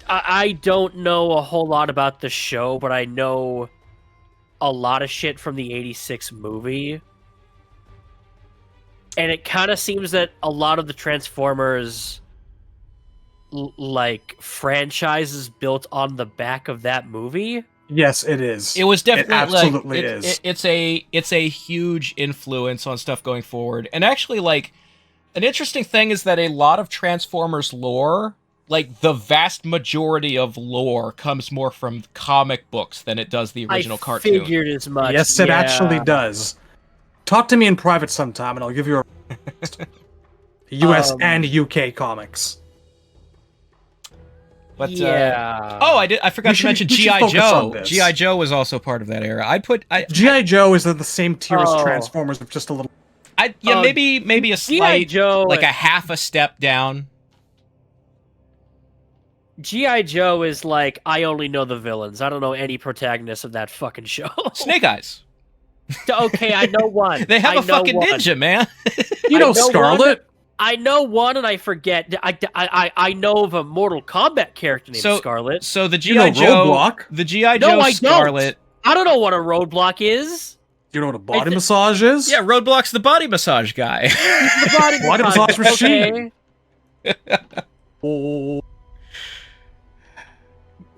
I don't know a whole lot about the show, but I know a lot of shit from the '86 movie, and it kind of seems that a lot of the Transformers like franchises built on the back of that movie. Yes, it is. It was definitely it absolutely is. It's a huge influence on stuff going forward. And actually, like, an interesting thing is that a lot of Transformers lore, like the vast majority of lore, comes more from comic books than it does the original cartoon. I figured as much. Yes, it actually does. Talk to me in private sometime, and I'll give you a U.S. and UK comics. But, yeah. I forgot to mention G.I. Joe. G.I. Joe was also part of that era. G.I. Joe is in the same tier as Transformers, with just a little. Maybe a slight, Joe, like a half a step down. G.I. Joe is like, I only know the villains. I don't know any protagonists of that fucking show. Snake Eyes. Okay, I know one. They have a fucking ninja, man. You know Scarlet? I know one, and I forget. I know of a Mortal Kombat character named Scarlet. So the G.I. Joe, Roadblock? The G.I. Joe Scarlet. I don't know what a Roadblock is. You know what a body massage is? Yeah, Roadblock's the body massage guy. The body massage machine. Okay.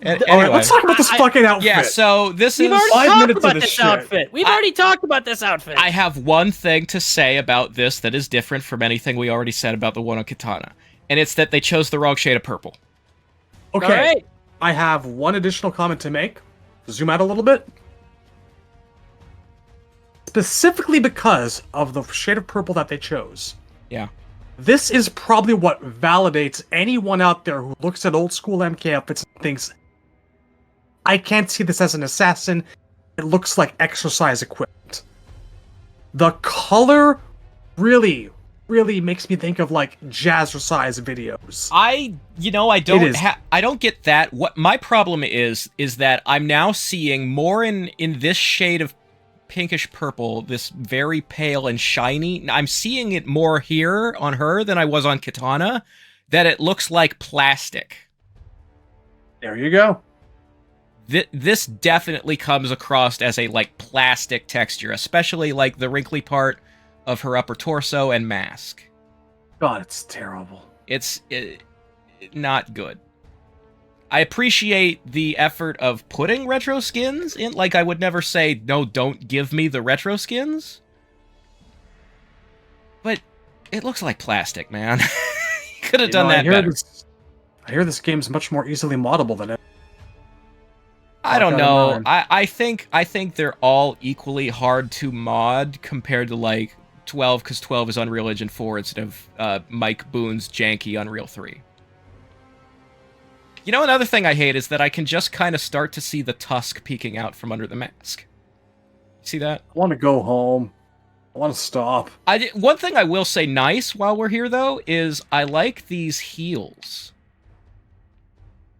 Anyway, all right, let's talk about this fucking outfit. Yeah, so this is 5 minutes of this outfit. We've already talked about this outfit. I have one thing to say about this that is different from anything we already said about the one on Kitana, and it's that they chose the wrong shade of purple. Okay, right. I have one additional comment to make. Zoom out a little bit. Specifically because of the shade of purple that they chose. Yeah. This is probably what validates anyone out there who looks at old school MK outfits and thinks, I can't see this as an assassin. It looks like exercise equipment. The color really makes me think of like jazzercise videos. I don't get that. What my problem is that I'm now seeing more in this shade of pinkish purple, this very pale and shiny. I'm seeing it more here on her than I was on Kitana, that it looks like plastic. There you go. This definitely comes across as a like plastic texture, especially like the wrinkly part of her upper torso and mask. God, it's terrible. It's not good. I appreciate the effort of putting retro skins in. Like, I would never say, no, don't give me the retro skins. But it looks like plastic, man. You could have done that better. I hear this game's much more easily moddable than it. I don't know. I think they're all equally hard to mod compared to like 12, because 12 is Unreal Engine 4 instead of Mike Boone's janky Unreal 3. You know, another thing I hate is that I can just kind of start to see the tusk peeking out from under the mask. See that? I want to go home. I want to stop. One thing I will say nice while we're here, though, is I like these heels.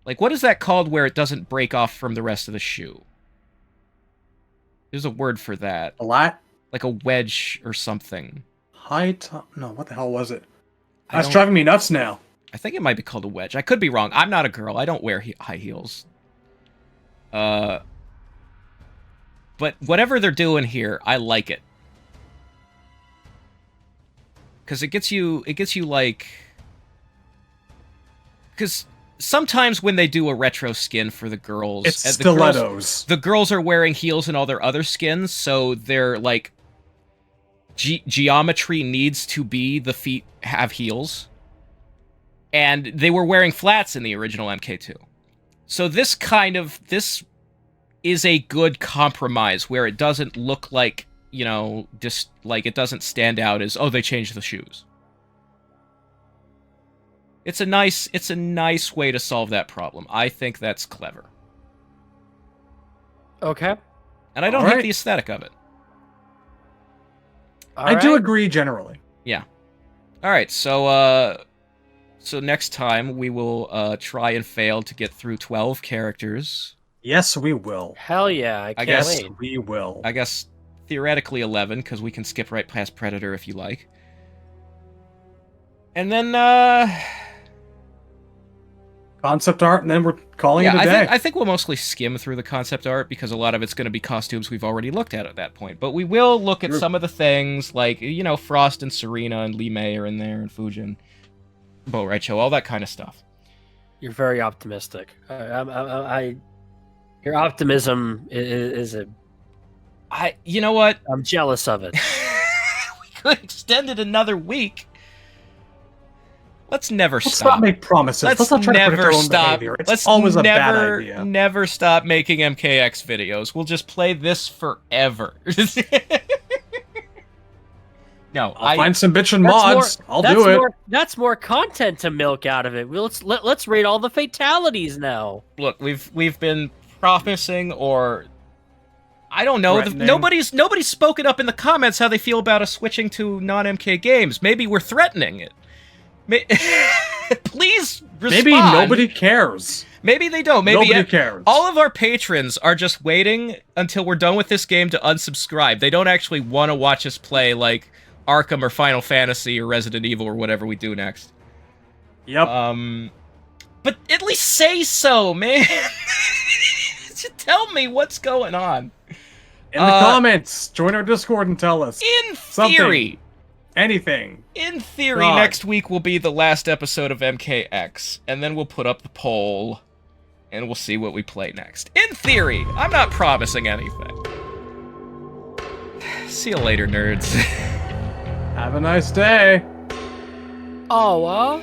Like, what is that called where it doesn't break off from the rest of the shoe? There's a word for that. A lat? Like a wedge or something. High top? No, what the hell was it? That's driving me nuts now. I think it might be called a wedge. I could be wrong. I'm not a girl. I don't wear high heels. But whatever they're doing here, I like it. Because it gets you like... Because sometimes when they do a retro skin for the girls... It's stilettos. The girls are wearing heels in all their other skins, so they're like... geometry needs to be the feet have heels. And they were wearing flats in the original MK2. So this is a good compromise where it doesn't look like, you know, just like it doesn't stand out as, oh, they changed the shoes. It's a nice way to solve that problem. I think that's clever. Okay. And I don't hate the aesthetic of it. I do agree generally. Yeah. All right, so next time we will try and fail to get through 12 characters. Yes, we will. Hell yeah, I can't wait. We will. I guess theoretically 11, because we can skip right past Predator if you like. And then, concept art, and then we're calling it a day. I think we'll mostly skim through the concept art, because a lot of it's going to be costumes we've already looked at that point. But we will look at some of the things, like, you know, Frost and Serena and Lee May are in there, and Fujin, Bo Raicho, all that kind of stuff. You're very optimistic. Your optimism is a... You know what? I'm jealous of it. We could extend it another week. Let's Let's stop. not make promises. Let's not try to predict our own behavior. It's always a bad idea. Never stop making MKX videos. We'll just play this forever. No, I'll find some bitchin' mods. I'll do it. That's more content to milk out of it. Let's rate all the fatalities now. Look, we've been promising, or I don't know. Nobody's spoken up in the comments how they feel about us switching to non-MK games. Maybe we're threatening it. Please respond. Maybe nobody cares. Maybe they don't. Maybe nobody cares. All of our patrons are just waiting until we're done with this game to unsubscribe. They don't actually want to watch us play, like, Arkham or Final Fantasy or Resident Evil or whatever we do next. Yep. But at least say so, man. Just tell me what's going on. In the comments, join our Discord and tell us. In theory. Anything. In theory, next week will be the last episode of MKX, and then we'll put up the poll, and we'll see what we play next. In theory. I'm not promising anything. See you later, nerds. Have a nice day. Oh,